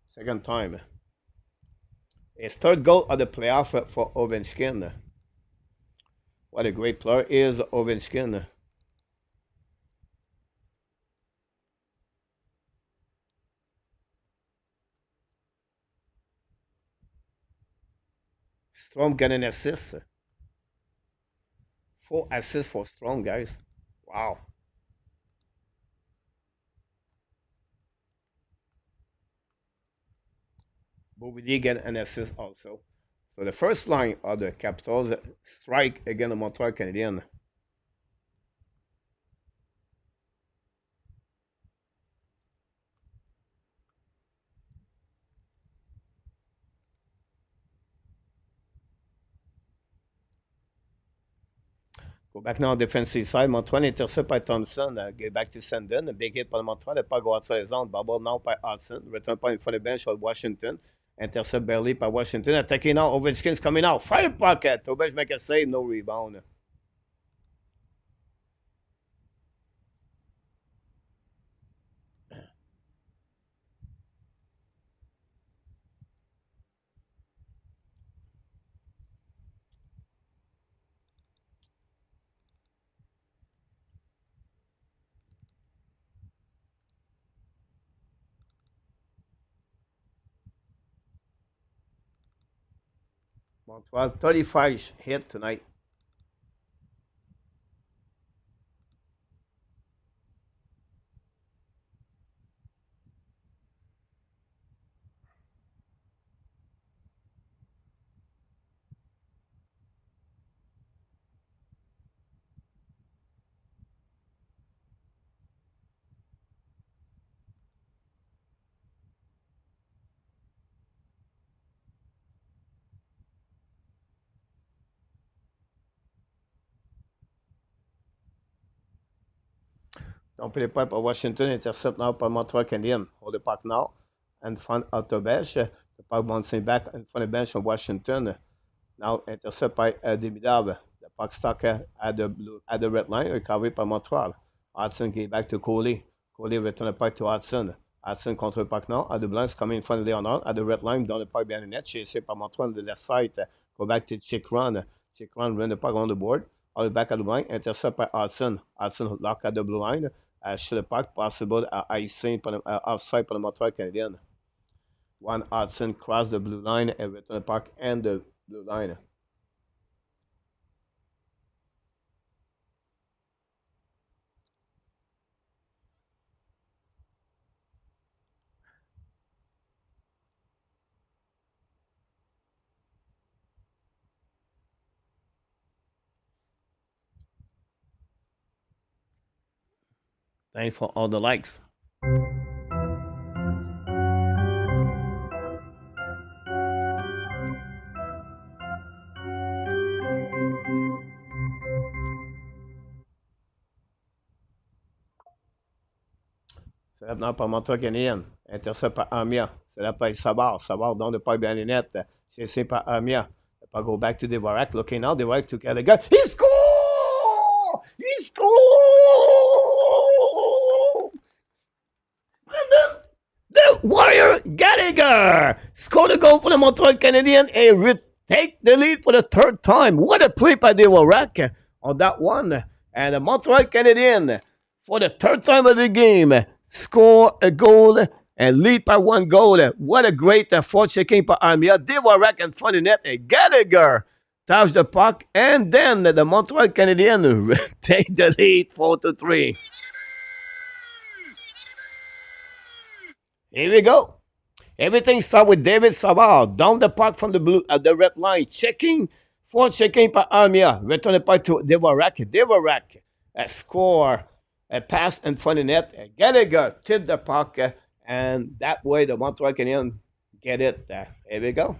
Second time. His third goal of the playoff for Ovechkin. What a great player is Ovechkin. Strom got an assist. 4 assists for Strom, guys. Wow. Bouvier get an assist also. So the first line of the Capitals strike against the Montreal Canadiens. Go back now on defensive side. Montreal intercept by Thompson. Get back to Sandin. A big hit by Montreal. The puck go outside the zone. Bubble now by Hudson. Return point for the bench of Washington. Intercept barely by Washington. Attacking now. Ovechkin's coming out. Fire pocket. Tobias make a save. No rebound. Montreal 35 hit tonight. Don't play pipe by Washington. Intercept now by Montreal Canadiens. Hold the puck now. In front of the bench. The puck bouncing back in front of the bench of Washington. Now intercept by Demidov. The puck stuck at the red line. Recovered by Montreal. Hudson gave back to Coley. Coley return the puck to Hudson. Hudson contre le puck now. At the blinds coming in front of Leonard. At the red line, down the puck behind the net. Chased by Montreal on the left side. Go back to Chick Run. Chick Run run the puck on the board. All the back at the line. Intercept by Hudson. Hudson lock at the blue line. Should the puck possible icing offside for the Montreal Canadiens. One Hudson cross the blue line and return the puck and the blue line. Thanks for all the likes. C'est là maintenant par Montreal Canadiens. Intercept par Amia. C'est là par Savard. Savard dans le puck bien les nets. Chasé par Amia. The puck go back to Dvorak. Looking out. Dvorak to Gallagher. He score! He score! The Warrior Gallagher scored a goal for the Montreal Canadiens and take the lead for the third time. What a play by Dvorak on that one. And the Montreal Canadiens, for the third time of the game, score a goal and lead by one goal. What a great forechecking by Armia. Dvorak in front of the net. And Gallagher touched the puck. And then the Montreal Canadiens take the lead 4-3. Here we go. Everything starts with David Savard. Down the puck from the red line. Checking by Armia. Return the puck to Dvorak. Dvorak score. A pass in front of the net. Gallagher tipped the puck. And that way the Montreal Canadiens get it. Here we go.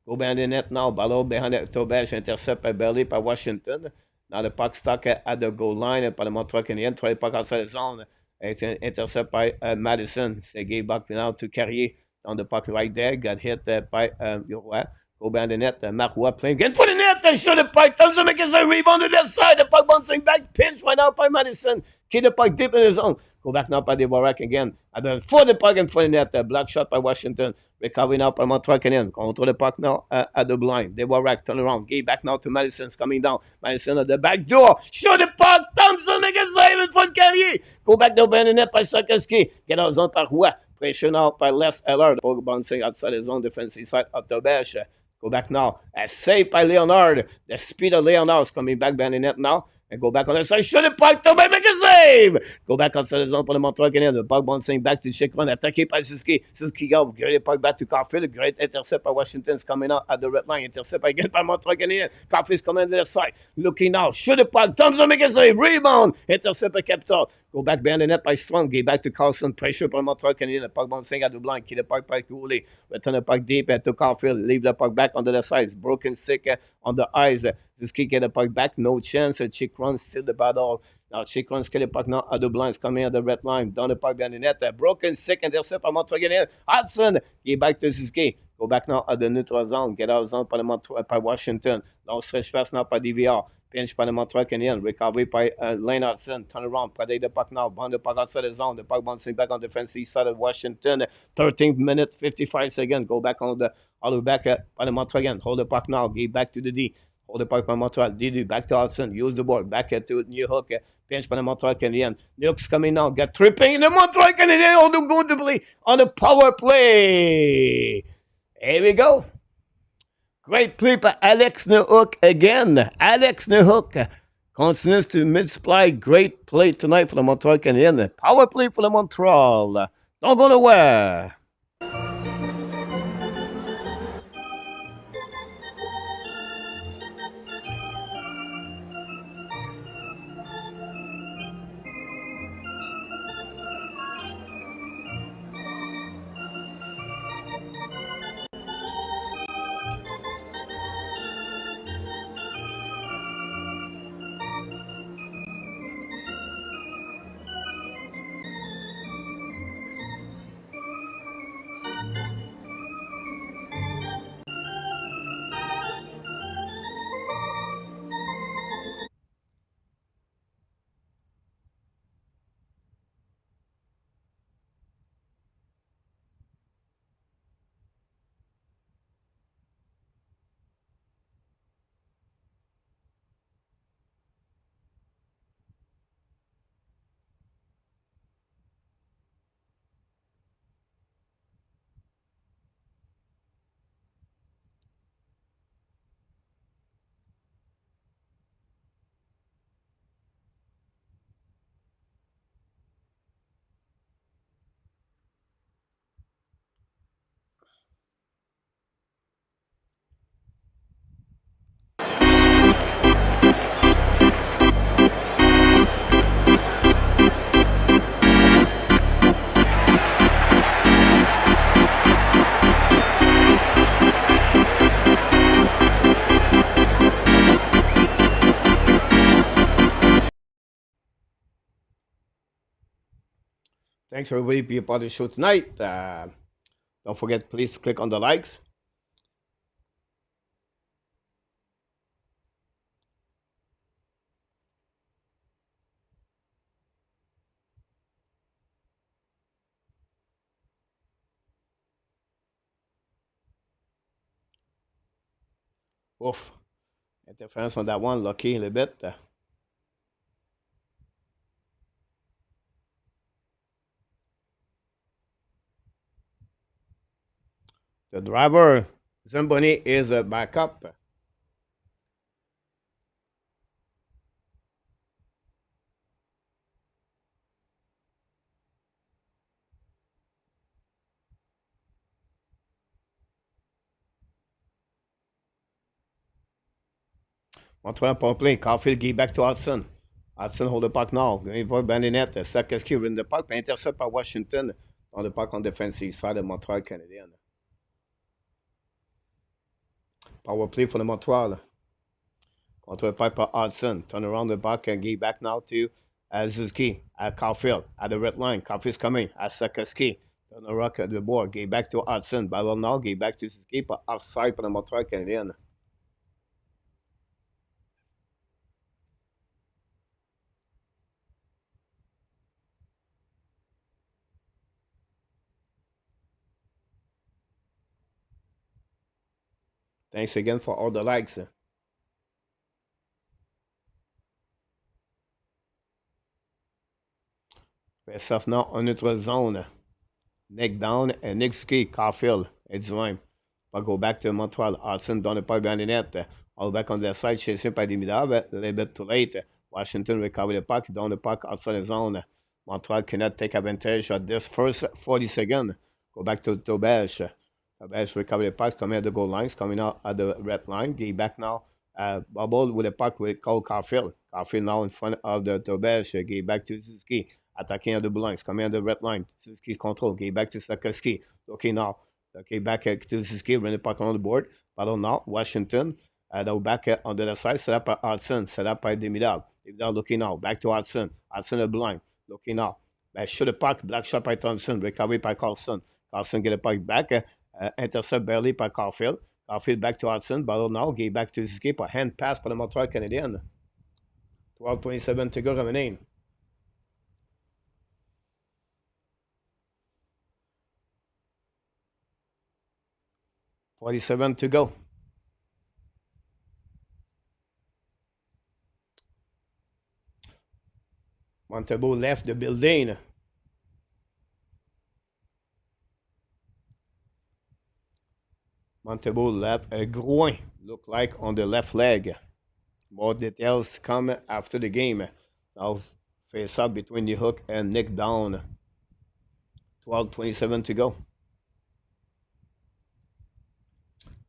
Go behind the net now. Ballot behind the Tobias. Intercept by Belly by Washington. Now the puck stuck at the goal line by the Montreal Canadiens. Try the puck outside the zone. It's intercept by Madison. They gave back now to Carrier on the puck right there. Got hit by Roy. Go behind the net. Mark Roy playing again for the net. They shoot the puck. Thompson makes a rebound to the left side. The puck bouncing back. Pinch right now by Madison. Keep the puck deep in the zone. Go back now by Dvorak again. For the puck in front of the net. Block shot by Washington. Recovery now by Montreal Canadiens. Control the puck now at the blind. Dvorak turn around. Gave back now to Madison's coming down. Madison at the back door. Shoot the puck. Thompson make a save in front of Carrier. Go back now behind the net by Sakoski. Get out of zone par Roy. Pressure now by Les Eller. Puck bouncing outside the zone defensive side of the bench. Go back now. A save by Leonard. The speed of Leonard is coming back behind the net now. And go back on the side. Shoot the puck. Thomas make a save. Go back outside the zone for the Montreal Canadiens. The puck bouncing back to Chikron. Attaqué by Suzuki. Suzuki go. Great puck back to Caulfield. Great intercept by Washington. Coming out at the red line. Intercept again by Montreal Canadiens. Caulfield is coming to the side. Looking now. Shoot the puck. Thompson make a save. Rebound. Intercept by Capital. Go back behind the net by Strong. Give back to Carlson. Pressure by Montreal Canadiens. The puck bouncing at the blind. Keep the puck by goalie. Return the puck deep to Caulfield. Leave the puck back on the left side. Broken stick on the eyes. Suzuki get the puck back. No chance. Chick runs still the battle. Now, Chikonski, the puck now at the blinds, coming at the red line, down the puck behind the net. Broken stick, intercept par Montreal Canadiens. Hudson, get back to Suzuki. Go back now at the neutral zone. Get out of zone par Washington. Long stretch pass now par DVR. Pinch par le Montreal Canadiens. Recovery by Lane Hudson. Turn around. Protect the puck now. Bound the puck outside the zone. The puck bouncing back on the defensive side of Washington. 13th minute, 55 seconds. Go back on the all the way back by the Montreal again. Hold the puck now. Get back to the D. Hold the puck by Montreal. DD back to Hudson. Use the board. Back to New Hook. Pinch by the Montreal Canadiens. Nukes coming now. Get tripping. The Montreal Canadiens all the going to play on the power play. Here we go. Great play by Alex Nehuk again. Alex Nehuk continues to multiply great play tonight for the Montreal Canadiens. Power play for the Montreal. Don't go nowhere. Thanks everybody for being part of the show tonight. Don't forget, please to click on the likes. Oof. Interference on that one. Lucky a little bit. The driver, Zamboni, is a backup. Montreal power play. Caulfield give back to Hudson. Hudson hold the puck now. Going for Bandinet. Sakeski win the puck. Intercept by Washington on the puck on defensive side of Montreal Canadiens. Power play for the Montreal. Control fight by Hudson. Turn around the puck and give back now to Suzuki at Caulfield at the red line. Caulfield's coming at Sakeski. Turn the rock at the board. Give back to Hudson. Battle now. Give back to Suzuki. But outside for the Montreal Canadiens. Thanks again for all the likes. Face off now en notre zone. Nick down and Nick ski. Caulfield. It's même. Pas go back to Montreal. Hudson dans le pas behind the net. All back on the side. Chasing by Dimidab. A little bit too late. Washington recover the puck. Down the puck outside the zone. Montreal cannot take advantage of this first 40 seconds. Go back to Tobesh. Tobesh recover the puck. Coming at the goal lines. Coming out at the red line. Get back now. Bubble with the puck with Cole Caulfield. Caulfield now in front of the Tobesh. Get back to Suzuki. Attacking at the blue lines. Coming at the red line. Suzuki's control. Get back to Sakeski. Okay now. Okay, back to Suzuki. Run the puck on the board. Battle now. Washington. Back on the other side. Set up by Hudson. Set up by Demidab. Leave down looking now. Back to Hudson. Hudson at blind. Looking now. Shoot the puck. Black shot by Thompson. Recovery by Carlson. Carlson get the puck back. Intercept barely by Caulfield. Caulfield back to Hudson. Ballon now. Get back to Suzuki. A hand pass par le Montreal Canadiens. 12:27 to go remaining. $47 to go. Montembeault left the building. Montembeault left a groin, look like on the left leg. More details come after the game. Now face up between the hook and Nick down. 12:27 to go.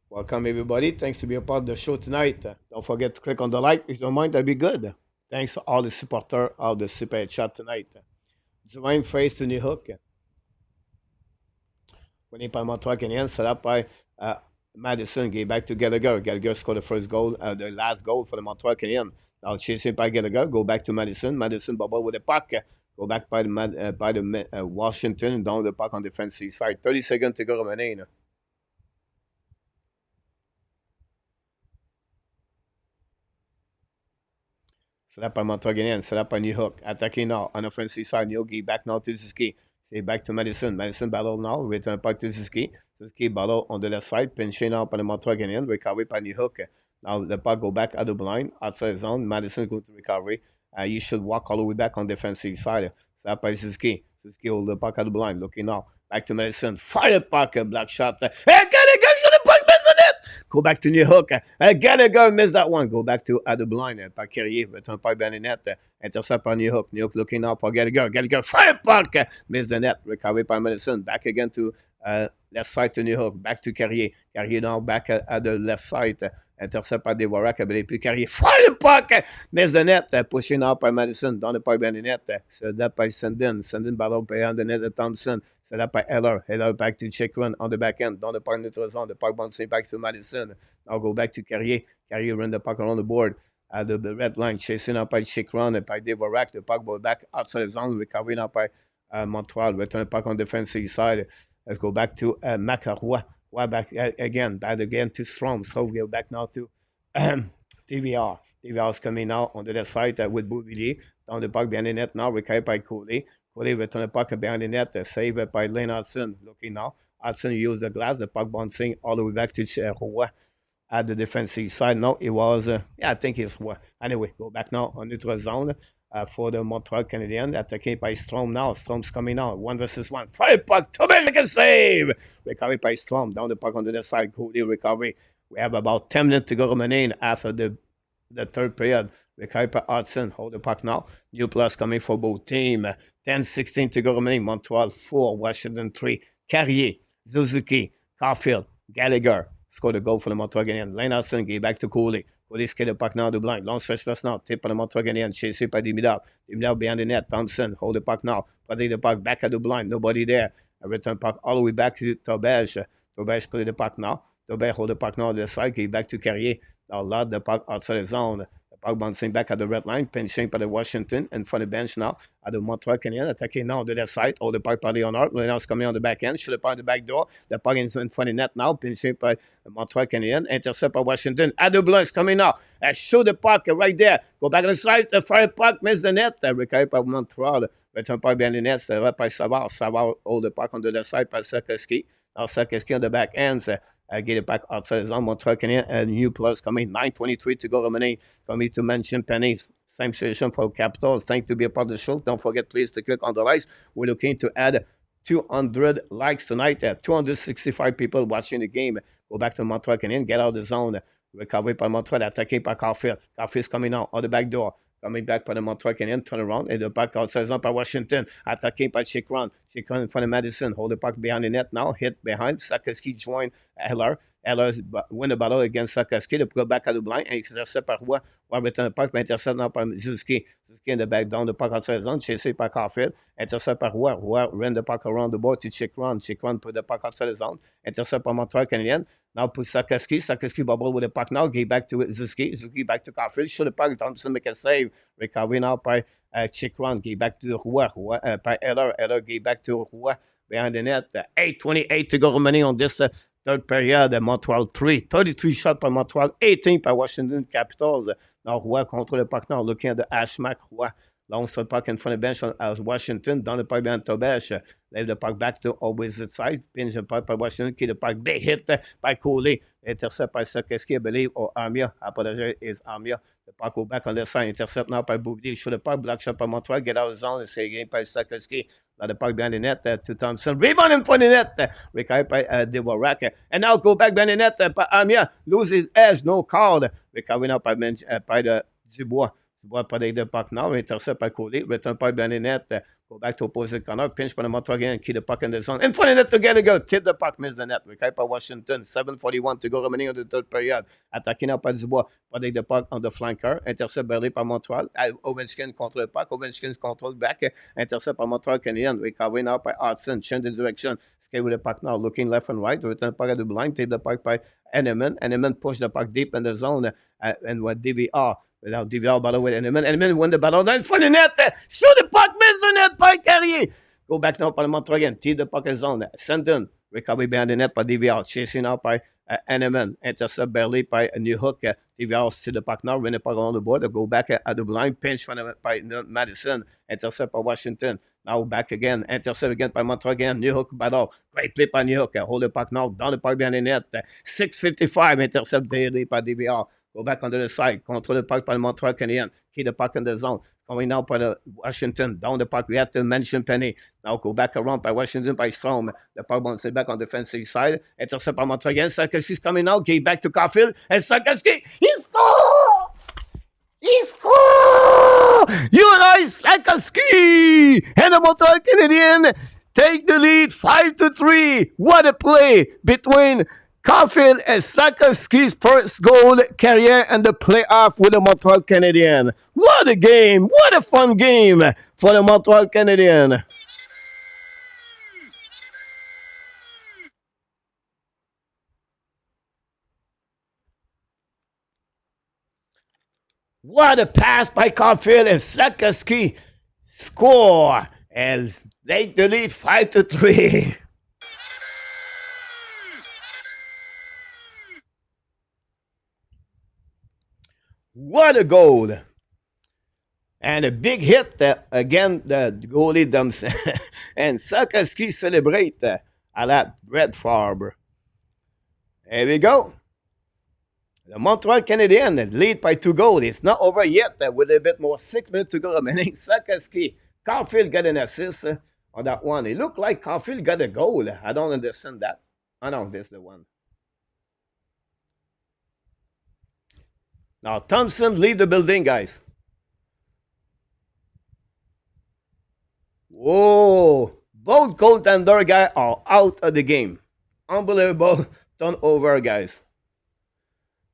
Welcome everybody. Thanks to be a part of the show tonight. Don't forget to click on the like. If you don't mind, that'd be good. Thanks to all the supporters of the Super Chat tonight. Dwayne face to the hook. Winning by Montreal Canadiens, set up by Madison. Get back to Gallagher. Gallagher scored the first goal, the last goal for the Montreal Canadiens. Now chasing by Gallagher. Go back to Madison. Madison bubble with the puck. Go back by the Washington. Down the puck on the defensive side. 30 seconds to go remaining. Set up by Montreal Canadiens. Set up by New Hook. Attacking now on the offensive side. Yogi back now to Suzuki. C'est back to Madison. Madison battle now. Return back to Suzuki. Suzuki battle on the left side. Pinching now by the Montreal Canadiens. Recovery by New Hook. Now the puck go back at the blind. Outside the zone. Madison go to recovery. You should walk all the way back on the defensive side. Set up by Suzuki. Suzuki hold the puck at the blind. Looking now. Back to Madison. Fire the puck. Black shot. Hey, got it. Go back to New Hook. Gallagher miss that one. Go back to the blind. Par Carrier. Return par Bernadette. Intercept par New Hook. New Hook looking out for Gallagher. Gallagher fire puck. Miss the net. Recovery by Madison. Back again to left side to New Hook. Back to Carrier. Carrier now back at the left side. Intercept par Dvorak. Puis Carrier fire puck. Miss the net. Pushing out by Madison. Dans le par Bernadette. Set up by Sandin. Sandin battle behind the net of Thompson. Set up by Heller. Heller back to check run on the back end. Dans the park neutral zone. The puck bouncing back to Madison. Now go back to Carrier. Carrier run the puck around the board. The red line chasing up by check run and by Dvorak. The puck go back outside the zone. Recovering up by Montreal. Return the puck on the defensive side. Let's go back to Macarois. Back again. Back again to Strom. So we go back now to TVR. TVR is coming now on the left side with Bouvillier. Down the puck behind the net now. Recovered by Coley. Coley return the puck behind the net. Saved by Lane Hudson. Looking now. Hudson used the glass. The puck bouncing all the way back to Roy at the defensive side. No, it was, I think it's Roy. Anyway, go back now on neutral zone for the Montreal Canadiens. Attacked by Strom now. Strom's coming now. 1-1. Fire puck. Tobin make a save. Recovery by Strom. Down the puck on the left side. Coley recovery. We have about 10 minutes to go remaining after the third period. Recovery by Hudson. Hold the puck now. New plus coming for both teams. 10-16 to go remaining. Montreal 4, Washington 3. Carrier, Suzuki, Caulfield, Gallagher. Score the goal for the Montreal Canadiens. Lane Hudson get back to Coley. Coley skate the puck now to blind. Long stretch pass now. Tip on the Montreal Canadiens. Chased by Demidov. Demidov behind the net. Thompson hold the puck now. Putting the puck back at the blind. Nobody there. A return puck all the way back to Taubage. Taubage clear the puck now. Taubage hold the puck now on the side. Get back to Carrier. Now load the puck outside the zone. Puck bouncing back at the red line, pinching by the Washington and for the bench now at the Montreal Canadiens, attacking now on the left side. All the puck by Leonard. Leonard's coming on the back end. Should have on the back door. The puck is in front of the net now, pinching by the Montreal Canadiens. Intercept by Washington. At the blue is coming now. Show the puck right there. Go back on the side. The fire puck miss the net. Recovered by Montreal. Return puck behind the net. Right by Savard. Savard hold the puck on the left side by Sakoski. Now Sakoski on the back end. Get it back outside the zone. Montreal Canadiens and new plus coming. 9:23 to go remaining. Coming to mention Penny. Same situation for Capitals. Thanks to be a part of the show. Don't forget, please, to click on the likes. We're looking to add 200 likes tonight. 265 people watching the game. Go back to Montreal Canadiens. Get out of the zone. Recovery by Montreal. Attacking by Caulfield. Caulfield's coming out on the back door. Coming back by the Montreal Canadiens, turn around, and the puck outside zone by Washington. Attacking by Chikron. Chikron in front of Madison. Hold the puck behind the net now. Hit behind. Sakoski join Heller. Heller win the battle against Sakoski. They put back at the blind. And intercept par Roy. Roy return the puck, but intercept now par Suzuki. Suzuki in the back down the puck outside zone. Chasé par Caulfield. Intercept par Roy. Roy ran the puck around the board to Chikron. Chikron put the puck outside the zone. Intercept par Montreal Canadiens. Now pour Sakaski. Sakaski bubble with the puck now. Get back to Zuski. Zuski back to Caulfield. Shoot the puck. Thompson make a save. Recovery now by check run. Get back to Roy. By Eller. Eller get back to Roy behind the net. 8:28 to go remaining on this third period. Montreal 3. 33 shots by Montreal. 18 by Washington Capitals. Now Roy control the puck now. Looking at the Ashmack. Roy. Long shot puck in front of the bench as Washington. Down the puck behind Tobesh. Leave the puck back to opposite side. Pinch the puck by Washington. Keep the puck. Big hit by Coley. Intercept by Sakeski, I believe, or Armia. Apologize, is Armia. The puck go back on the side. Intercept now by Boubdi. Shoot the puck. Black shot by Montreal. Get out of the zone. It's a game by Sakeski. Now the puck behind the net to Thompson. Rebound in front of the net. Recovered by Dvorak. And now go back behind the net by Armia. Lose his edge. No call. Recovery now by the Dubois. Dubois protect the puck now. Intercept by Coley. Return puck behind the net. Go back to opposite corner. Pinch by the Montreal again. Keep the puck in the zone. In front of the net together. Go. Tip the puck. Miss the net. Recovered by Washington. 7:41 to go remaining on the third period. Attacking now by Dubois. Protect the puck on the flanker. Intercept barely by Montreal. Ovechkin control the puck. Ovechkin control back. Intercept by Montreal Canadiens. Recovery now by Hudson. Change the direction. Skate with the puck now. Looking left and right. Return puck at the blind. Take the puck by Enneman. Enneman push the puck deep in the zone. And what DVR. Now DVR battle with Enneman win the battle. Then in front of the net. Shoot the puck. Miss the net by Carrier. Go back now by Montreal again. Tee the puck in zone. Sendon. Recovery behind the net by DVR. Chasing out by Enneman. Intercept barely by a new hook. DVR to the puck now. Win the puck on the board. Go back at the blind. Pinch by Madison. Intercept by Washington. Now back again. Intercept again by Montreal again. New hook battle. Great play by New hook. Hold the puck now. Down the puck behind the net. 6:55. Intercept daily by DVR. Go back onto the side. Control the puck by the Montreal Canadiens. Keep the puck in the zone. Coming now by the Washington. Down the puck. We have to mention Penny. Now go back around by Washington by Strom. The puck bounces back on the defensive side. Intercept by Montreal again. Sakaski's coming now. Get back to Caulfield. And Sakaski. He scored! He scored! Uri Sakaski! And the Montreal Canadiens take the lead 5-3. What a play between Caulfield and Sakaski's first goal career in the playoff with the Montreal Canadiens. What a game! What a fun game for the Montreal Canadiens. What a pass by Caulfield and Sakaski score and take the lead 5-3. What a goal! And a big hit again, the goalie dumps. And Sakaski celebrate a la Brett Favre. There we go. The Montreal Canadiens lead by 2 goals. It's not over yet with a bit more. 6 minutes to go remaining. Sakaski. Caulfield got an assist on that one. It looked like Caulfield got a goal. I don't understand that. I know this is the one. Now, Thompson, leave the building, guys. Whoa. Both goaltender guys are out of the game. Unbelievable turnover, guys.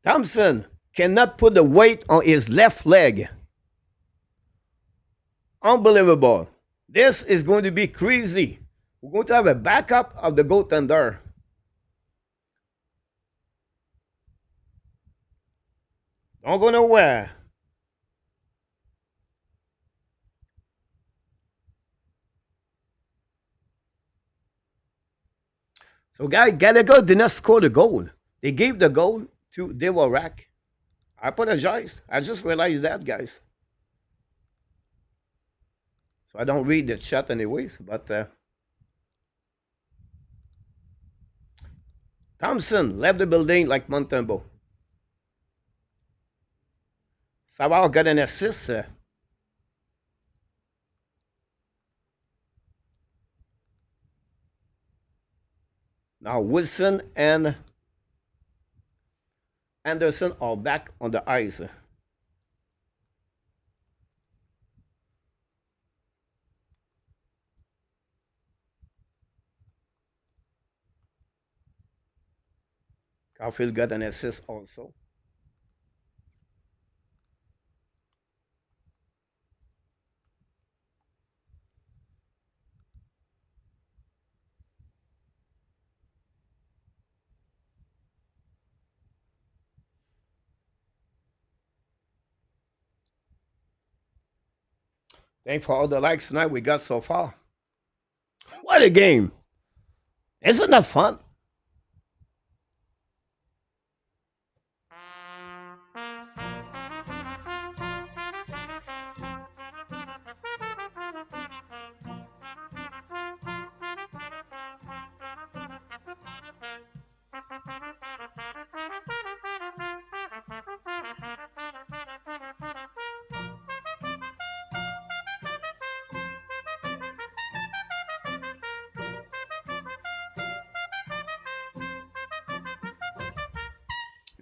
Thompson cannot put the weight on his left leg. Unbelievable. This is going to be crazy. We're going to have a backup of the goaltender. Don't go nowhere. So, guys, Gallagher did not score the goal. They gave the goal to Dvorak. I apologize. I just realized that, guys. So I don't read the chat anyways, but Thompson left the building like Montembeau. Savard got an assist. Now Wilson and Anderson are back on the ice. Caulfield got an assist also. Thanks for all the likes tonight we got so far. What a game! Isn't that fun?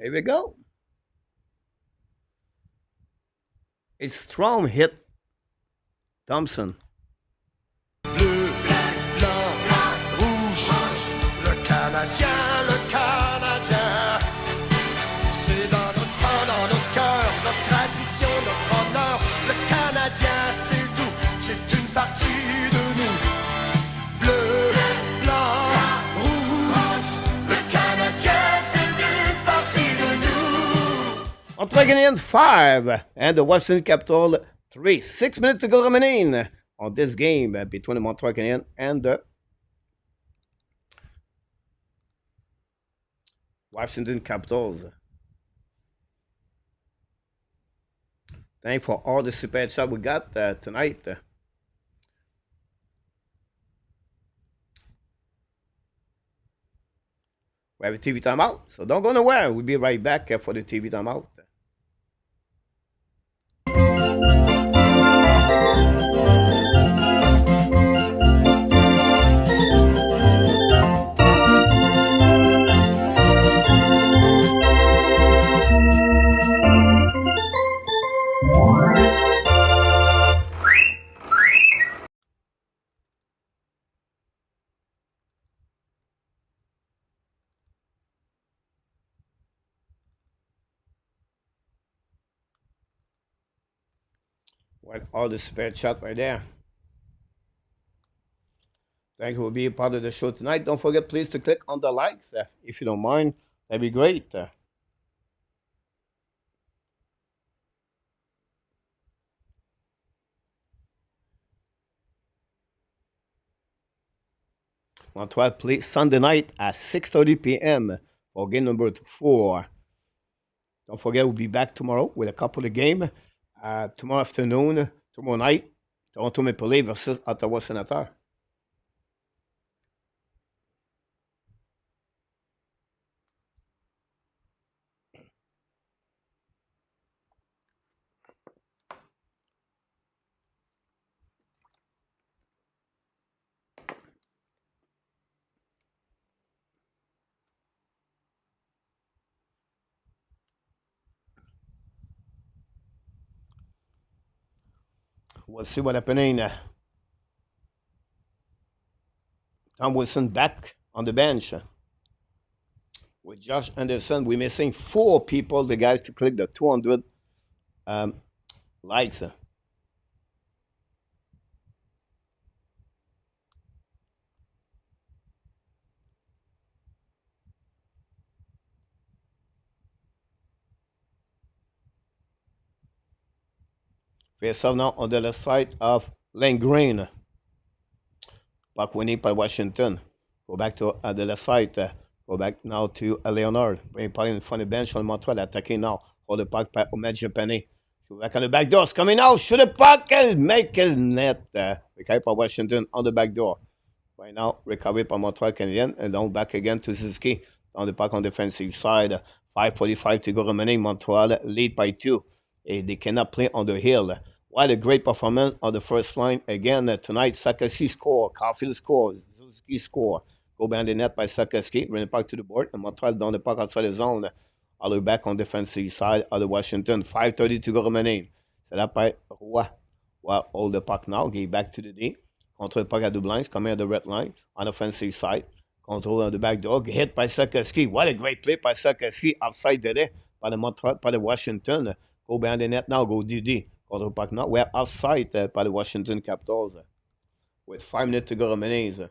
Here we go. A strong hit, Thompson. Bleu, blanc, rouge. Le Canadien. C'est dans notre sang, dans nos cœurs, notre tradition, notre honneur. Le Canadien, c'est tout, c'est une partie de nous. Bleu, blanc, rouge. Le Canadien, c'est une partie de nous. Montreal Canadiens 5 and the Washington Capitals 3. 6 minutes to go remaining on this game between the Montreal Canadiens and the Washington Capitals. Thanks for all the super chat we got tonight. We have a TV timeout, so don't go nowhere. We'll be right back for the TV timeout. Well, all the spare chat right there. Thank you for being part of the show tonight. Don't forget, please, to click on the likes if you don't mind. That'd be great. Montreal plays Sunday night at 6:30 p.m. for game number 4. Don't forget, we'll be back tomorrow with a couple of games. Tomorrow afternoon, tomorrow night, Toronto Maple Leafs versus Ottawa Senators. We'll see what happening. Tom Wilson back on the bench. With Josh Anderson, we're missing 4 people, the guys, to click the 200 likes. Face off now on the left side of Lane Green. Puck winning by Washington. Go back to the left side. Go back now to Leonard. Bring puck in front of the bench on Montreal. Attacking now. Hold the puck by Omed Japani. Back on the back door. It's coming out. Shoot the puck and make his net. Recovery by Washington on the back door. Right now, recovery by Montreal Canadiens. And down back again to Ziski. On the puck on the defensive side. 5:45 to go remaining. Montreal lead by 2. They cannot play on the hill. What a great performance on the first line. Again, tonight, Sakasi score, Caulfield scores, Zuski score. Go behind the net by Sakasi, run the puck to the board, and Montreal down the puck outside the zone. All the way back on the defensive side of the Washington. 5:30 to go remaining. Set up by Roy. Well, hold the puck now, give back to the D. Control the puck at the blinds, coming at the red line on the offensive side. Control on the back door, hit by Sakasi. What a great play by Sakasi, outside there by the Montreal, by the Washington. Go behind the net now, go DD. Control puck now. We're offside by the Washington Capitals with 5 minutes to go remaining.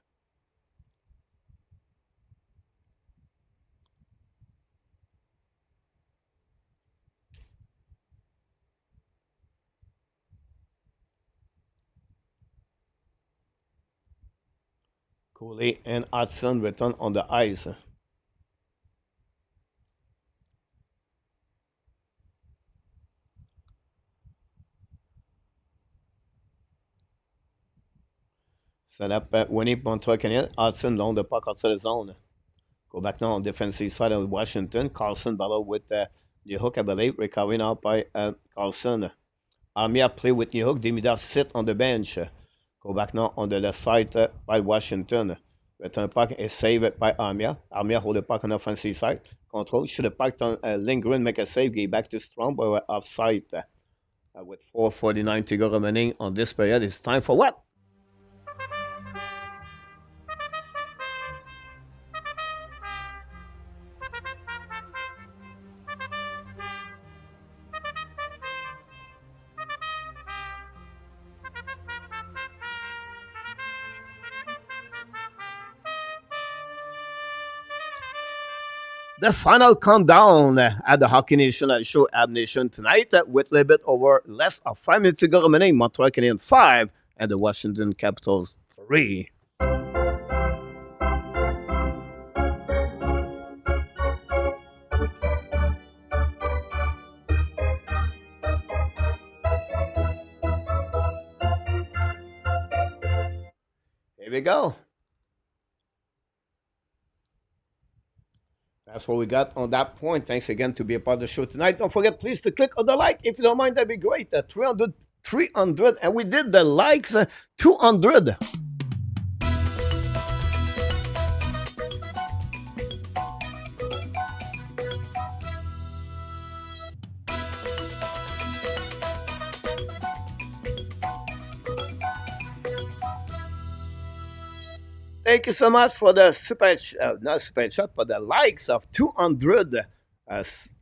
Coley and Hudson return on the ice. Set up winning Montreal Canadiens. Hudson long the puck outside the zone. Go back now on defensive side of Washington. Carlson battle with New Hook, I believe. Recovery now by Carlson. Armia play with New Hook. Demidov sit on the bench. Go back now on the left side by Washington. Return puck is saved by Armia. Armia hold the puck on the offensive side. Control. Should the puck on Lindgren make a save. Get back to Strong, but we're offside. With 4:49 to go remaining on this period. It's time for what? The final countdown at the Hockey Nation show Ab Nation tonight with a little bit over less of 5 minutes to go remaining. Montreal Canadiens 5 and the Washington Capitals 3. Here we go. That's what we got on that point. Thanks again to be a part of the show tonight. Don't forget, please, to click on the like. If you don't mind, that'd be great. 300, and we did the likes 200. Thank you so much for the not super chat, but the likes of 200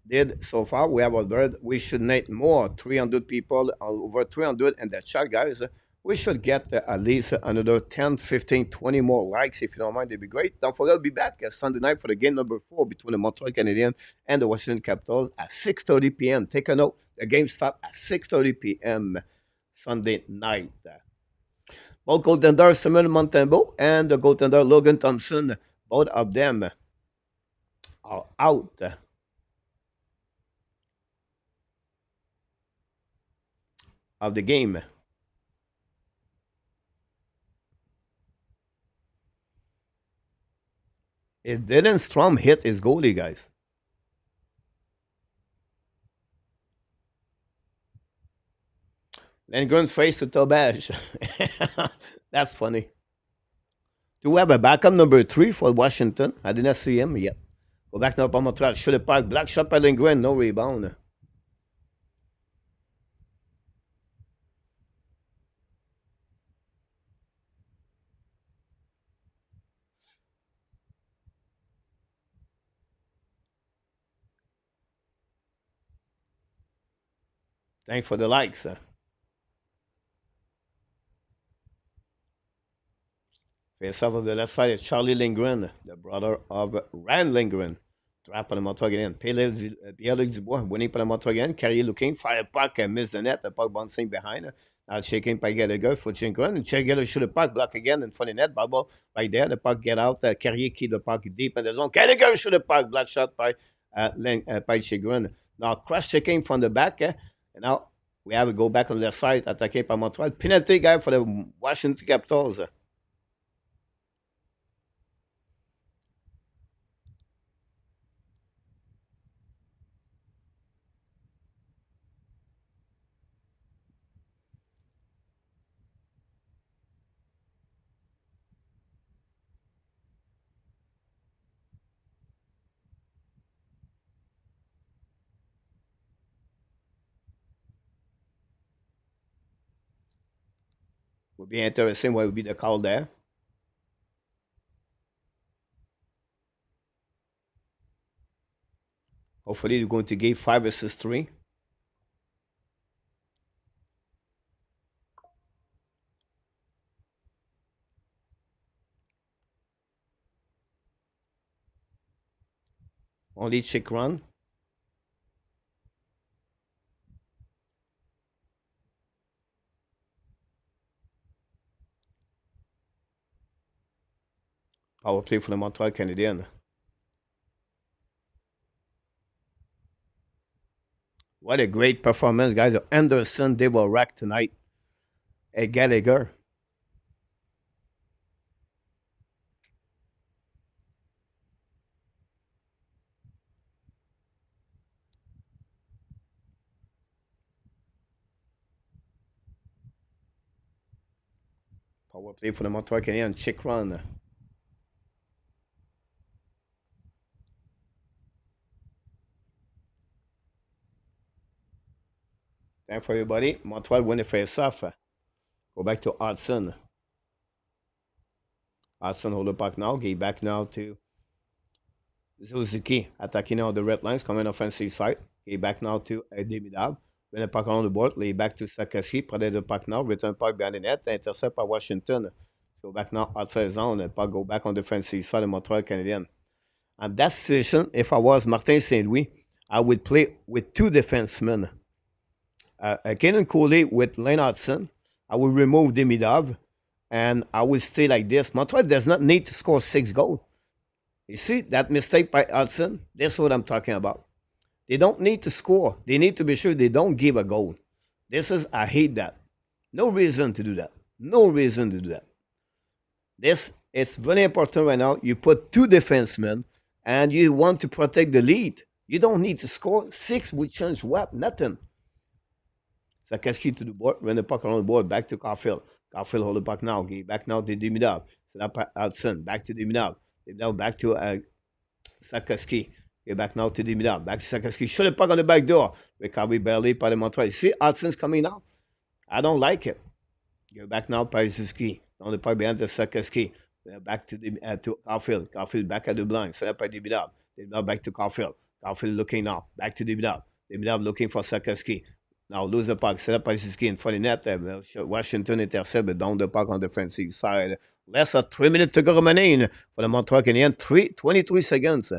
did so far. We have a bird. We should need more 300 people, over 300 in the chat, guys. We should get at least another 10, 15, 20 more likes. If you don't mind, it'd be great. Don't forget, we'll be back Sunday night for the game number 4 between the Montreal Canadiens and the Washington Capitals at 6:30 p.m. Take a note. The game starts at 6:30 p.m. Sunday night. Both goaltender Samuel Montembeault and the goaltender Logan Thompson, both of them are out of the game. It didn't Strom hit his goalie, guys. Lindgren face to Tobage. That's funny. Do we have a backup number 3 for Washington? I did not see him yet. Go back now, Montreal. Should have parked. Black shot by Lindgren. No rebound. Thanks for the likes. Face off of the left side is Charlie Lindgren, the brother of Rand Lindgren. Trap on the Montreal again. Pierre-Luc Dubois winning for the Montreal again. Carrier looking, fire puck, miss the net. The puck bouncing behind. Now shaking by Gallagher for Chinkron. And Gallagher shoot the puck, block again in front of the net. Bubble right there. The puck get out. Carrier keep the puck deep in the zone. Gallagher shoot the puck, block shot by Chinkron. Now cross checking from the back. And now we have to go back on the left side. Attaqué by Montreal. Penalty guy for the Washington Capitals. Would be interesting what would be the call there. Hopefully, you're going to give 5 versus 3. Only check run. Power play for the Montreal Canadiens. What a great performance, guys. Anderson, they will rack tonight. A Gallagher. Power play for the Montreal Canadiens. Check run. Thanks for everybody. Montreal win the face-off. Go back to Hudson. Hudson hold the puck now. Get back now to Suzuki. Attacking now the red lines. Coming offensive side. Get back now to Demidab. Win the puck on the board. Lay back to Sakaski. Prenez the puck now. Return puck behind the net. Intercept by Washington. Go back now outside zone. The puck go back on the defensive side of Montreal Canadiens. And that situation, if I was Martin St. Louis, I would play with two defensemen. Kenan Coley with Lane Hudson. I will remove Demidov, and I will stay like this. Montreal does not need to score 6 goals. You see that mistake by Hudson? That's what I'm talking about. They don't need to score. They need to be sure they don't give a goal. I hate that. No reason to do that. No reason to do that. It's very important right now. You put two defensemen, and you want to protect the lead. You don't need to score. 6 would change what? Nothing. Sakaski to the board, run the puck on the board, back to Caulfield. Caulfield hold the puck now. Get back now to Demidov. Set up Hudson, back to Demidov. Demidov back to Sakaski. Get back now to Demidov. Back to Sakaski. Shoot the puck on the back door. Recovery barely by the Montreal. See, Hudson's coming now. I don't like it. Get back now by Suzuki. On the puck behind the Sakaski. Back to Caulfield. Caulfield back at the blind. Set up by Demidov. Demidov back to Caulfield. Caulfield looking now. Back to Demidov. Demidov looking for Sakaski. Now lose the puck, set up by Suzuki in front of the net. Washington intercept, but down the puck on the defensive side. Less than 3 minutes to go remaining for the Montreal Canadiens. 23 seconds.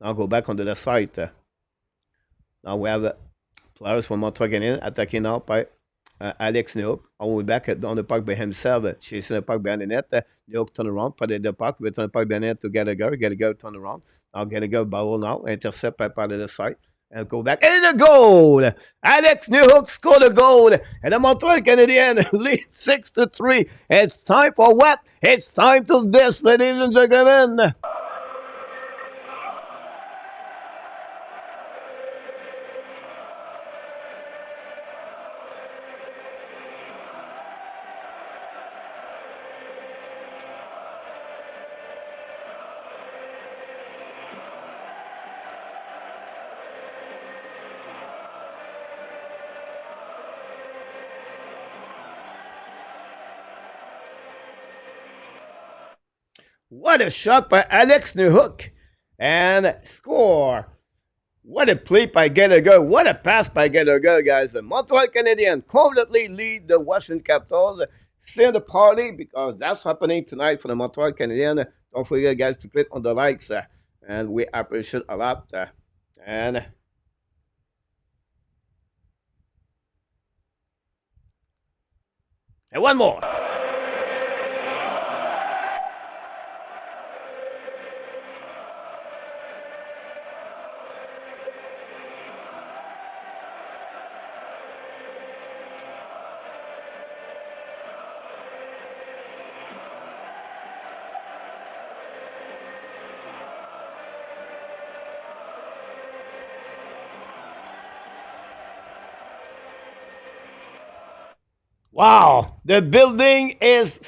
Now go back on the left side. Now we have players from Montreal Canadiens attacking now by Alex Newhook. All the way back down the puck by himself, chasing the puck behind the net. Newhook turn around, put the puck, return the puck behind the net to Gallagher. Gallagher turn around. Now Gallagher barrel now, intercept by part of the side. And go back. And the goal! Alex Newhook scored a goal. And the Montreal Canadiens lead 6-3. It's time for what? It's time to this, ladies and gentlemen. What a shot by Alex Newhook. And score. What a play by Gallagher. What a pass by Gallagher, guys. The Montreal Canadiens completely lead the Washington Capitals. Stay the party because that's happening tonight for the Montreal Canadiens. Don't forget, guys, to click on the likes. And we appreciate a lot. And one more. Wow, the building is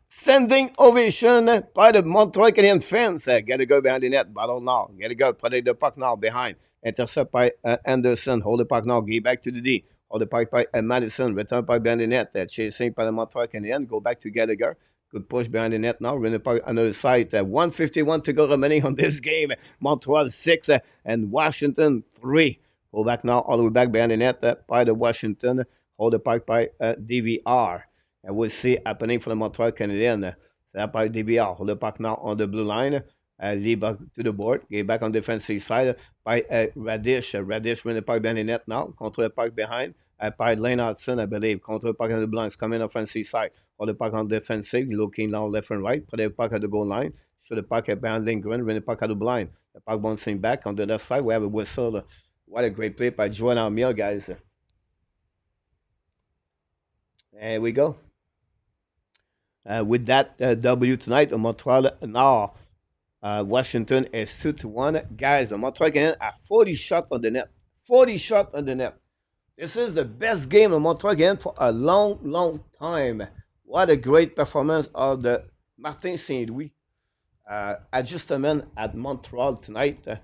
standing ovation by the Montreal Canadiens fans. Got to go behind the net, battle now. Got to go, play the puck now behind. Intercept by Anderson, hold the puck now, get back to the D. Hold the puck by Madison, return puck behind the net. Chasing by the Montreal Canadiens, go back to Gallagher. Good push behind the net now, run the puck another side. 1:51 to go remaining on this game. Montreal 6 and Washington 3. Go back now, all the way back behind the net by the Washington. Hold the puck by DVR. And we'll see happening for the Montreal Canadiens. Set by DVR. Hold the puck now on the blue line. Lead back to the board. Get back on the defensive side by Radish. Radish win the puck behind the net now. Control the puck behind. by Lane Hudson, I believe. Contre le puck on the blinds, coming offensive side. For the puck on defensive, looking down left and right. Put the puck at the goal line. So the puck at behind Lindgren, when the puck at the blind. The puck bouncing back on the left side. We have a whistle. What a great play by Joan Armiel, guys. There we go. With that W tonight, Montreal now Washington is 2-1. Guys, the Montreal Canadiens are 40 shots on the net. 40 shots on the net. This is the best game of Montreal Canadiens for a long, long time. What a great performance of the Martin Saint-Louis adjustment at Montreal tonight. And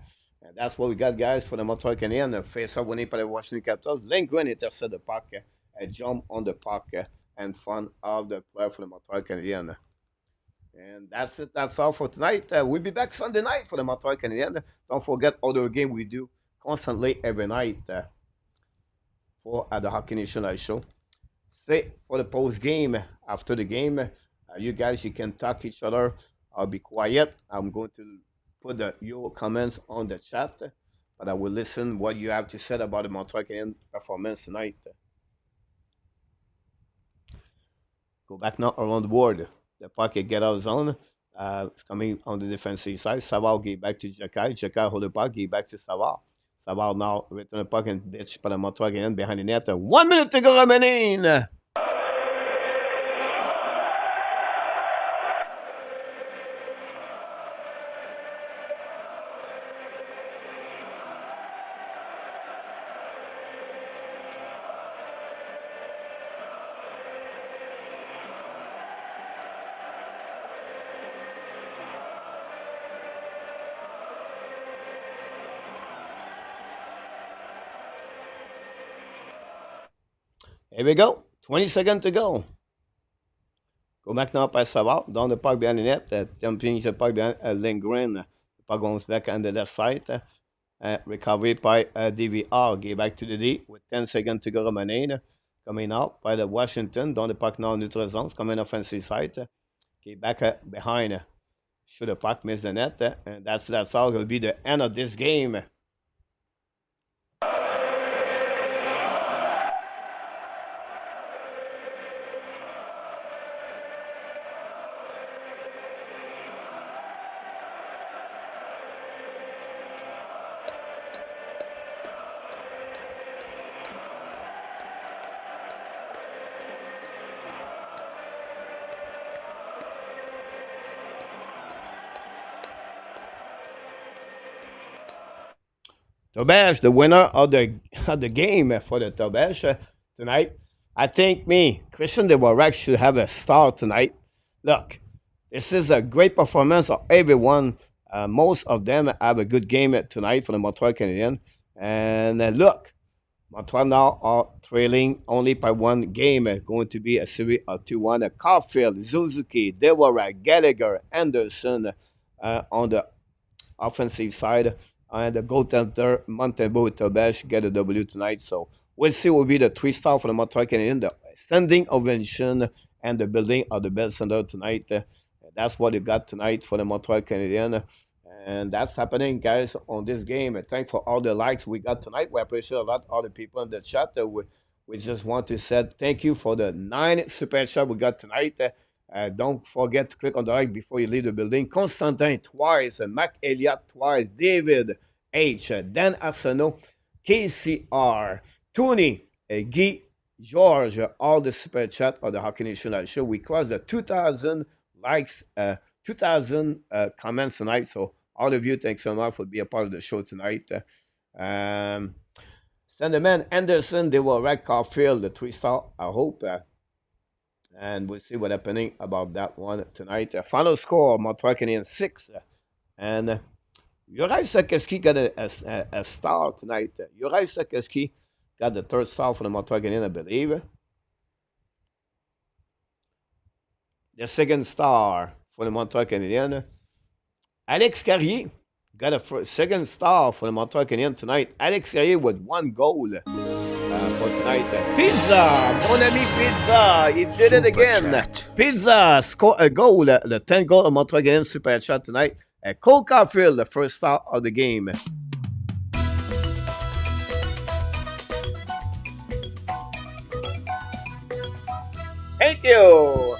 that's what we got, guys, for the Montreal Canadiens. Face-off winning by the Washington Capitals. Lindgren intercepted the puck, jump on the puck in front of the player for the Montreal Canadiens. And that's it. That's all for tonight. We'll be back Sunday night for the Montreal Canadiens. Don't forget other game we do constantly every night for the Hockey Nation Live Show. Stay for the post game. After the game, you guys, you can talk each other. I'll be quiet. I'm going to put your comments on the chat, but I will listen what you have to say about the Montreal Canadiens performance tonight. Go back now around the board. The puck get out of zone. It's coming on the defensive side. Savard give back to Jacky. Jacky hold the puck, give back to Savard. Savard now return the puck and bitch by the Montreal Canadiens behind the net. 1 minute to go remaining. Here we go. 20 seconds to go. Go back now by Savard. Down the puck behind the net. Jumping the puck behind Lindgren. The puck goes back on the left side. Recovery by DVR. Give back to the D with 10 seconds to go remaining. Coming out by the Washington. Down the puck now neutral zones. Coming offensive side. Give back behind. Shoot the puck, miss the net. And that's all. It will be the end of this game. Tobesh, the winner of the game for the Tobesh tonight. I think Christian Dvorak should have a star tonight. Look, this is a great performance of everyone. Most of them have a good game tonight for the Montreal Canadiens. And look, Montreal now are trailing only by one game. Going to be a series of 2-1. Caulfield, Suzuki, Dvorak, Gallagher, Anderson on the offensive side. And the goaltender, Montembeault Tobesh, get a W tonight. So we'll see what will be the 3-star for the Montreal Canadiens. The standing ovation and the building of the Bell Center tonight. That's what you got tonight for the Montreal Canadiens. And that's happening, guys, on this game. And thanks for all the likes we got tonight. We appreciate a lot all the people in the chat. We just want to say thank you for the 9 super chat we got tonight. Don't forget to click on the like before you leave the building. Constantin twice, Mac Elliott twice, David H, Dan Arsenault, KCR, Tony, Guy, George, all the super chat of the Hockey Nation Live Show. We crossed the 2,000 likes, 2,000 comments tonight. So all of you, thanks so much for being a part of the show tonight. Sanderman, Anderson, they will wreck Caulfield, the 3-star, I hope. And we'll see what's happening about that one tonight. Final score, Montreal Canadiens 6. And Juraj Sakowski got a star tonight. Juraj Sakowski got the 3rd star for the Montreal Canadiens, I believe. The 2nd star for the Montreal Canadiens. Alex Carrier got a 2nd star for the Montreal Canadiens tonight. Alex Carrier with 1 goal. For tonight. Pizza! Mon ami Pizza! He did Super it again. chat. Pizza scored a goal. The 10 goal of Montreal Canadiens super chat tonight. Cole Caulfield, the 1st star of the game. Thank you.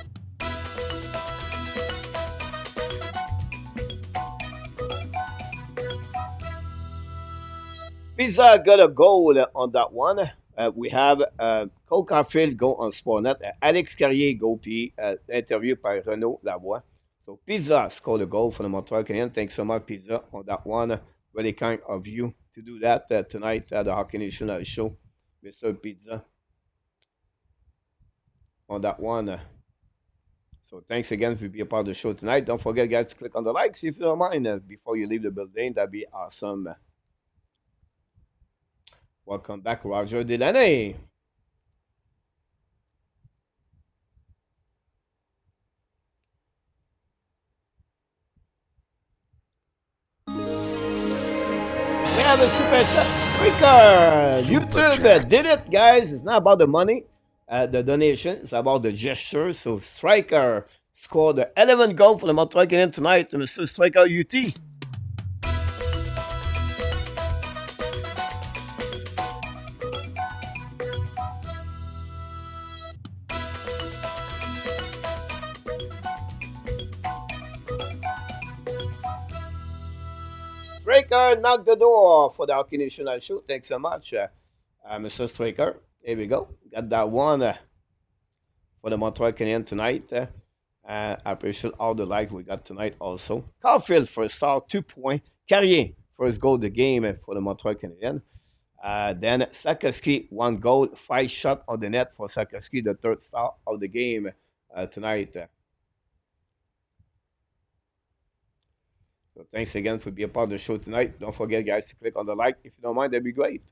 Pizza got a goal on that one. We have Cole Caulfield go on Sportnet. Alex Carrier go puis interview par Renaud Lavoie. So Pizza scored a goal for the Montreal Canadiens. Thanks so much, Pizza, on that one. Very kind of you to do that tonight at the Hockey Nation show. Mr. Pizza on that one. So thanks again for being a part of the show tonight. Don't forget, guys, to click on the likes if you don't mind before you leave the building. That'd be awesome. Welcome back, Roger Delaney. We have a super chat quicker. YouTube did it, guys. It's not about the money, the donation. It's about the gesture. So Striker scored the 11th goal for the Montreal Canadiens tonight. Mr. Striker UT. Striker knocked the door for the Hockey National Show. Thanks so much, Mr. Striker. Here we go. Got that one for the Montreal Canadiens tonight. I appreciate all the likes we got tonight also. Caulfield first star, 2 points. Carrier first goal of the game for the Montreal Canadiens. Then Sakoski, 1 goal, 5 shots on the net for Sakoski, the 3rd star of the game tonight. So thanks again for being a part of the show tonight. Don't forget, guys, to click on the like. If you don't mind, that'd be great.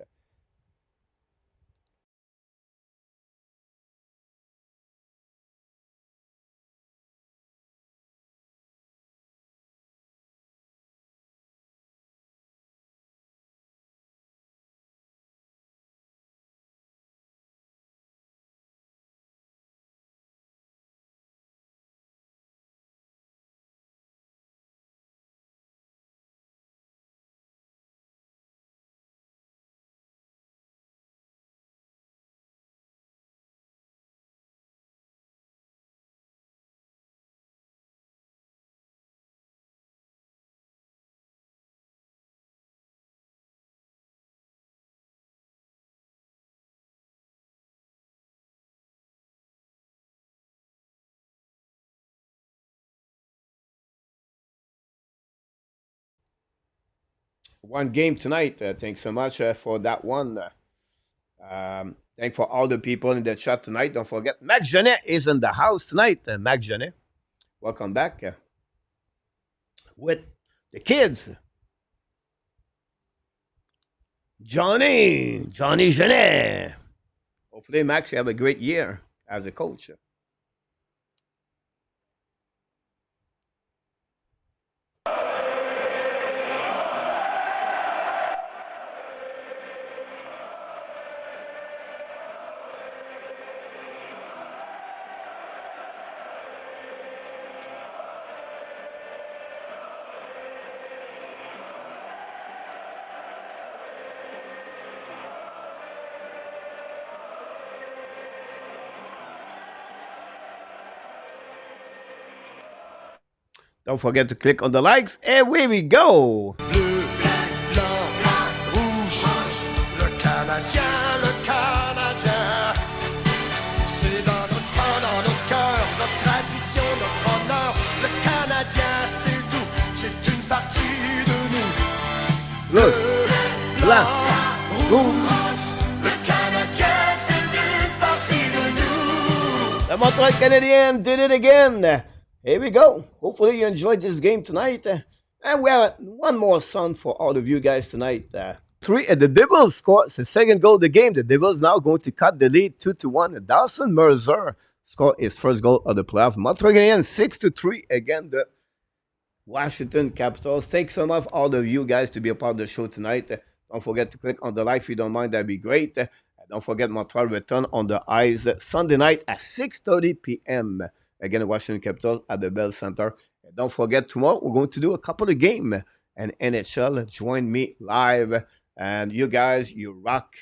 One game tonight. Thanks so much for that one. Thanks for all the people in the chat tonight. Don't forget, Mac Genet is in the house tonight. Mac Genet, welcome back with the kids. Johnny Genet. Hopefully, Max, you have a great year as a coach. Don't forget to click on the likes, and here we go. Bleu, blanc, rouge, le Canadien, c'est dans notre sang, dans nos cœurs, notre tradition, notre honneur. Le Canadien, c'est tout, c'est une partie de nous. Bleu, blanc, rouge, le Canadien, c'est une partie de nous. The Montreal Canadiens did it again. Here we go. Hopefully you enjoyed this game tonight. And we have one more song for all of you guys tonight. The Devils scored the 2nd goal of the game. The Devils now going to cut the lead 2-1. Dawson Mercer scored his 1st goal of the playoff. Montreal Canadiens 6-3 against the Washington Capitals. Thanks so much all of you guys to be a part of the show tonight. Don't forget to click on the like if you don't mind. That'd be great. Don't forget Montreal return on the ice Sunday night at 6:30 p.m. Again, the Washington Capitals at the Bell Center. And don't forget, tomorrow we're going to do a couple of games. And NHL, join me live. And you guys, you rock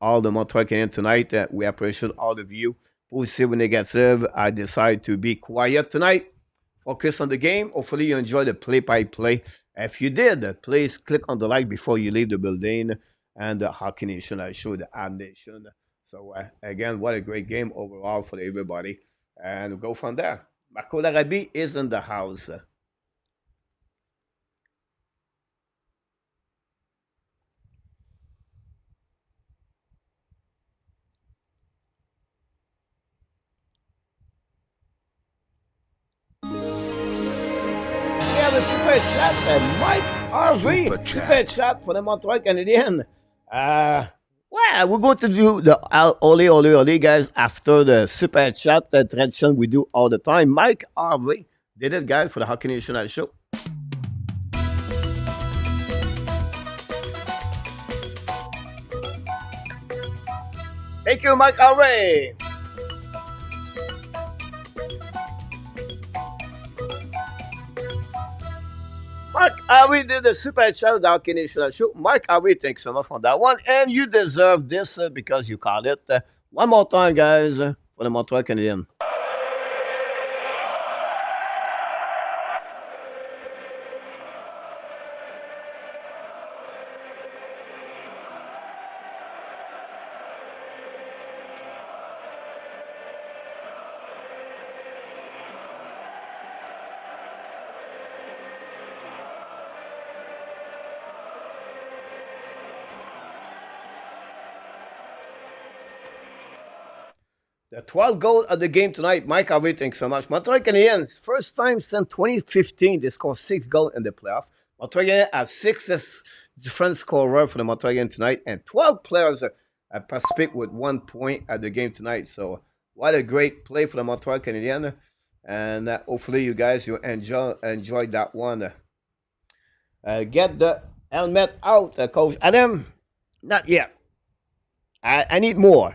all the Montreal Canadiens tonight. We appreciate all of you positive or negative, I decide to be quiet tonight. Focus on the game. Hopefully, you enjoy the play-by-play. If you did, please click on the like before you leave the building. And the Hockey Nation, I show the Ab Nation. So, again, what a great game overall for everybody. And we'll go from there. Marco Larabi is in the house. We have a super chat. Mike RV, Super super chat. chat for the Montreal Canadiens. Well, we're going to do the Ole Ole Ole guys after the super chat tradition we do all the time. Mike RV did it, guys, for the Hockey National Show. Thank you, Mike RV. Mark Awi did the super chat of the Hockey National Show. Mark Awi, thanks so much for that one. And you deserve this because you called it. One more time, guys, for the Montreal Canadiens. The 12th goal of the game tonight, Mike Harvey, thanks so much. Montreal Canadiens, first time since 2015, they scored 6 goals in the playoff. Montreal Canadiens have different scorers for the Montreal Canadiens tonight, and 12 players participate with 1 point at the game tonight. So, what a great play for the Montreal Canadiens. And hopefully, you guys you enjoy that one. Get the helmet out, Coach Adam. Not yet. I need more.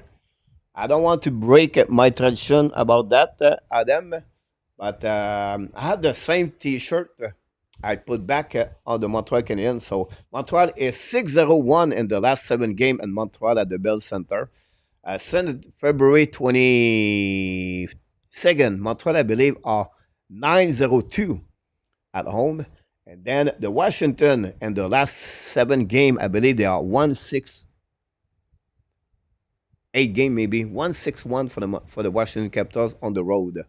I don't want to break my tradition about that, Adam, but I have the same T-shirt I put back on the Montreal Canadiens. So Montreal is 6-0-1 in the last 7 games in Montreal at the Bell Center. Since February 22nd, Montreal, I believe, are 9-0-2 at home. And then the Washington in the last 7 games, I believe they are 1-6. 8 game maybe 1-6-1 for the Washington Capitals on the road.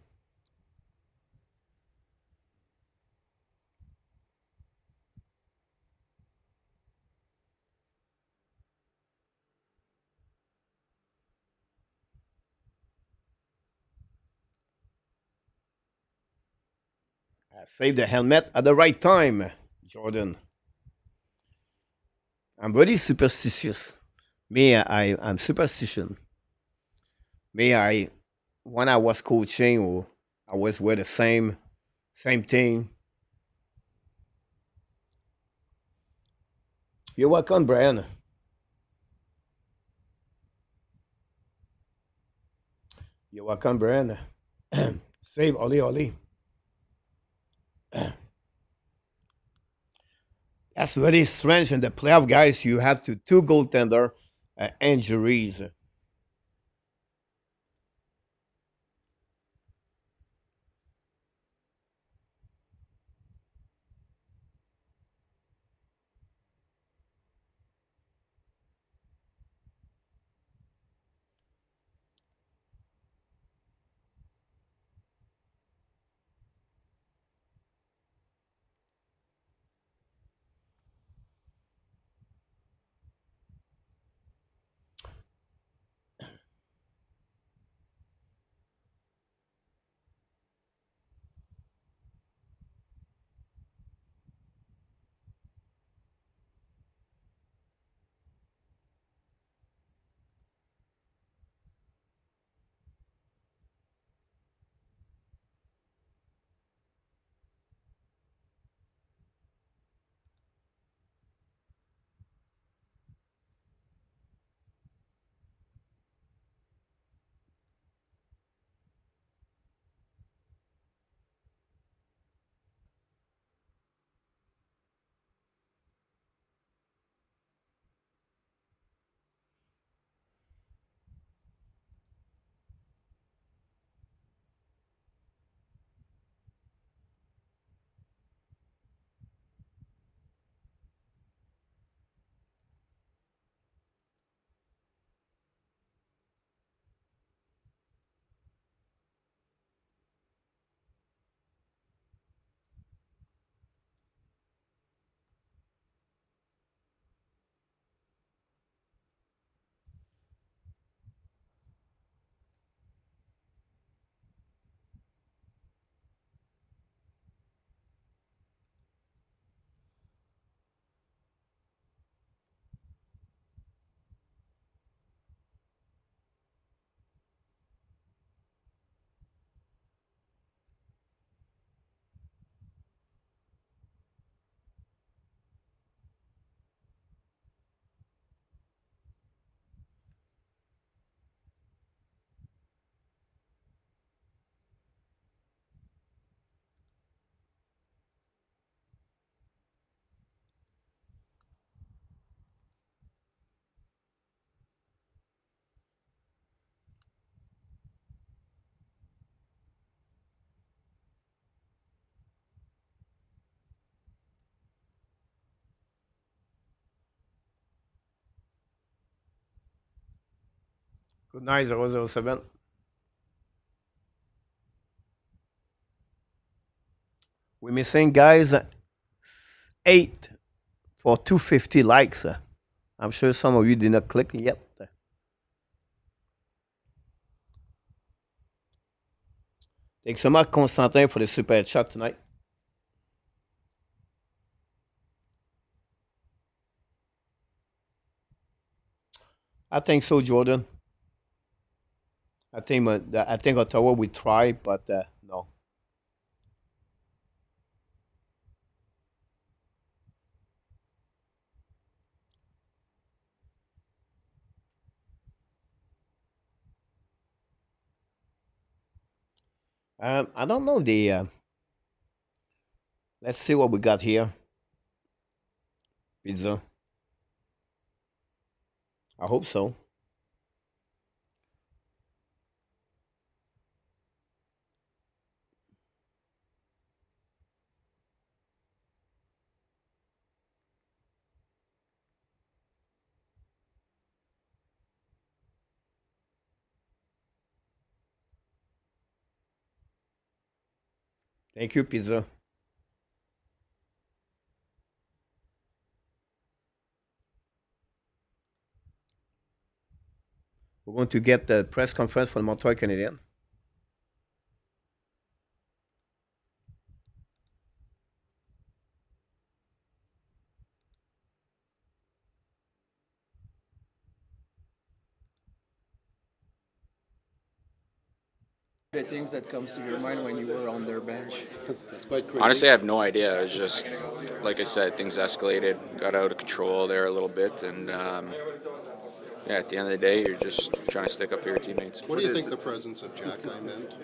Save the helmet at the right time, Jordan. I'm very superstitious. Me, I'm superstition. Me, I when I was coaching, or I always wear the same thing. You're welcome, Brian. You're welcome, Brian. Save Oli Oli. That's very strange in the playoff, guys. You have two goaltender injuries. Good night, 007. We're missing, guys, 8 for 250 likes. I'm sure some of you did not click yet. Thanks so much, Constantin, for the super chat tonight. I think so, Jordan. I think Ottawa will try, but no. I don't know the. Let's see what we got here. Pizza. I hope so. Thank you, Pizza. We're going to get the press conference from Montreal Canadiens. The things that comes to your mind when you were on their bench? That's quite crazy. Honestly, I have no idea. It's just, like I said, things escalated, got out of control there a little bit, and yeah, at the end of the day, you're just trying to stick up for your teammates. What do you think the presence of Jack Guy meant?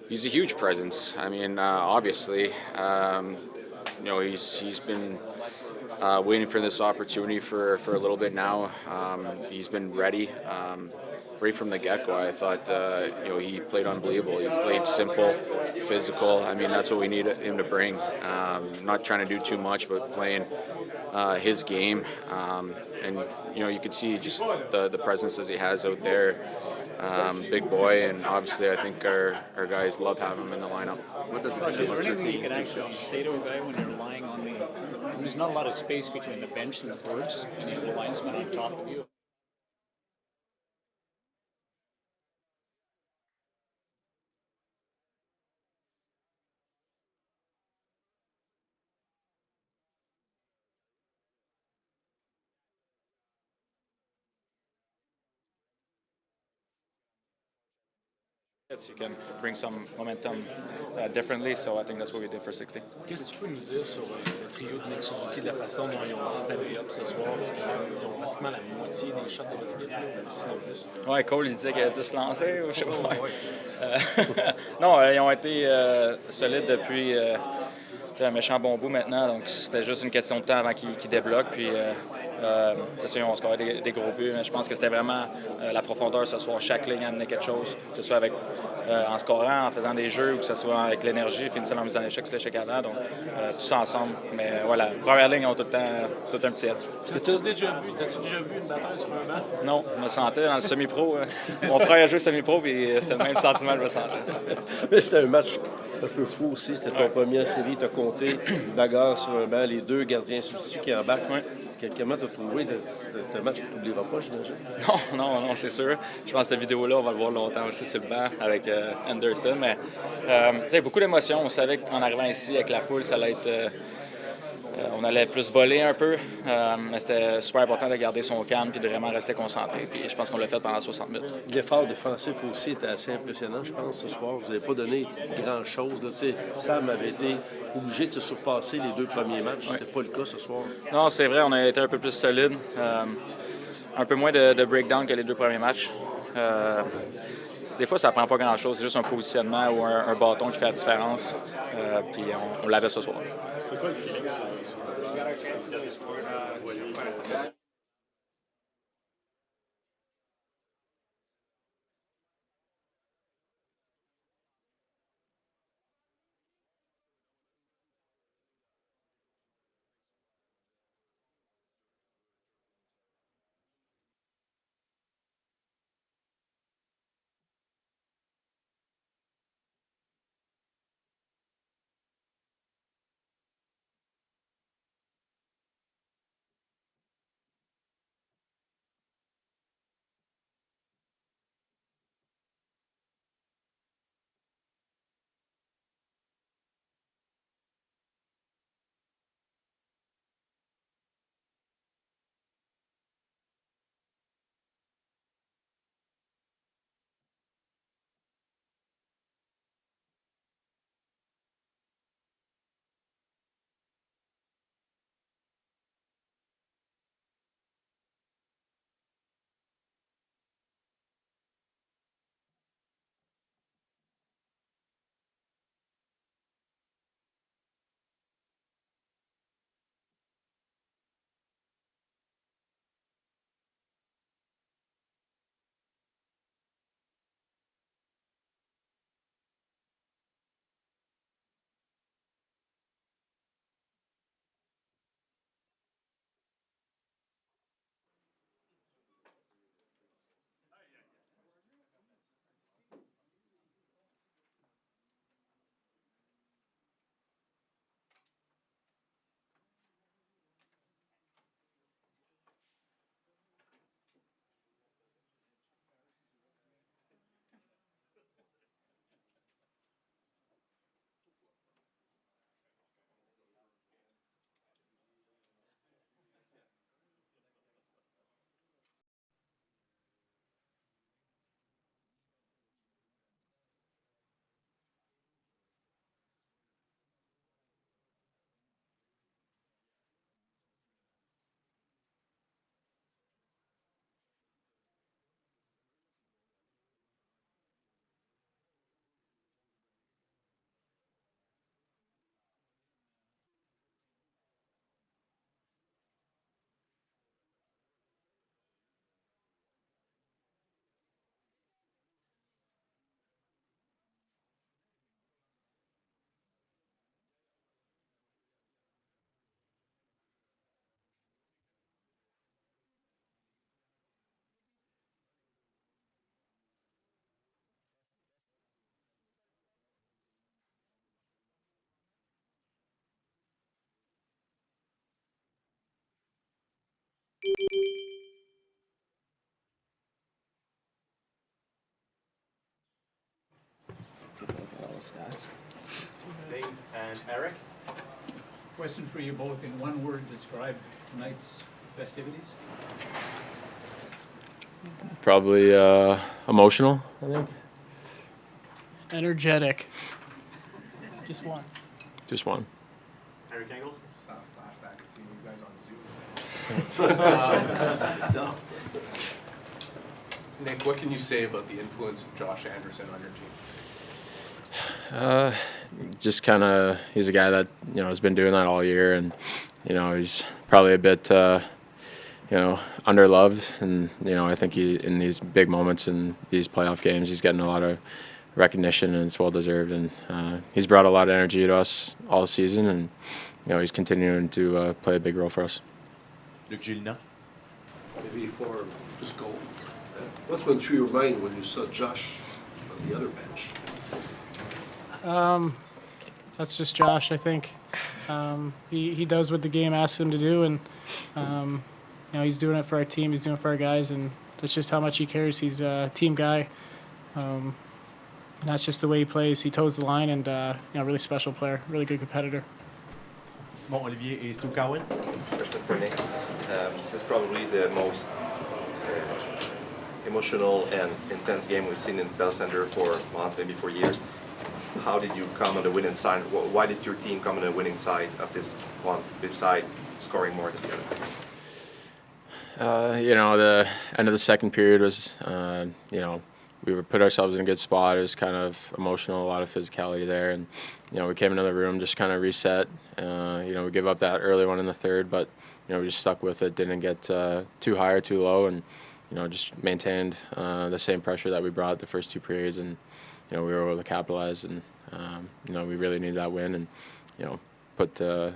He's a huge presence. I mean, obviously, he's been waiting for this opportunity for a little bit now. He's been ready. Right from the get-go, I thought he played unbelievable. He played simple, physical. I mean, that's what we need him to bring. Not trying to do too much, but playing his game. And you can see just the presence that he has out there. Big boy, and obviously I think our guys love having him in the lineup. What does it Is say there about your anything you team? can actually say to a guy when you're lying on the... There's not a lot of space between the bench and the boards, and you have the linesman on top of you. You can bring some momentum differently, so I think that's what we did for 60. Qu'est-ce que tu peux nous dire sur le trio de Nick Suzuki, de la façon dont ils ont steppé up ce soir, parce qu'ils ont pratiquement la moitié des shots de votre équipe, sinon plus? Ouais, Cole, il disait qu'il a 10 lancés, ou je sais pas. Non, ils ont été solides depuis un méchant bon bout maintenant, donc c'était juste une question de temps avant qu'ils débloquent, puis c'est sûr, on scorait des gros buts, mais je pense que c'était vraiment la profondeur ce soir. Chaque ligne amenait quelque chose, que ce soit en scorant, en faisant des jeux, ou que ce soit avec l'énergie, finissant en mise en échec, sur l'échec avant, donc tout ça ensemble. Mais voilà, première ligne, ont tout un petit edge. T'as-tu déjà vu une bataille sur un banc? Non, je me sentais dans le semi-pro. Mon frère a joué semi-pro, puis c'est le même sentiment que je me sentais. Mais c'était un match un peu fou aussi. C'était ton première série, tu as compté, bagarre sur un banc, les deux gardiens substituts qui embarquent. Ouais. Comment tu as trouvé? C'est un match que tu n'oublieras pas, j'imagine? Non, c'est sûr. Je pense que cette vidéo-là, on va le voir longtemps aussi sur le banc avec Anderson. Mais beaucoup d'émotions. On savait qu'en arrivant ici avec la foule, ça allait être... on allait plus voler un peu, mais c'était super important de garder son calme et de vraiment rester concentré. Puis je pense qu'on l'a fait pendant 60 minutes. L'effort défensif aussi était assez impressionnant, je pense, ce soir. Vous n'avez pas donné grand-chose. Sam avait été obligé de se surpasser les deux premiers matchs. C'était pas le cas ce soir. Non, c'est vrai, on a été un peu plus solide. Un peu moins de breakdown que les deux premiers matchs. Des fois, ça prend pas grand-chose. C'est juste un positionnement ou un bâton qui fait la différence. Puis on l'avait ce soir. C'est quoi le feeling sur stats. Dave and Eric. Question for you both. In one word, describe tonight's festivities. Probably emotional, I think. Energetic. Just one. Just one. Eric Engels. Just not a flashback of seeing you guys on Zoom. Nick, what can you say about the influence of Josh Anderson on your team? Just kind of, he's a guy that, you know, has been doing that all year, and, you know, he's probably a bit, you know, underloved, and, you know, I think he, in these big moments in these playoff games, he's getting a lot of recognition, and it's well deserved, and he's brought a lot of energy to us all season, and, you know, he's continuing to play a big role for us. Luc Gélina. Maybe for just goal. What went through your mind when you saw Josh on the other bench? That's just Josh, I think. He does what the game asks him to do, and you know, he's doing it for our team. He's doing it for our guys, and that's just how much he cares. He's a team guy. And that's just the way he plays. He toes the line, and you know, really special player, really good competitor. Simon Olivier et Stu Cowan. Question for Nick. This is probably the most emotional and intense game we've seen in Bell Center for months, maybe for years. How did you come on the winning side? Why did your team come on the winning side of this one, beside scoring more than the other? You know, the end of the second period was, you know, we put ourselves in a good spot. It was kind of emotional, a lot of physicality there, and, you know, we came into the room, just kind of reset. You know, we gave up that early one in the third, but, you know, we just stuck with it, didn't get too high or too low, and, you know, just maintained the same pressure that we brought the first two periods, and, you know, we were able to capitalize, and, you know, we really needed that win, and, you know, put the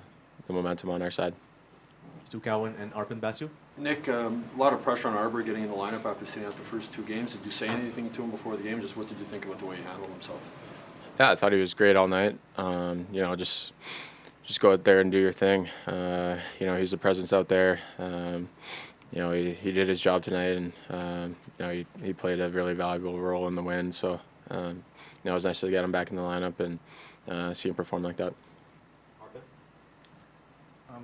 momentum on our side. Stu Cowan and Arpon Basu. Nick, a lot of pressure on Arbor getting in the lineup after sitting out the first two games. Did you say anything to him before the game? Just what did you think about the way he handled himself? Yeah, I thought he was great all night. You know, just go out there and do your thing. You know, he's a presence out there. You know, he did his job tonight, and you know, he played a really valuable role in the win. So, you know, it was nice to get him back in the lineup and see him perform like that.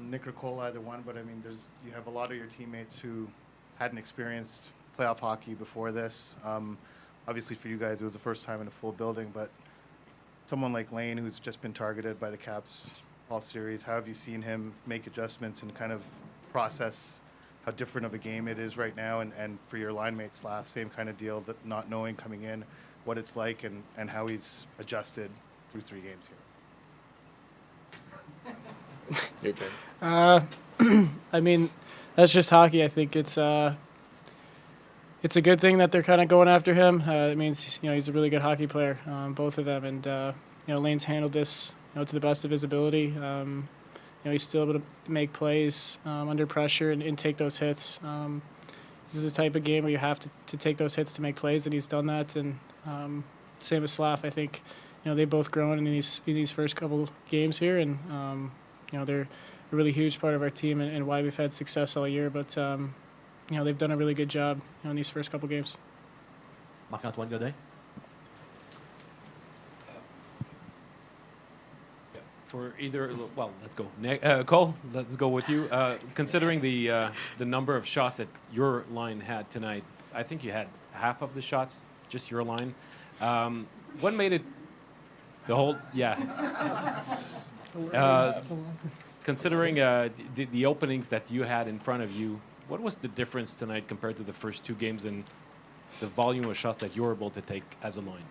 Nick or Cole, either one, but I mean, you have a lot of your teammates who hadn't experienced playoff hockey before this. Obviously, for you guys, it was the first time in a full building, but someone like Lane, who's just been targeted by the Caps all series, how have you seen him make adjustments and kind of process how different of a game it is right now? And for your line mate, Slav, same kind of deal, that not knowing coming in what it's like and how he's adjusted through 3 games here. I mean, that's just hockey. I think it's a good thing that they're kind of going after him. It means, you know, he's a really good hockey player, both of them. And you know, Lane's handled this, you know, to the best of his ability. You know, he's still able to make plays under pressure and take those hits. This is the type of game where you have to take those hits to make plays, and he's done that. And same as Slav, I think, you know, they've both grown in these first couple games here, and you know, they're a really huge part of our team and why we've had success all year. But you know, they've done a really good job, you know, in these first couple games. Marc-Antoine Godin. For either, well, let's go. Cole, let's go with you. Considering the number of shots that your line had tonight, I think you had half of the shots, just your line. What made it the whole? Yeah. Considering the openings that you had in front of you, what was the difference tonight compared to the first 2 games and the volume of shots that you were able to take as a line?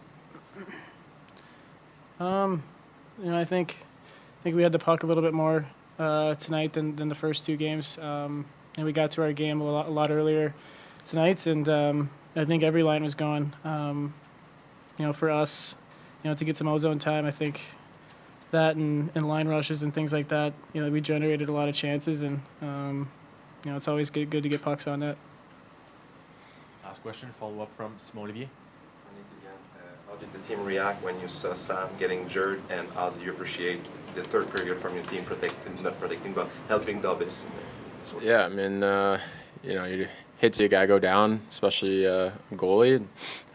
You know, I think we had the puck a little bit more tonight than the first 2 games, and we got to our game a lot earlier tonight, and I think every line was going. You know, for us, you know, to get some ozone time, I think that and line rushes and things like that, you know, we generated a lot of chances, and you know, it's always good to get pucks on net. Last question, follow up from Simon Olivier. How did the team react when you saw Sam getting injured, and how do you appreciate the third period from your team not protecting, but helping Dobbins? Yeah, I mean, you know, hate to see a guy go down, especially a goalie.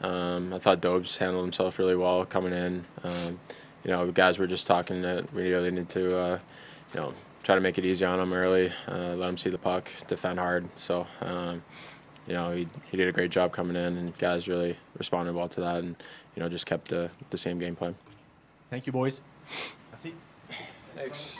I thought Dobes handled himself really well coming in. The guys were just talking that we really need to, try to make it easy on him early, let him see the puck, defend hard. So, he did a great job coming in, and guys really responded well to that, and just kept the same game plan. Thank you, boys. Merci. Thanks.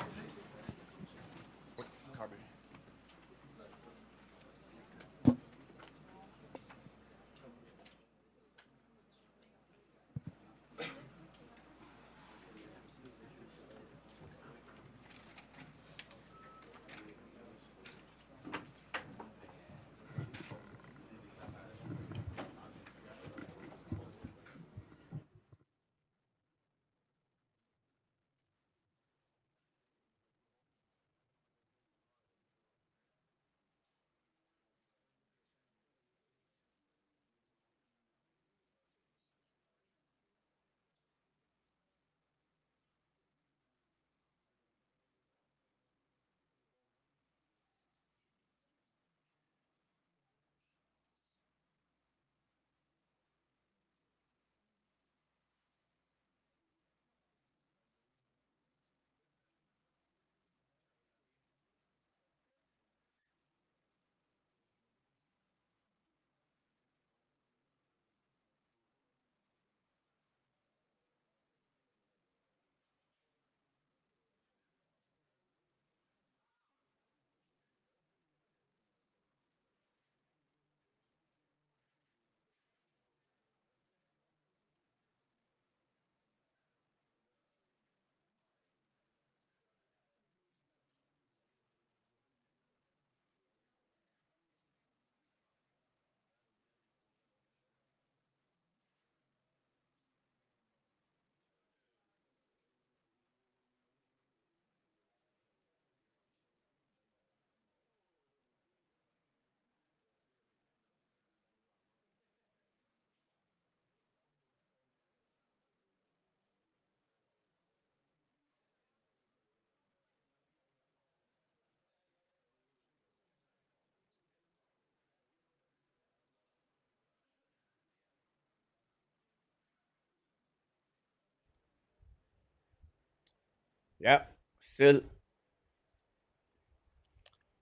Yeah, still.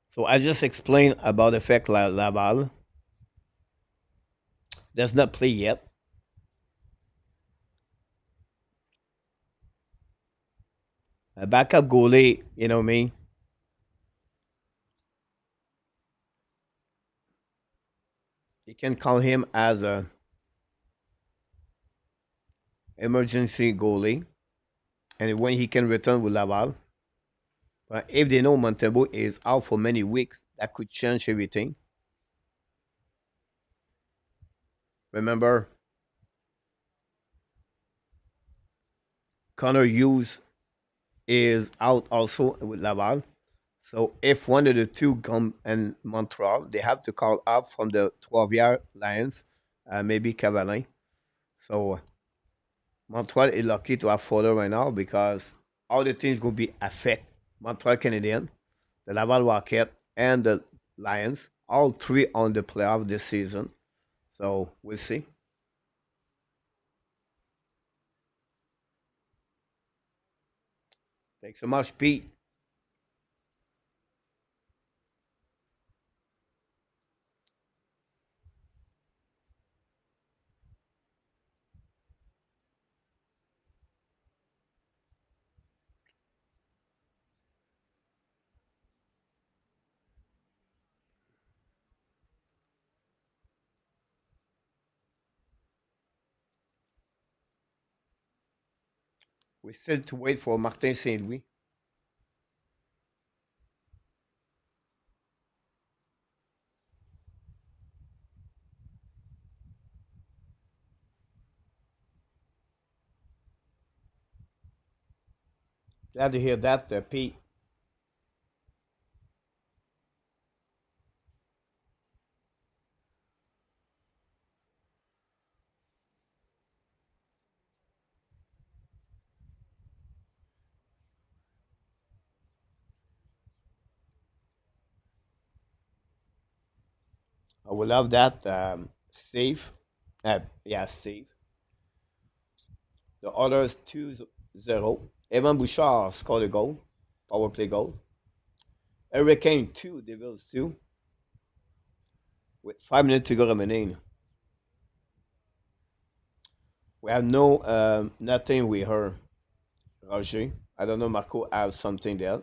So I just explained about effect Laval. Does not play yet. A backup goalie, you know me. You can call him as a emergency goalie, and when he can return with Laval. But if they know Montebo is out for many weeks, that could change everything. Remember, Connor Hughes is out also with Laval. So if one of the two come in Montreal, they have to call up from the 12-year Lions, maybe Cavalin. So Montreal is lucky to have Fowler right now because all the things going to be affect Montreal Canadiens, the Laval Rocket, and the Lions. All three on the playoff this season. So we'll see. Thanks so much, Pete. We still to wait for Martin Saint Louis. Glad to hear that, Pete. I would love that. Steve. Yeah, Steve. The others 2-0. Evan Bouchard scored a goal. Power play goal. Hurricane 2, Devils 2. With 5 minutes to go remaining. We have nothing we heard. Roger. I don't know, Marco has something there.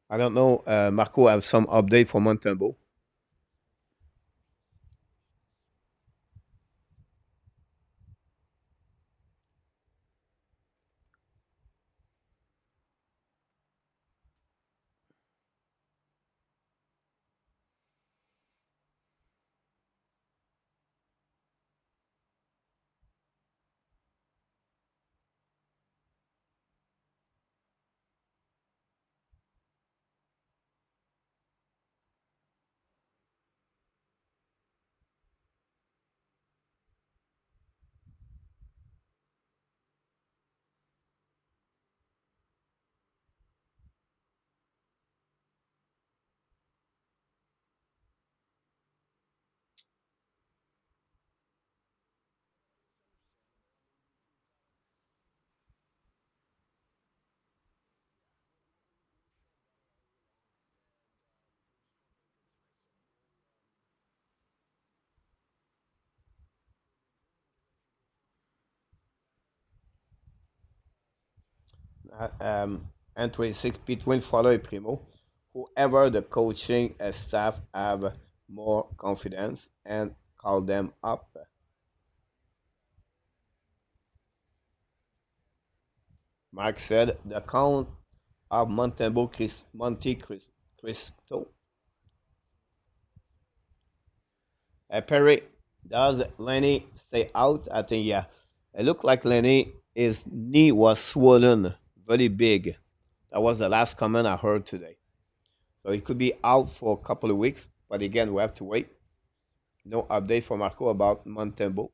I don't know, Marco have some update for Montembeau. And 26 between Fowler and Primo. Whoever the coaching staff have more confidence and call them up. Mark said the count of Monte Cristo. Perry, does Lenny stay out? I think, yeah. It looked like Lenny, his knee was swollen, very big. That was the last comment I heard today. So he could be out for a couple of weeks, but again, we have to wait. No update from Marco about Montembeau.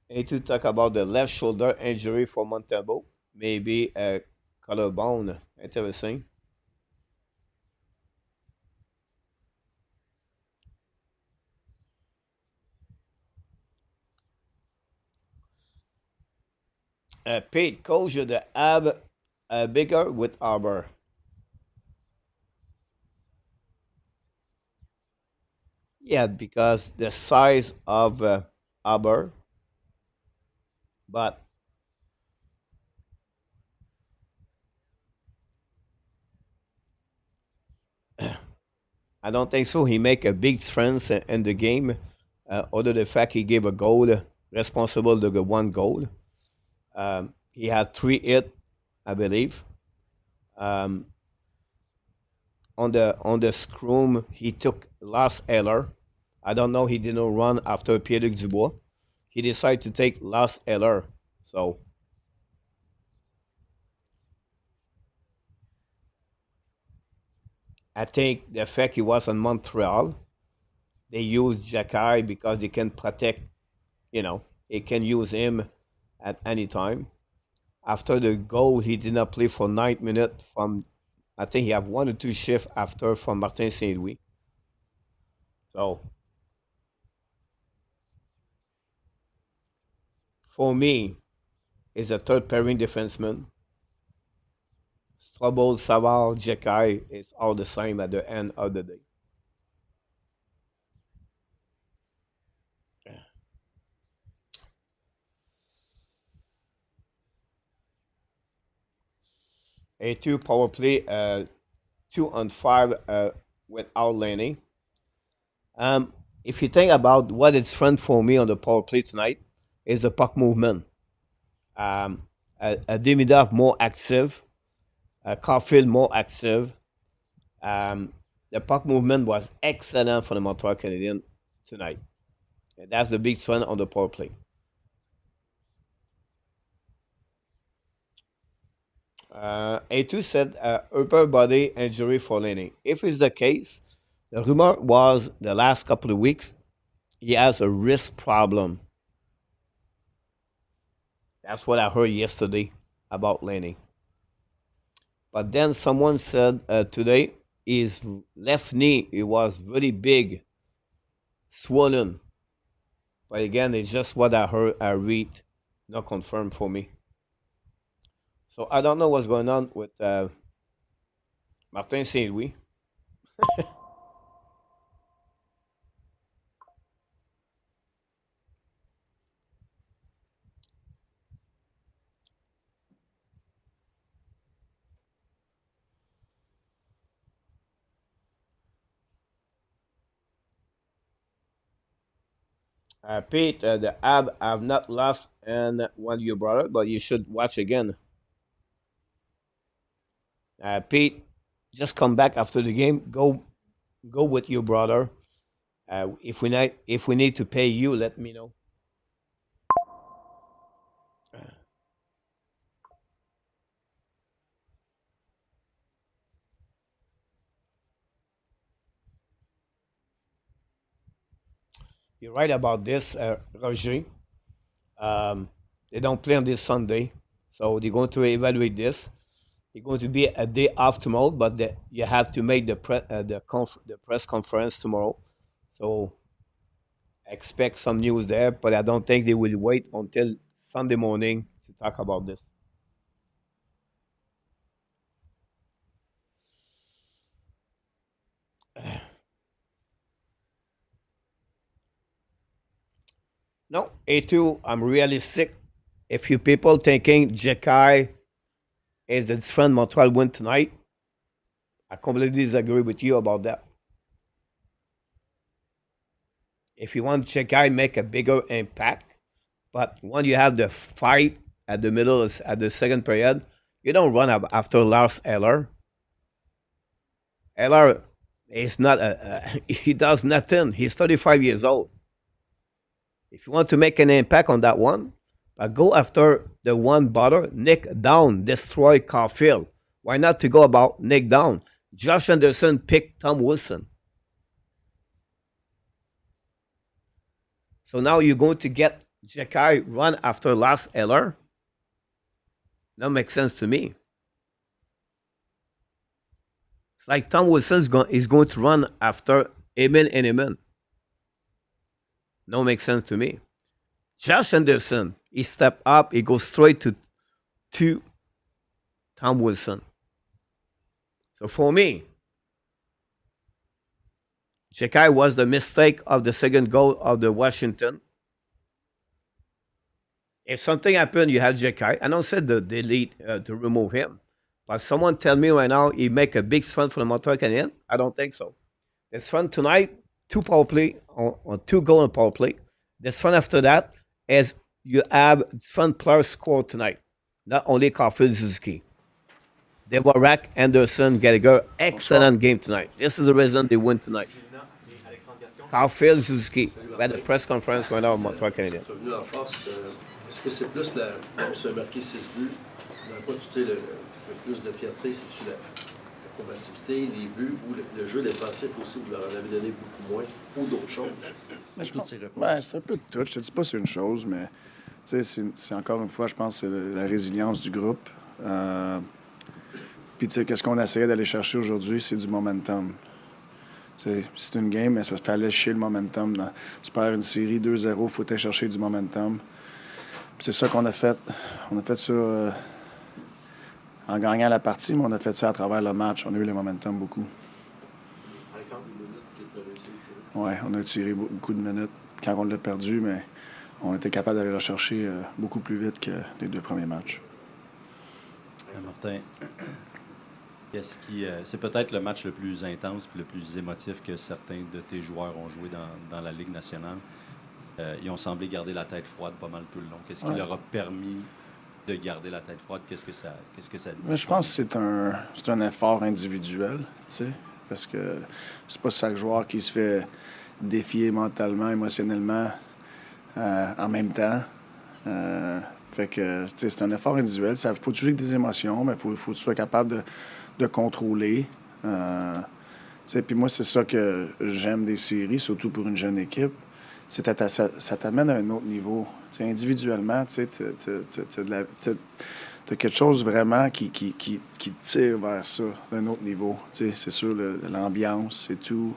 And to talk about the left shoulder injury for Montembeau, maybe a collarbone. Interesting. Pete, coach of the Ab bigger with Arbor. Yeah, because the size of Arbor, but I don't think so. He make a big difference in the game. Other the fact he gave a goal, responsible to the one goal. He had 3 hits, I believe. Um, on the scrum, he took last Eller. I don't know. He didn't run after Pierre-Luc Dubois. He decided to take last Eller. So I think the fact he was in Montreal, they used Jacky because they can protect. They can use him at any time. After the goal, he did not play for 9 minutes. I think he have 1 or 2 shifts after from Martin Saint Louis. So for me, is a third pairing defenseman. Strobel, Savard, Jacky is all the same at the end of the day. A 2 power play, 2-on-5 without Lenny. If you think about what is fun for me on the power play tonight, is the puck movement. Demidov more active, Caulfield more active. The puck movement was excellent for the Montreal Canadiens tonight. And that's the big fun on the power play. A2 said upper body injury for Lenny. If it's the case, the rumor was the last couple of weeks he has a wrist problem. That's what I heard yesterday about Lenny. But then someone said today his left knee it was really big, swollen. But again, it's just what I heard, I read, not confirmed for me. So I don't know what's going on with Martin Saint Louis. Pete, the Ab have not lost and one you brought up, but you should watch again. Pete, just come back after the game. Go with your brother. If we need to pay you, let me know. You're right about this, Roger. They don't play on this Sunday, so they're going to evaluate this. It's going to be a day off tomorrow, but you have to make the press conference tomorrow. So expect some news there, but I don't think they will wait until Sunday morning to talk about this. No, A2, I'm realistic. If you people thinking Jekai is the different Montreal win tonight, I completely disagree with you about that. If you want Jekai make a bigger impact, but when you have the fight at the middle at the second period, you don't run up after Lars Eller. Eller is not he does nothing. He's 35 years old. If you want to make an impact on that one, go after the one butter, Nick down, destroy Caulfield. Why not to go about Nick down? Josh Anderson picked Tom Wilson. So now you're going to get Jekai run after Lars Eller? That makes sense to me. It's like Tom Wilson is going to run after Eamon and Eamon. No makes sense to me. Josh Anderson, he stepped up, he goes straight to Tom Wilson. So for me, Jekai was the mistake of the second goal of the Washington. If something happened, you have Jekai. I don't say the delete to remove him. But someone tell me right now he make a big run for the Montreal Canadiens. I don't think so. This run tonight, 2 power play on 2 goal on power play. This run after that is you have different players score tonight. Not only Caulfield Suzuki. Devorak, Anderson, Gallagher, excellent game tonight. This is the reason they win tonight. Caulfield Suzuki. We had a press conference right now on Montreal Canadiens. Tu es venu en force. Est-ce que c'est plus la. On se fait marquer 6 buts. Dans quoi tu sais le plus de fierté, c'est-tu la combativité, les buts ou le jeu défensif aussi, vous leur en avez donné beaucoup moins ou d'autres choses? C'est un peu de tout. Je te dis pas c'est une chose, mais c'est encore une fois, je pense, c'est la résilience du groupe. Puis, tu sais, qu'est-ce qu'on essayait d'aller chercher aujourd'hui, c'est du momentum. C'est une game, mais ça fallait chier le momentum. Tu perds une série 2-0, il faut aller chercher du momentum. Puis c'est ça qu'on a fait. On a fait ça en gagnant la partie, mais on a fait ça à travers le match. On a eu le momentum beaucoup. Oui, on a tiré beaucoup de minutes quand on l'a perdu, mais on était capable d'aller le chercher beaucoup plus vite que les 2 premiers matchs. Martin, c'est peut-être le match le plus intense et le plus émotif que certains de tes joueurs ont joué dans la Ligue nationale. Ils ont semblé garder la tête froide pas mal tout le long. Qu'est-ce qui leur a permis de garder la tête froide? Qu'est-ce que ça dit? Mais je pense que c'est un effort individuel, tu sais, parce que c'est pas chaque joueur qui se fait défier mentalement, émotionnellement en même temps. Fait que, tu sais, c'est un effort individuel. Il faut toujours des émotions, mais il faut que tu sois capable de contrôler. Tu sais, puis moi, c'est ça que j'aime des séries, surtout pour une jeune équipe. Ça t'amène à un autre niveau. Tu sais, individuellement, tu sais, as quelque chose vraiment qui te tire vers ça, d'un autre niveau. Tu sais, c'est sûr, l'ambiance et tout.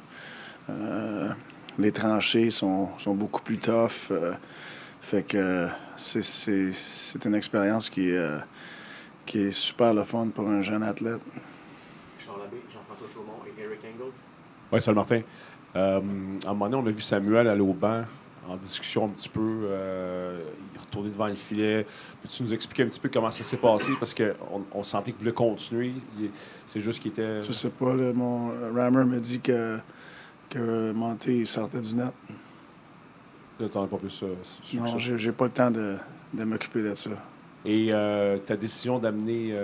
Les tranchées sont beaucoup plus tough. Fait que c'est une expérience qui est super le fun pour un jeune athlète. Charles Abbé, Jean-François Chaumont et Eric Engels. Oui, salut Martin. À un moment donné, on a vu Samuel aller au banc en discussion un petit peu. Il est retourné devant le filet. Peux-tu nous expliquer un petit peu comment ça s'est passé? Parce qu'on sentait qu'il voulait continuer. C'est juste qu'il était... Je sais pas, là, mon Rammer m'a dit que Monté sortait du net. Là, t'en as pas plus sur Non, ça. j'ai pas le temps de m'occuper de ça. Et ta décision d'amener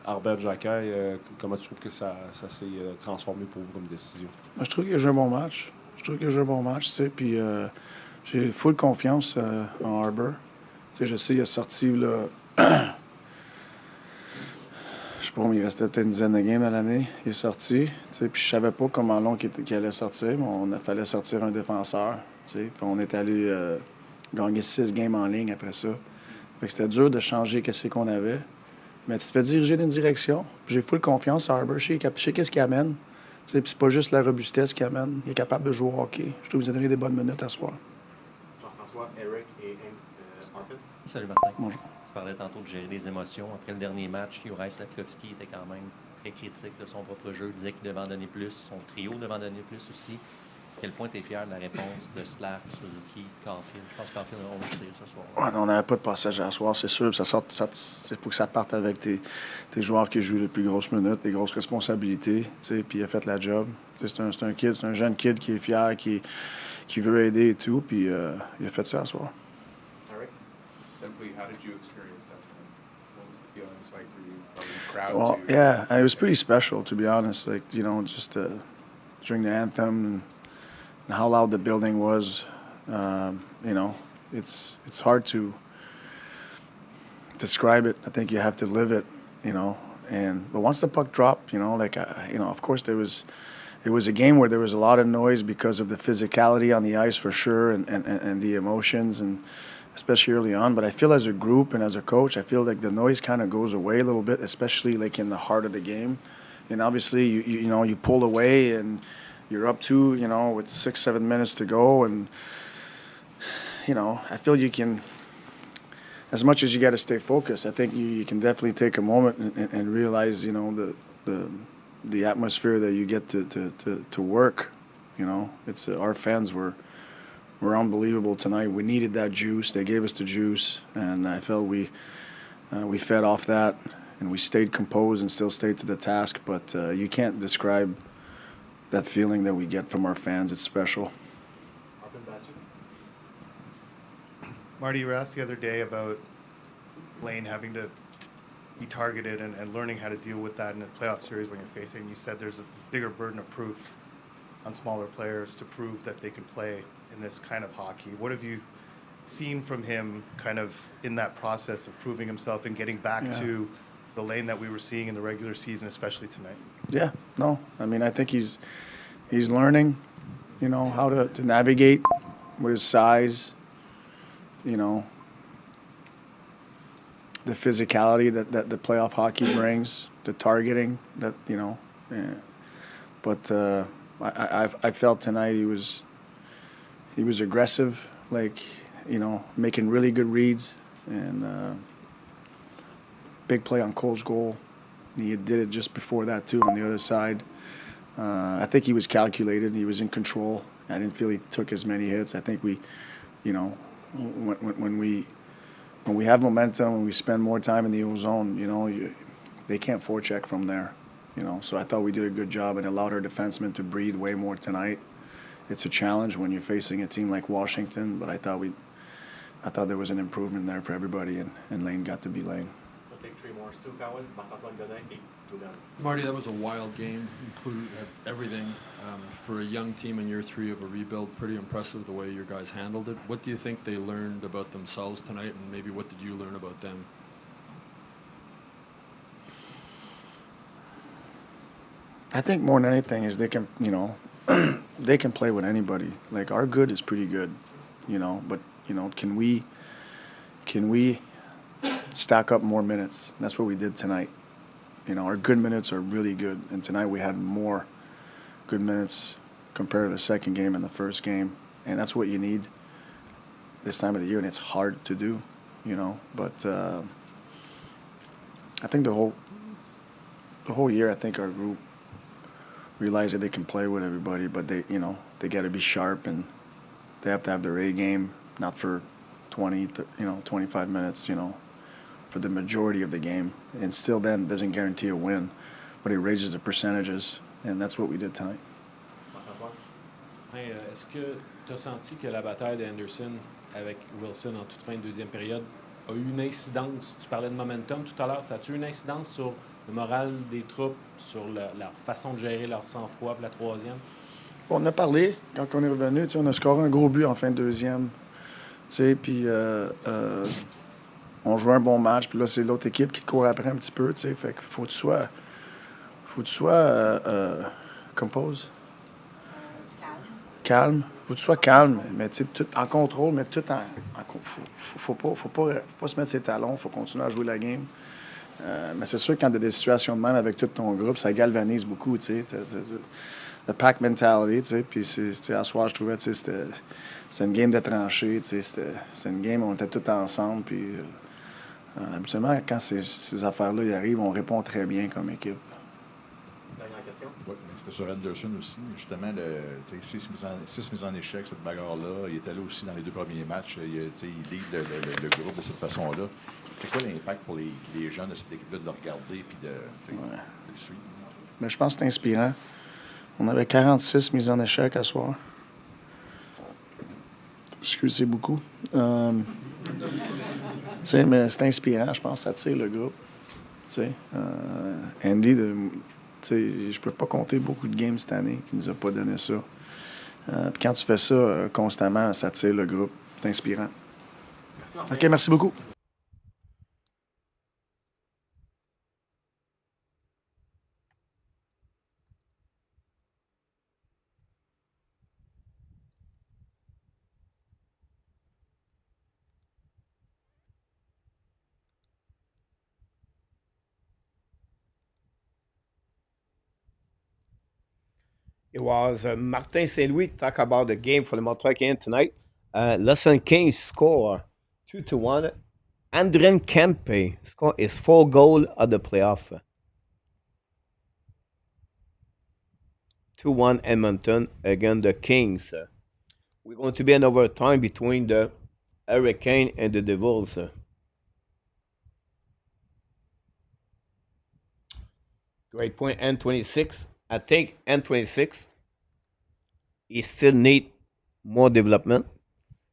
Arbert Jacquet, comment tu trouves que ça s'est transformé pour vous comme décision? Je trouve qu'il a joué un bon match. Tu sais, puis j'ai full confiance en Arbor. Tu sais, je sais, il a sorti, là... Je sais pas, mais il restait peut-être une dizaine de games à l'année. Il est sorti, tu sais, puis je savais pas comment long qu'il allait sortir, mais fallait sortir un défenseur, tu sais. Puis on est allé gagner 6 games en ligne après ça. Fait que c'était dur de changer qu'est-ce qu'on avait. Mais tu te fais diriger d'une direction. J'ai full confiance à Arbor. Je sais qu'est-ce qu'il amène. Tu sais, puis c'est pas juste la robustesse qu'il amène. Il est capable de jouer au hockey. Je trouve qu'il nous a donné des bonnes minutes à soir. Jean-François, Eric et Arpin. Salut Martin. Bonjour. Tu parlais tantôt de gérer les émotions. Après le dernier match, Juraj Slavkovski était quand même très critique de son propre jeu. Il disait qu'il devait en donner plus. Son trio devait en donner plus aussi. À quel point tu es fier de la réponse de Slav, Suzuki, Caulfield? Je pense que Caulfield a 11 tirs ce soir. Ouais, on n'avait pas de passage à soir, c'est sûr. Il faut que ça parte avec tes joueurs qui jouent les plus grosses minutes, les grosses responsabilités. Puis il a fait la job. C'est un jeune kid qui est fier, qui veut aider et tout. Puis il a fait ça à soir. Eric? Simply, how did you experience that time? What was the feelings like for you? From the crowd Well, to... yeah, it was pretty special, to be honest. Like, you know, just during the anthem and how loud the building was. You know, it's hard to describe it. I think you have to live it, you know. But once the puck dropped, you know, like, you know, of course it was a game where there was a lot of noise because of the physicality on the ice for sure and the emotions and especially early on. But I feel as a group and as a coach, I feel like the noise kind of goes away a little bit, especially like in the heart of the game. And obviously, you know, you pull away and you're up 2, you know, with 6-7 minutes to go. And, you know, I feel you can, as much as you got to stay focused, I think you can definitely take a moment and realize, you know, the atmosphere that you get to work. You know, it's our fans were unbelievable tonight. We needed that juice. They gave us the juice, and I felt we fed off that, and we stayed composed and still stayed to the task. But you can't describe that feeling that we get from our fans. It's special. Marty, you were asked the other day about Lane having to be targeted and learning how to deal with that in a playoff series when you're facing. You said there's a bigger burden of proof on smaller players to prove that they can play in this kind of hockey. What have you seen from him kind of in that process of proving himself and getting back to the Lane that we were seeing in the regular season, especially tonight? Yeah, no, I mean, I think he's learning, you know, how to navigate with his size, you know, the physicality that the playoff hockey brings, the targeting that, you know. Yeah. But I felt tonight he was aggressive, like, you know, making really good reads and big play on Cole's goal. He did it just before that too on the other side. I think he was calculated. He was in control. I didn't feel he took as many hits. I think we, you know, when we have momentum, when we spend more time in the O-zone, you know, they can't forecheck from there, you know. So I thought we did a good job and allowed our defensemen to breathe way more tonight. It's a challenge when you're facing a team like Washington, but I thought there was an improvement there for everybody, and Lane got to be Lane. Marty, that was a wild game, included everything. For a young team in year 3 of a rebuild, pretty impressive the way your guys handled it. What do you think they learned about themselves tonight, and maybe what did you learn about them? I think more than anything is they can, you know, they can play with anybody. Like, our good is pretty good, you know, but, you know, can we stack up more minutes. And that's what we did tonight. You know, our good minutes are really good, and tonight we had more good minutes compared to the second game and the first game, and that's what you need this time of the year, and it's hard to do, you know. But I think the whole year, I think our group realized that they can play with everybody, but they got to be sharp and they have to have their A game, not for 25 minutes, for the majority of the game. And still then doesn't guarantee a win, but it raises the percentages, and that's what we did tonight. Est-ce que tu as senti que la bataille de Henderson avec Wilson en toute fin de deuxième période a eu une incidence? Tu parlais de momentum tout à l'heure. Ça a-tu une incidence sur le moral des troupes, sur leur façon de gérer leur sang-froid pour la troisième? On a parlé quand on est revenu. On a scoré un gros but en fin de deuxième. Puis on jouait un bon match. Puis là, c'est l'autre équipe qui te court après un petit peu. Fait qu'il faut que tu sois compose. Calme. Faut que tu sois calme, mais tout en contrôle, mais tout en faut pas se mettre ses talons, faut continuer à jouer la game. Mais c'est sûr que quand tu as des situations de même avec tout ton groupe, ça galvanise beaucoup, tu sais. Le pack mentality, tu sais. Puis à soir, je trouvais, tu sais, c'était une game de tranchées, tu sais. C'était une game où on était tous ensemble. Puis habituellement, quand ces affaires-là y arrivent, on répond très bien comme équipe. Oui, mais c'était sur Anderson aussi. Justement, 6 mises en échec, cette bagarre-là. Il était là aussi dans les 2 premiers matchs. Il lead le groupe de cette façon-là. C'est quoi l'impact pour les gens de cette équipe-là de le regarder et de le suivre? Mais je pense que c'est inspirant. On avait 46 mises en échec à soir. Excusez, c'est beaucoup. Mais c'est inspirant, je pense. Ça tire le groupe. Andy, je peux pas compter beaucoup de games cette année qui nous a pas donné ça. Puis quand tu fais ça constamment, ça tire le groupe. C'est inspirant. Merci. OK, merci beaucoup. It was Martin St. Louis talk about the game for the Montreal Canadiens tonight. Lesson Kings score 2-1. Andren Kempe scored his 4th goal of the playoff. 2-1 Edmonton against the Kings. We're going to be an overtime between the Hurricane and the Devils. Great point, N26. I think N26, he still need more development.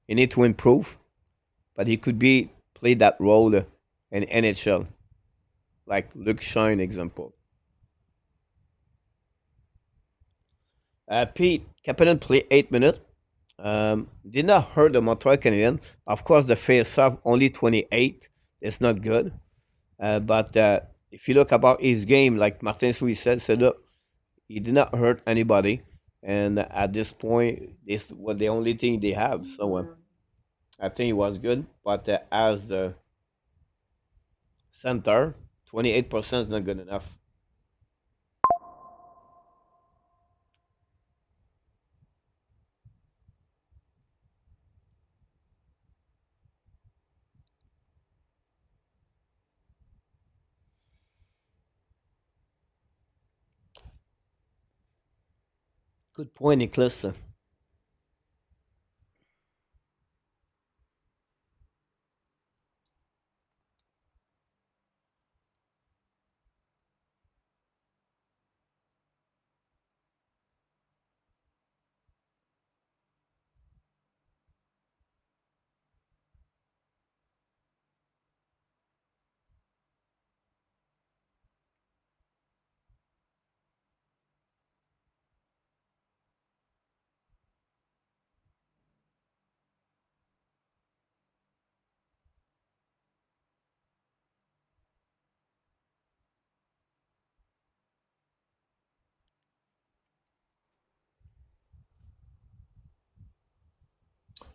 He need to improve, but he could play that role in NHL, like Luke Shine example. Pete Kapanen played 8 minutes. Did not hurt the Montreal Canadiens. Of course, the face-off only 28. It's not good. But if you look about his game, like Martin Louis said, look, he did not hurt anybody. And at this point, this was the only thing they have. So I think it was good. But as the center, 28% is not good enough. Good point, Nicholas.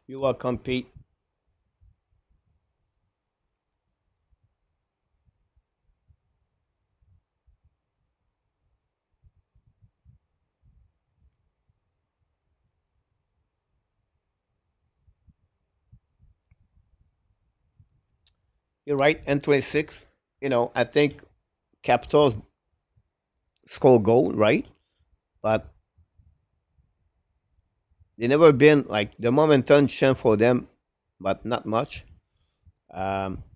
You are compete. You're right. N26. I think Capitals score goal, right? But they never been like the momentum changed for them, but not much.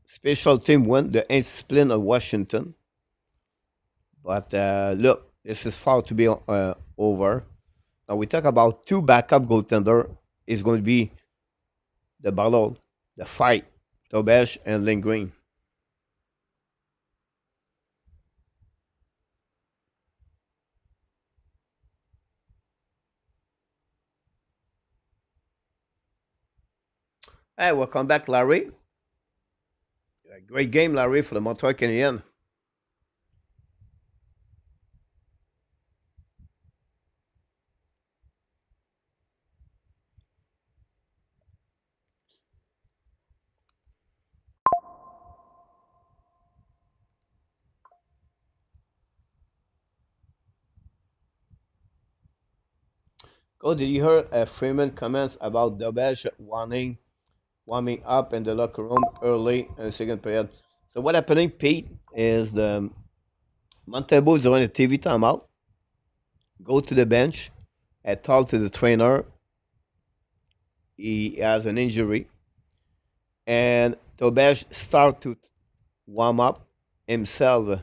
Special team won the discipline of Washington, but look, this is far to be over. Now we talk about two backup goaltender. Is going to be the battle, the fight, Tobesh and Lindgren. Hey, welcome back, Larry. Great game, Larry, for the Montreal Canadiens. Oh, did you hear Freeman comments about Dobesh warming up in the locker room early in the second period? So what happening, Pete, is the Montebo is on a TV timeout, go to the bench, and talk to the trainer. He has an injury, and Dobesh start to warm up himself.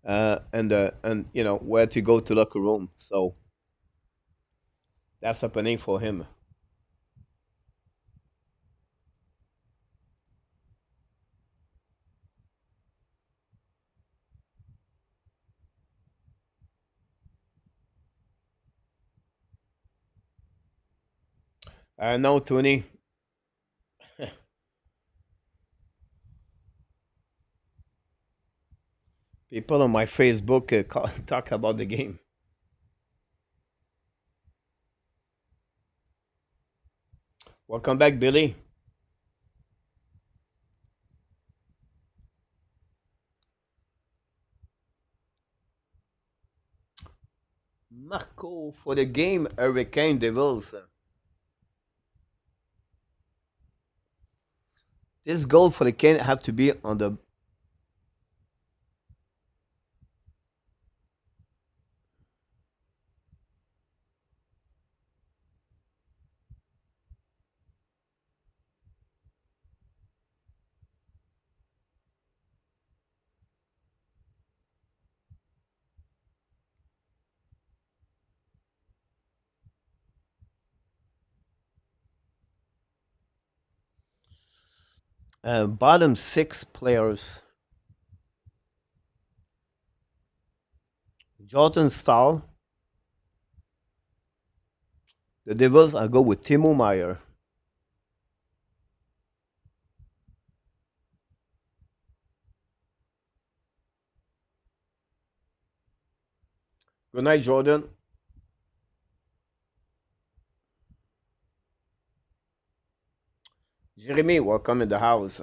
And where to go to locker room. So that's happening for him. No, Tony. People on my Facebook talk about the game. Welcome back, Billy. Marco for the game, Hurricane Devils. This goal for the Cane have to be on the. Bottom six players. Jordan Stahl. The Devils, I go with Timo Meyer. Good night, Jordan. Jeremy, welcome in the house.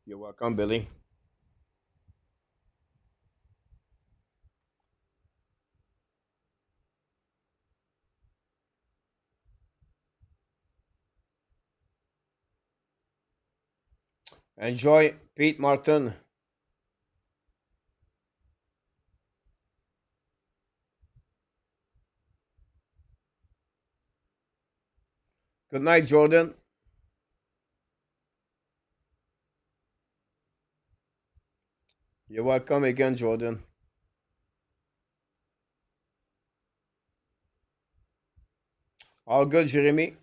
You're welcome, Billy. Enjoy, Pete Martin. Good night, Jordan. You're welcome again, Jordan. All good, Jeremy.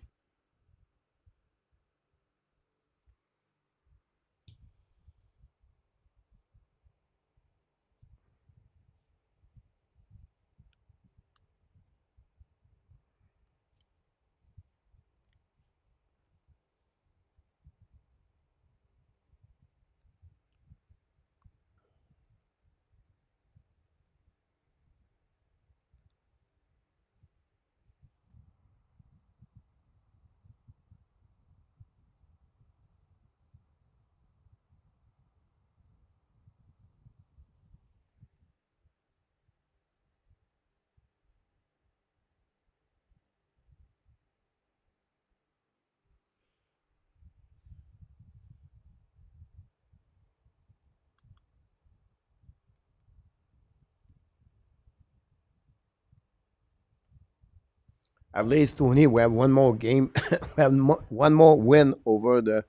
At least, Tony, we have one more game. We have one more win over the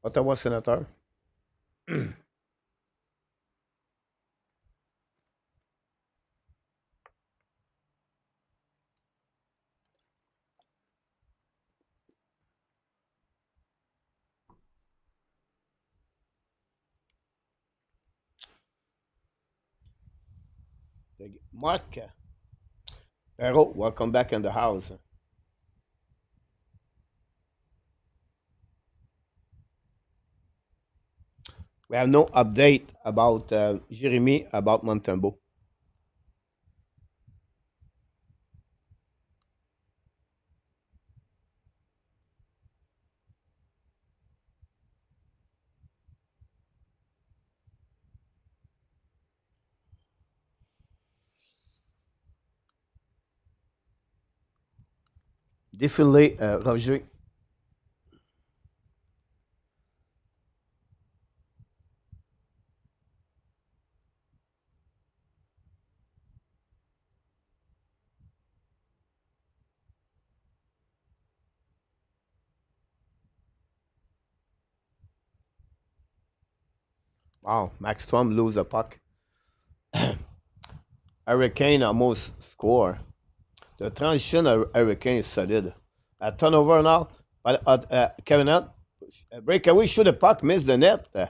Ottawa Senator. Mark Perrault, welcome back in the house. We have no update about Jeremy about Montembeau. Défilé, Roger. Wow, Max Strom lose the puck. Hurricane almost score. The transition of Hurricane is solid. A turnover now, but Kevin Hunt, breakaway, shoot the puck, miss the net. The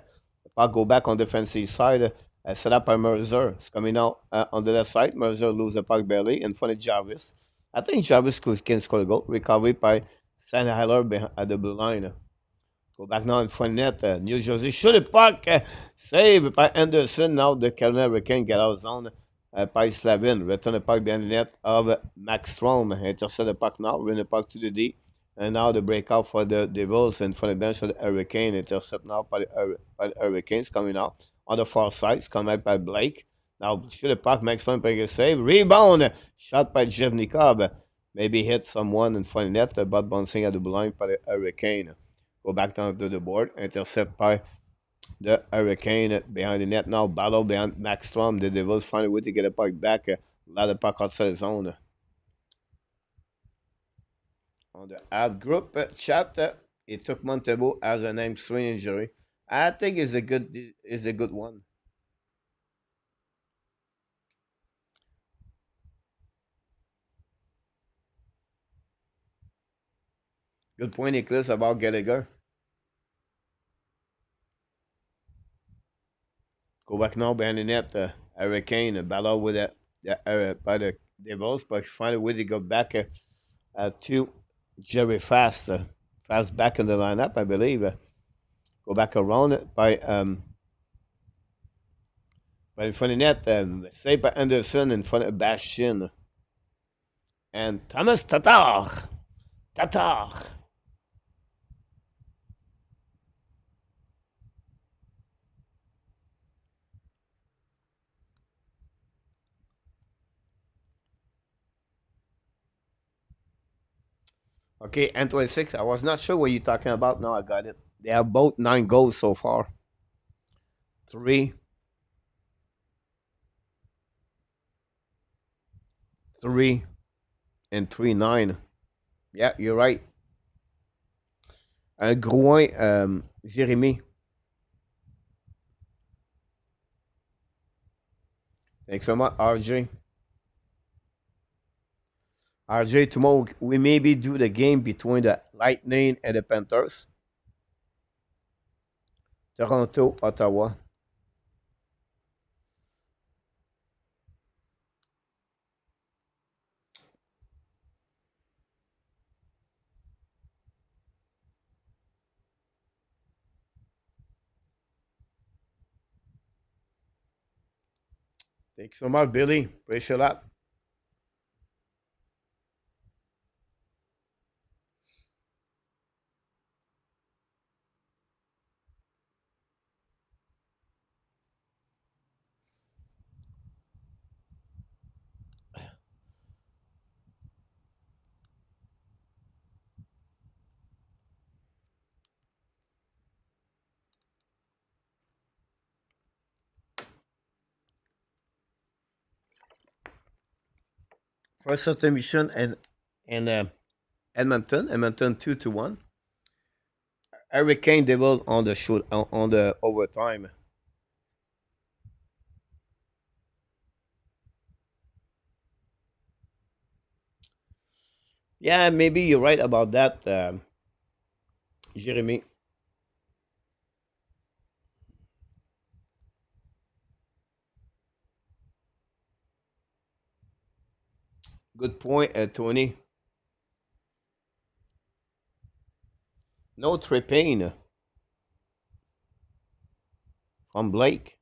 puck go back on defensive side. Set up by Mercer. It's coming out on the left side. Mercer lose the puck barely in front of Jarvis. I think Jarvis can score a goal. Recovery by Sandhaler at the blue line. Go back now in front net. New Jersey shoot the puck. Save by Anderson. Now the Carolina Hurricane get out of zone by Slavin. Return the puck behind the net of Max Strom. Intercept the puck now. Win the puck to the D. And now the breakout for the Devils in front of the bench for the Hurricane. Intercept now by the Hurricanes coming out. On the far side, it's coming out by Blake. Now shoot the puck. Max Strom make a save. Rebound. Shot by Jevnikov. Maybe hit someone in front of the net, but bouncing at the blue line by the Hurricane. Go back down to the board. Intercept by the Hurricane behind the net. Now battle behind Max Strom. The Devils find a way to get a puck back. A lot of puck outside the zone. On the ad group chat, he took Montembeau as an hamstring injury. I think is a good one. Good point, Nicholas, about Gallagher. Go back now behind the net. Hurricane battle with by the Devils, but find a way to go back to Jerry Fast. Fast back in the lineup, I believe. Go back around it by in front of the net. Saved by Anderson in front of Bastion. And Thomas Tatar. Tatar. Okay, N26. I was not sure what you're talking about. Now I got it. They have both 9 goals so far. 3, 3, and 3, 9. Yeah, you're right. Grouin, Jérémy. Thanks so much, RJ. RJ, tomorrow we maybe do the game between the Lightning and the Panthers. Toronto, Ottawa. Thanks so much, Billy. Appreciate that. First intermission and Edmonton. Edmonton 2-1. Hurricane Devils on the shoot on the overtime. Yeah, maybe you're right about that, Jeremy. Good point, Tony. No tripping from Blake.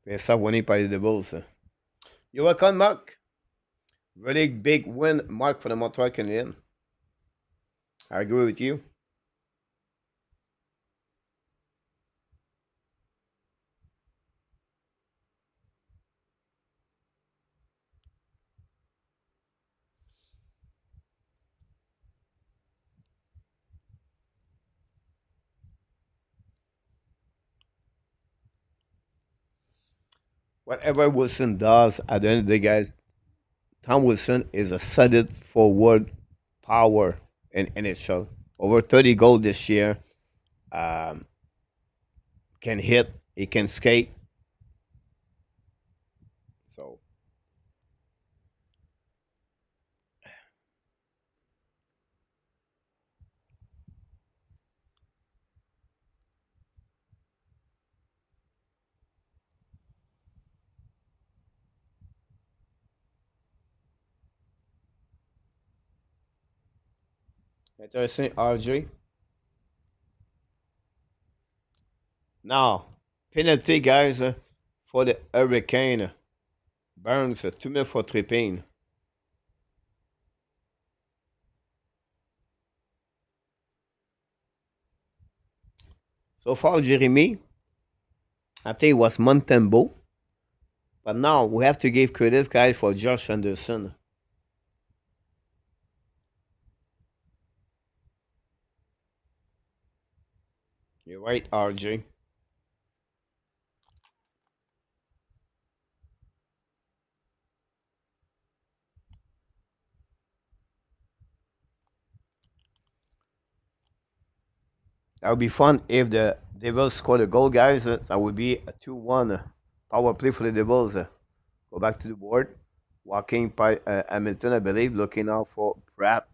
Et ça, winné par les Devils. You're welcome, Mark. Really big win, Mark, for the Montreal Canadiens. I agree with you. Whatever Wilson does, at the end of the day, guys, Tom Wilson is a solid forward power in NHL. Over 30 goals this year. Um, can hit. He can skate. So interesting, RJ. Now, penalty, guys, for the Hurricane. Burns, 2 minutes for tripping. So far, Jeremy, I think it was Montembeau. But now we have to give credit, guys, for Josh Anderson. You're right, RJ. That would be fun if the Devils scored a goal, guys. That would be a 2-1 power play for the Devils. Go back to the board. Walking by Hamilton, I believe, looking out for Pratt.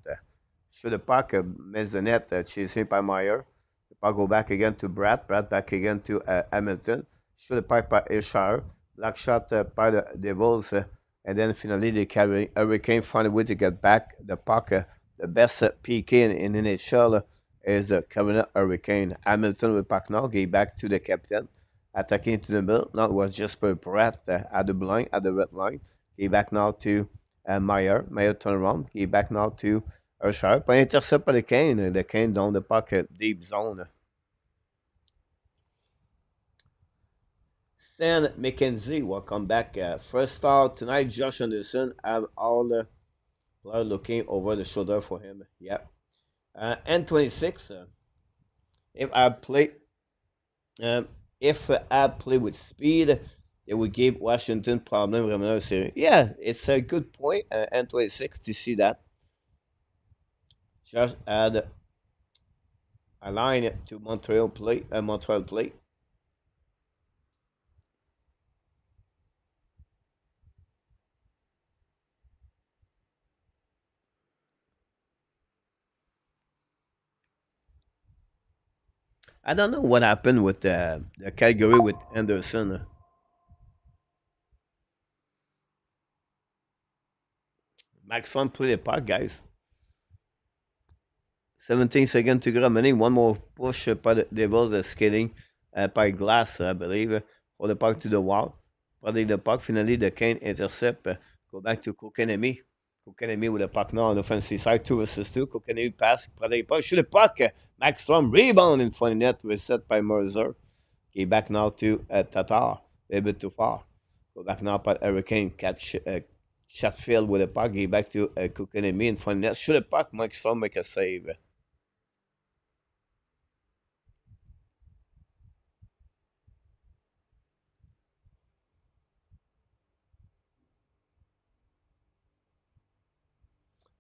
Should the puck miss the net, chasing by Meyer. The puck go back again to Pratt. Pratt back again to Hamilton. Should the puck by Ishar. Black shot by the Devils. And then finally, the Hurricane find a way to get back the puck. The best PK in NHL is the Carolina Hurricane. Hamilton with puck now, gave back to the captain. Attacking to the middle. Now it was just for Pratt at the blind, at the red line. Gave back now to Meyer. Meyer turn around. Gave back now to Ursher. Pas intercept par the Kane. The Kane down the puck, deep zone. Stan McKenzie will come back. First star tonight, Josh Anderson. Have all the players looking over the shoulder for him. Yep. N26. If I play with speed, it would give Washington problem. Yeah, it's a good point, N26, to see that. Just add a line to Montreal play. I don't know what happened with the Calgary with Anderson. Maxon play the puck, guys. 17 seconds to go remaining. One more push by the Devils skating by Glass, I believe, for the puck to the wall. Probably the puck. Finally, the Kane intercept. Go back to Kokanemi. Kokanemi with the puck now on the offensive side. 2-2. Kokanemi pass. Probably puck. Shoot the puck. Max Strom rebound in front of net. Reset by Mercer. Okay, back now to Tatar. A little bit too far. Go back now by Hurricane. Catch Chatfield with the puck. Get back to Kokanemi in front of net. Shoot the puck. Max Strom make a save.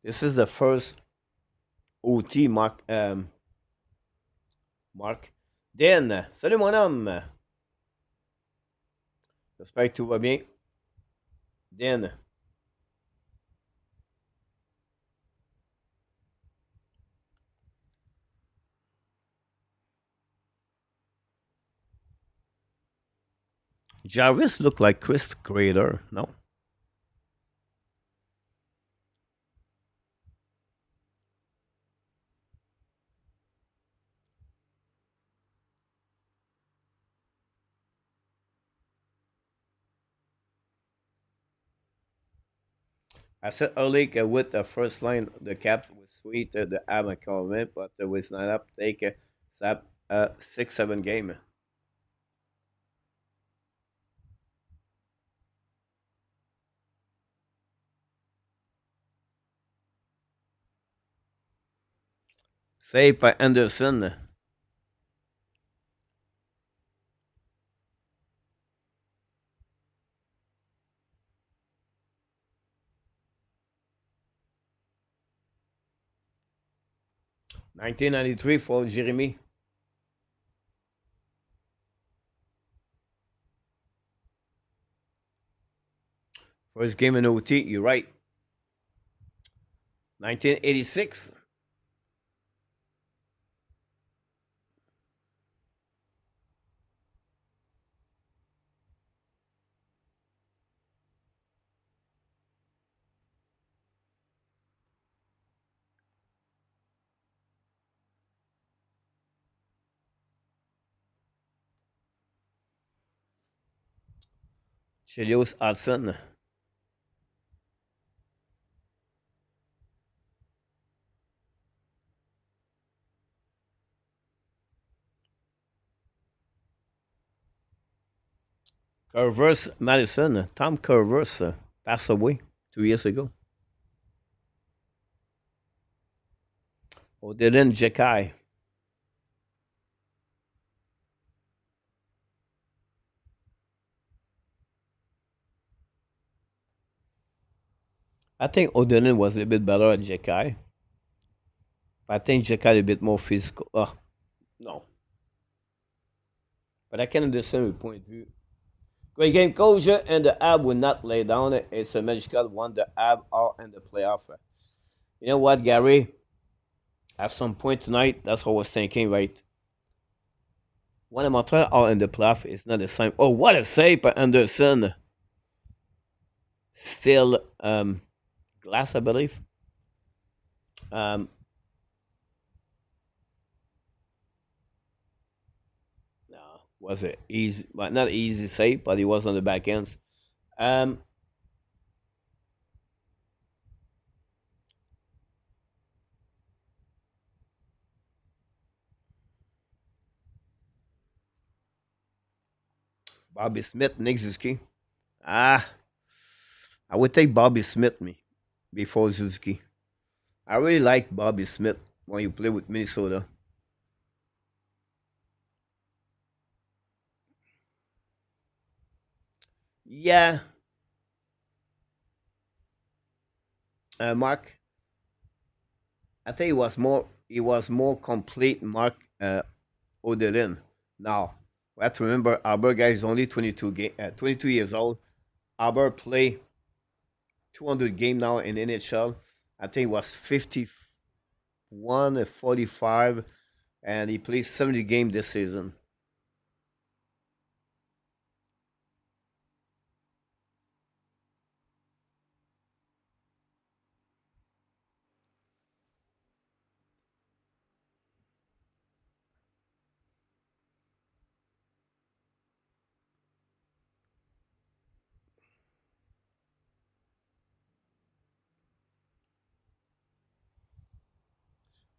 This is the first OT, Marc. Marc. Dan, salut mon homme. J'espère que tout va bien. Dan. Jarvis looked like Chris Grader, no? I said earlier with the first line, the cap was sweet, the Ab and comment, but it was not up. Take a 6-7 game. Save by Anderson. $19.93 for Jeremy. First game in OT, you're right. 1986. Chelios Hudson. Curvers Madison. Tom Curvers passed away 2 years ago. Odilin Jekai. I think Odilin was a bit better at Jekai. I think Jekai a bit more physical. No. But I can understand your point of view. Great game, coach, and the Ab will not lay down. It's a magical one. The Ab are in the playoff. You know what, Gary? At some point tonight, that's what I was thinking, right? When the Montreal are in the playoff, it's not the same. Oh, what a save by Anderson. Still glass, I believe. Was it easy? Well, not easy save, but he was on the back ends. Bobby Smith, Nick Zuski. I would take Bobby Smith before Zuski. I really like Bobby Smith when you play with Minnesota. Yeah. Mark. I think he was more complete, Mark Odelin. Now, we have to remember Albert guy is only 22 years old. Albert play 200 game now in NHL. I think it was 51 and 45, and he plays 70 game this season.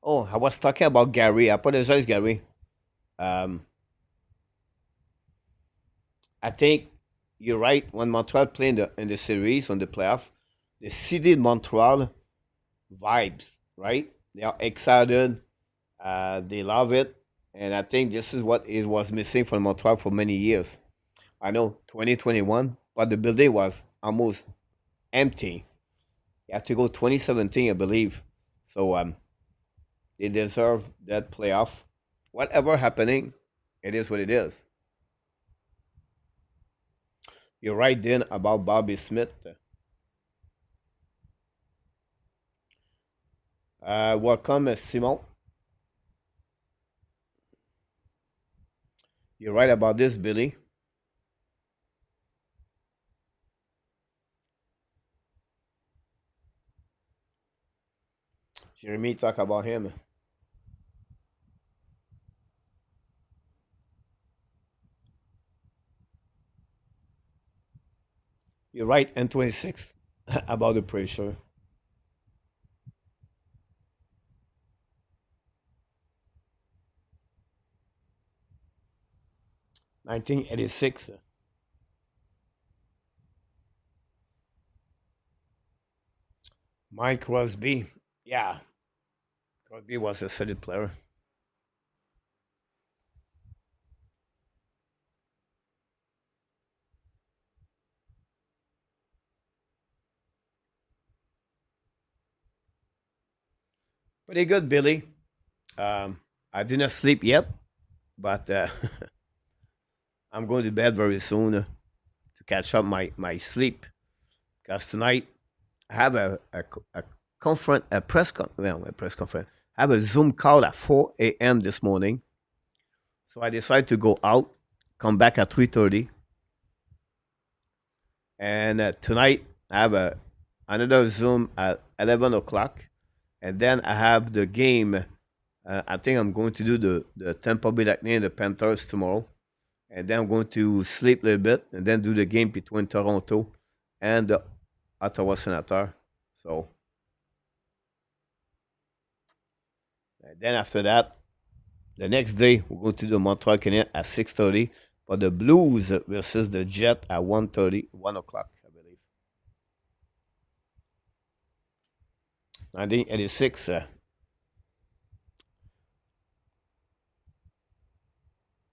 Oh, I was talking about Gary. I apologize, Gary. I think you're right. When Montreal play in the series, on the playoff, the city of Montreal vibes, right? They are excited. They love it. And I think this is what it was missing from Montreal for many years. I know 2021, but the building was almost empty. You have to go 2017, I believe. So they deserve that playoff. Whatever happening, it is what it is. You're right then about Bobby Smith. Welcome, Simon. You're right about this, Billy. Jeremy talk about him. You're right, N26 about the pressure. 1986. Mike Crosby. Yeah, Crosby was a solid player. Pretty good, Billy. I didn't sleep yet, but I'm going to bed very soon to catch up my sleep. Because tonight I have a conference, a press conference. I have a Zoom call at 4 a.m. this morning. So I decided to go out, come back at 3:30, and tonight I have another Zoom at 11 o'clock, and then I have the game. I think I'm going to do the Tampa Bay Lightning and the Panthers tomorrow, and then I'm going to sleep a little bit, and then do the game between Toronto and the Ottawa Senator. So and then after that, the next day we're going to do the Montreal Canadiens at 6:30, but the Blues versus the Jet at 1:30, 1 o'clock, I believe. 1986.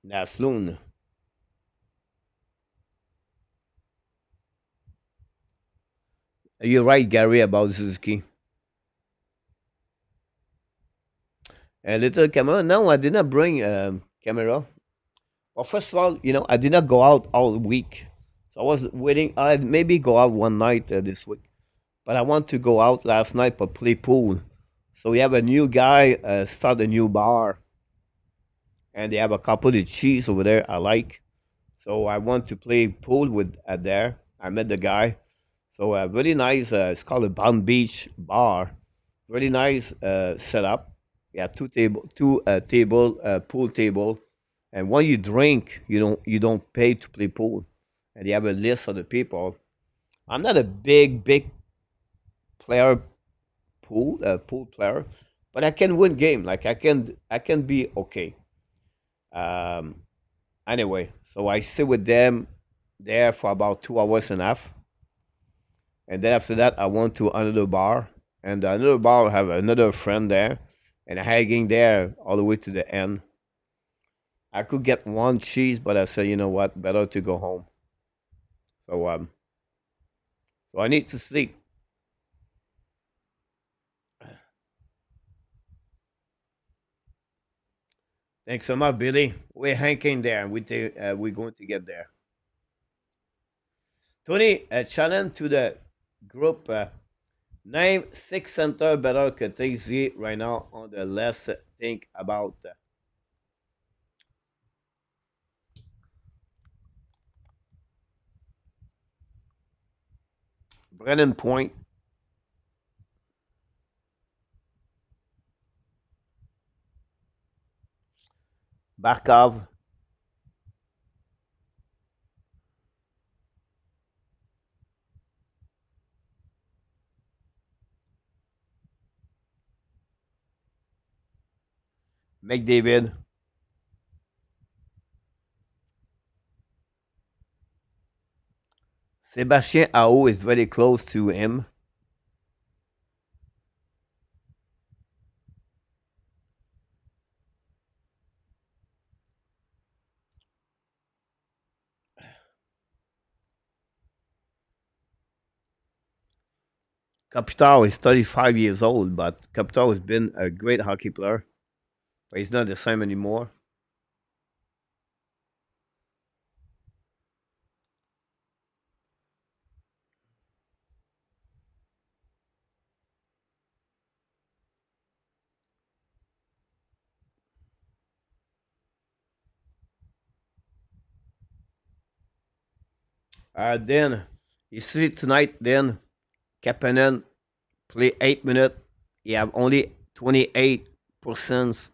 Nasloon. You're right, Gary, about Suzuki. A little camera. No, I did not bring camera. Well, first of all, I did not go out all week. So I was waiting. I'd maybe go out one night this week. But I want to go out last night but play pool. So we have a new guy start a new bar. And they have a couple of cheese over there I like. So I want to play pool with there. I met the guy. So really nice. It's called a Palm Beach Bar. Really nice setup. Yeah, pool table, and when you drink, you don't pay to play pool, and they have a list of the people. I'm not a big player pool player, but I can win game. Like I can be okay. Um, anyway, so I sit with them there for about 2 hours and a half. And then after that, I went to another bar, and another bar have another friend there, and hanging there all the way to the end. I could get one cheese, but I said, you know what, better to go home. So so I need to sleep. Thanks so much, Billy. We're hanging there, and we're going to get there. Tony, a challenge to the group. Name six center better que TZ right now on the list. Think about Brennan Point, Barkov, McDavid, Sebastien Ao is very close to him. Kopitar is 35 years old, but Kopitar has been a great hockey player. But he's not the same anymore. Then, you see tonight, then, Kapanen play 8 minutes. He have only 28%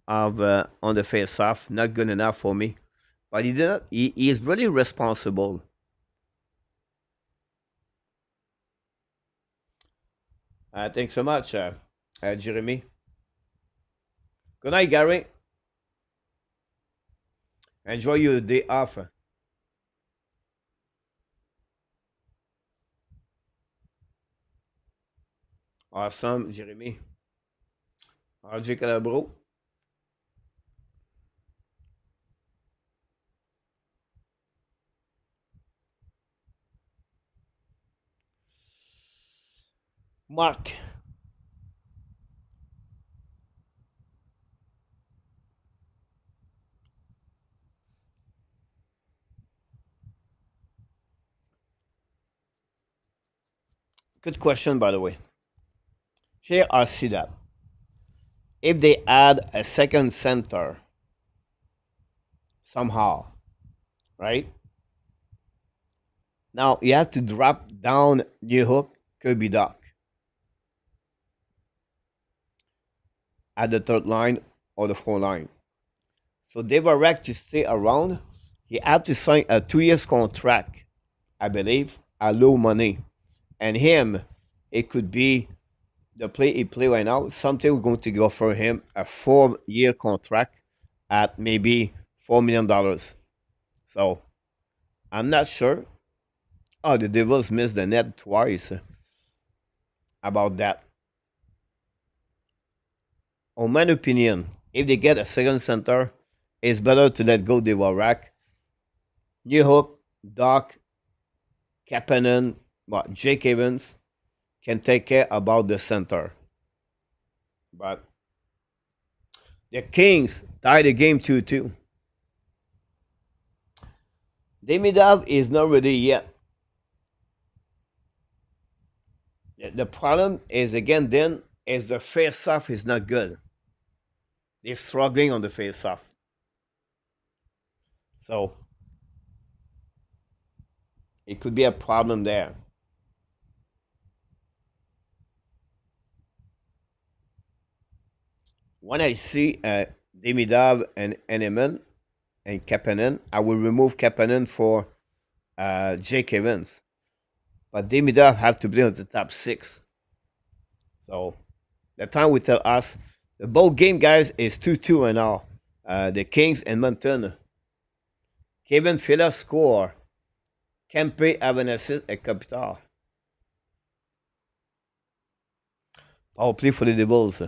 of on the face-off. Not good enough for me. But he did not, he is really responsible. Thanks so much, Jeremy. Good night, Gary. Enjoy your day off. Awesome, Jeremy. RJ Calabro. Mark. Good question, by the way. Here I see that. If they add a second center somehow, right? Now you have to drop down New Hook, Kirby Doc at the third line or the fourth line. So Dave Arek to stay around, he had to sign a 2 year contract, I believe, at low money. And him, it could be the play he play right now. Something we're going to go for him a 4 year contract at maybe $4 million. So I'm not sure. Oh, the Devils missed the net twice about that. On my opinion, if they get a second center, it's better to let go Devorak. New Hook, Doc, Kapanen, Jake Evans can take care about the center. But the Kings tied the game 2-2. Demidov is not ready yet. The problem is, again, then, is the face-off is not good. They're struggling on the face-off. So, it could be a problem there. When I see Demidov and Eneman and Kapanen, I will remove Kapanen for Jake Evans. But Demidov have to be on the top 6. So the time will tell us. The both game, guys, is 2-2 right now. The Kings and Montreal. Kevin Filler score. Kempe have an assist at Kopitar. Power play for the Devils.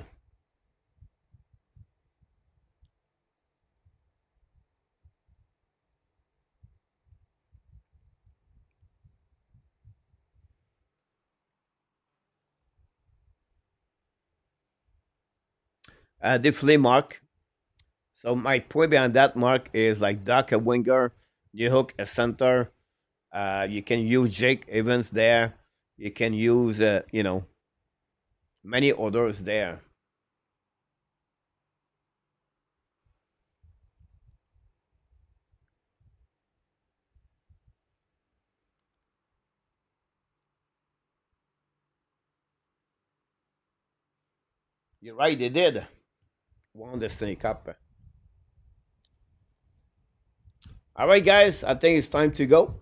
Definitely, Mark. So my point behind that, Mark, is like Doc a winger, New Hook a center. You can use Jake Evans there. You can use, many others there. You're right, they did. Won the Stanley Cup. All right, guys, I think it's time to go.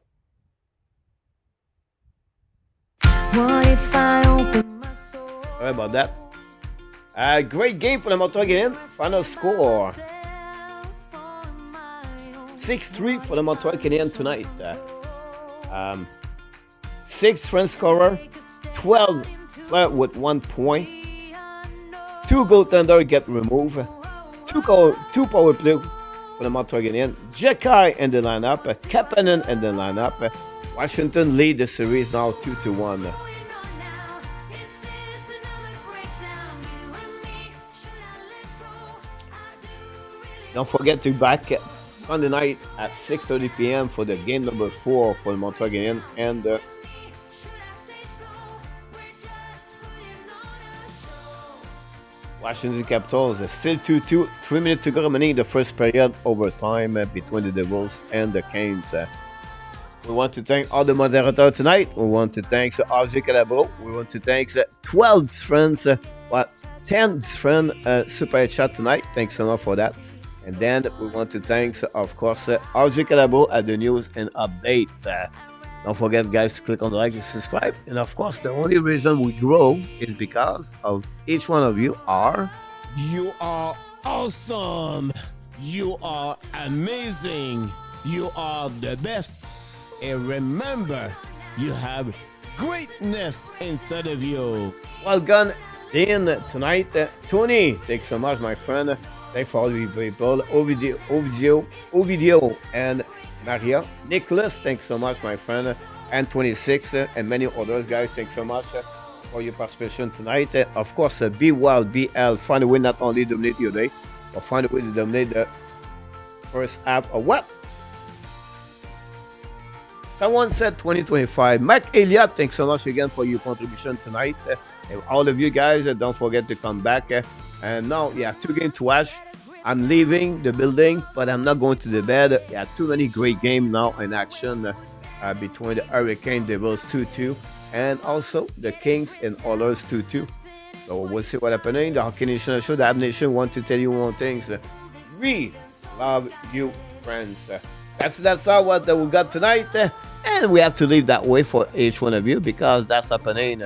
What if I open my soul? Sorry about that. Great game for the Montreal Canadiens. Final score 6-3 for the Montreal Canadiens tonight. 6 French scorer, 12 player with 1 point. 2 goaltender get removed. 2 power play for the Montreal Canadiens. Jekai in the lineup. Kapanen in the lineup. Washington lead the series now 2-1. Don't forget to be back Sunday night at 6:30 p.m. for the game number 4 for the Montreal Canadiens and the Washington Capitals. Still 2-2, 3 minutes to go remaining in the first period overtime between the Devils and the Canes. We want to thank all the moderators tonight. We want to thank RJ Calabro. We want to thank 12 friends, 10 friends super chat tonight. Thanks so much for that. And then we want to thank, of course, RJ Calabro at the news and update. Don't forget, guys, to click on the like and subscribe. And of course, the only reason we grow is because of each one of you are. You are awesome. You are amazing. You are the best. And remember, you have greatness inside of you. Well done in tonight. Tony, thanks so much, my friend. Thanks for all the people. Ovidio, and Maria. Nicholas, thanks so much, my friend. And 26 and many others, guys. Thanks so much for your participation tonight. Of course, be well, BL. Find a way not only to dominate your day, but find a way to dominate the first half of what? Someone said 2025. Mike Elliott, thanks so much again for your contribution tonight. And all of you guys, don't forget to come back. And now, 2 games to watch. I'm leaving the building, but I'm not going to the bed. Too many great games now in action between the Hurricane Devils 2-2 and also the Kings and Oilers 2-2. So we'll see what happens. The Hockey Nation Show, the Ab Nation want to tell you one thing. We love you, friends. That's all what we got tonight. And we have to leave that way for each one of you because that's happening.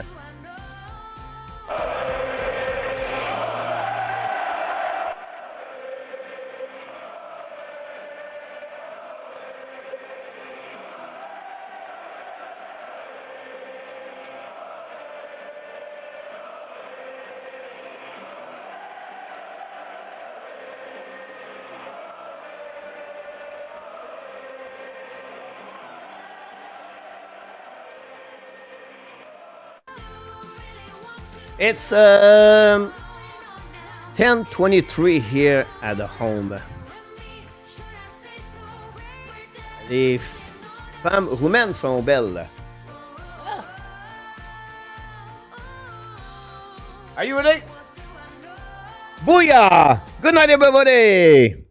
It's 10:23 here at the home. Les femmes roumaines sont belles. Are you ready? Booyah! Good night, everybody!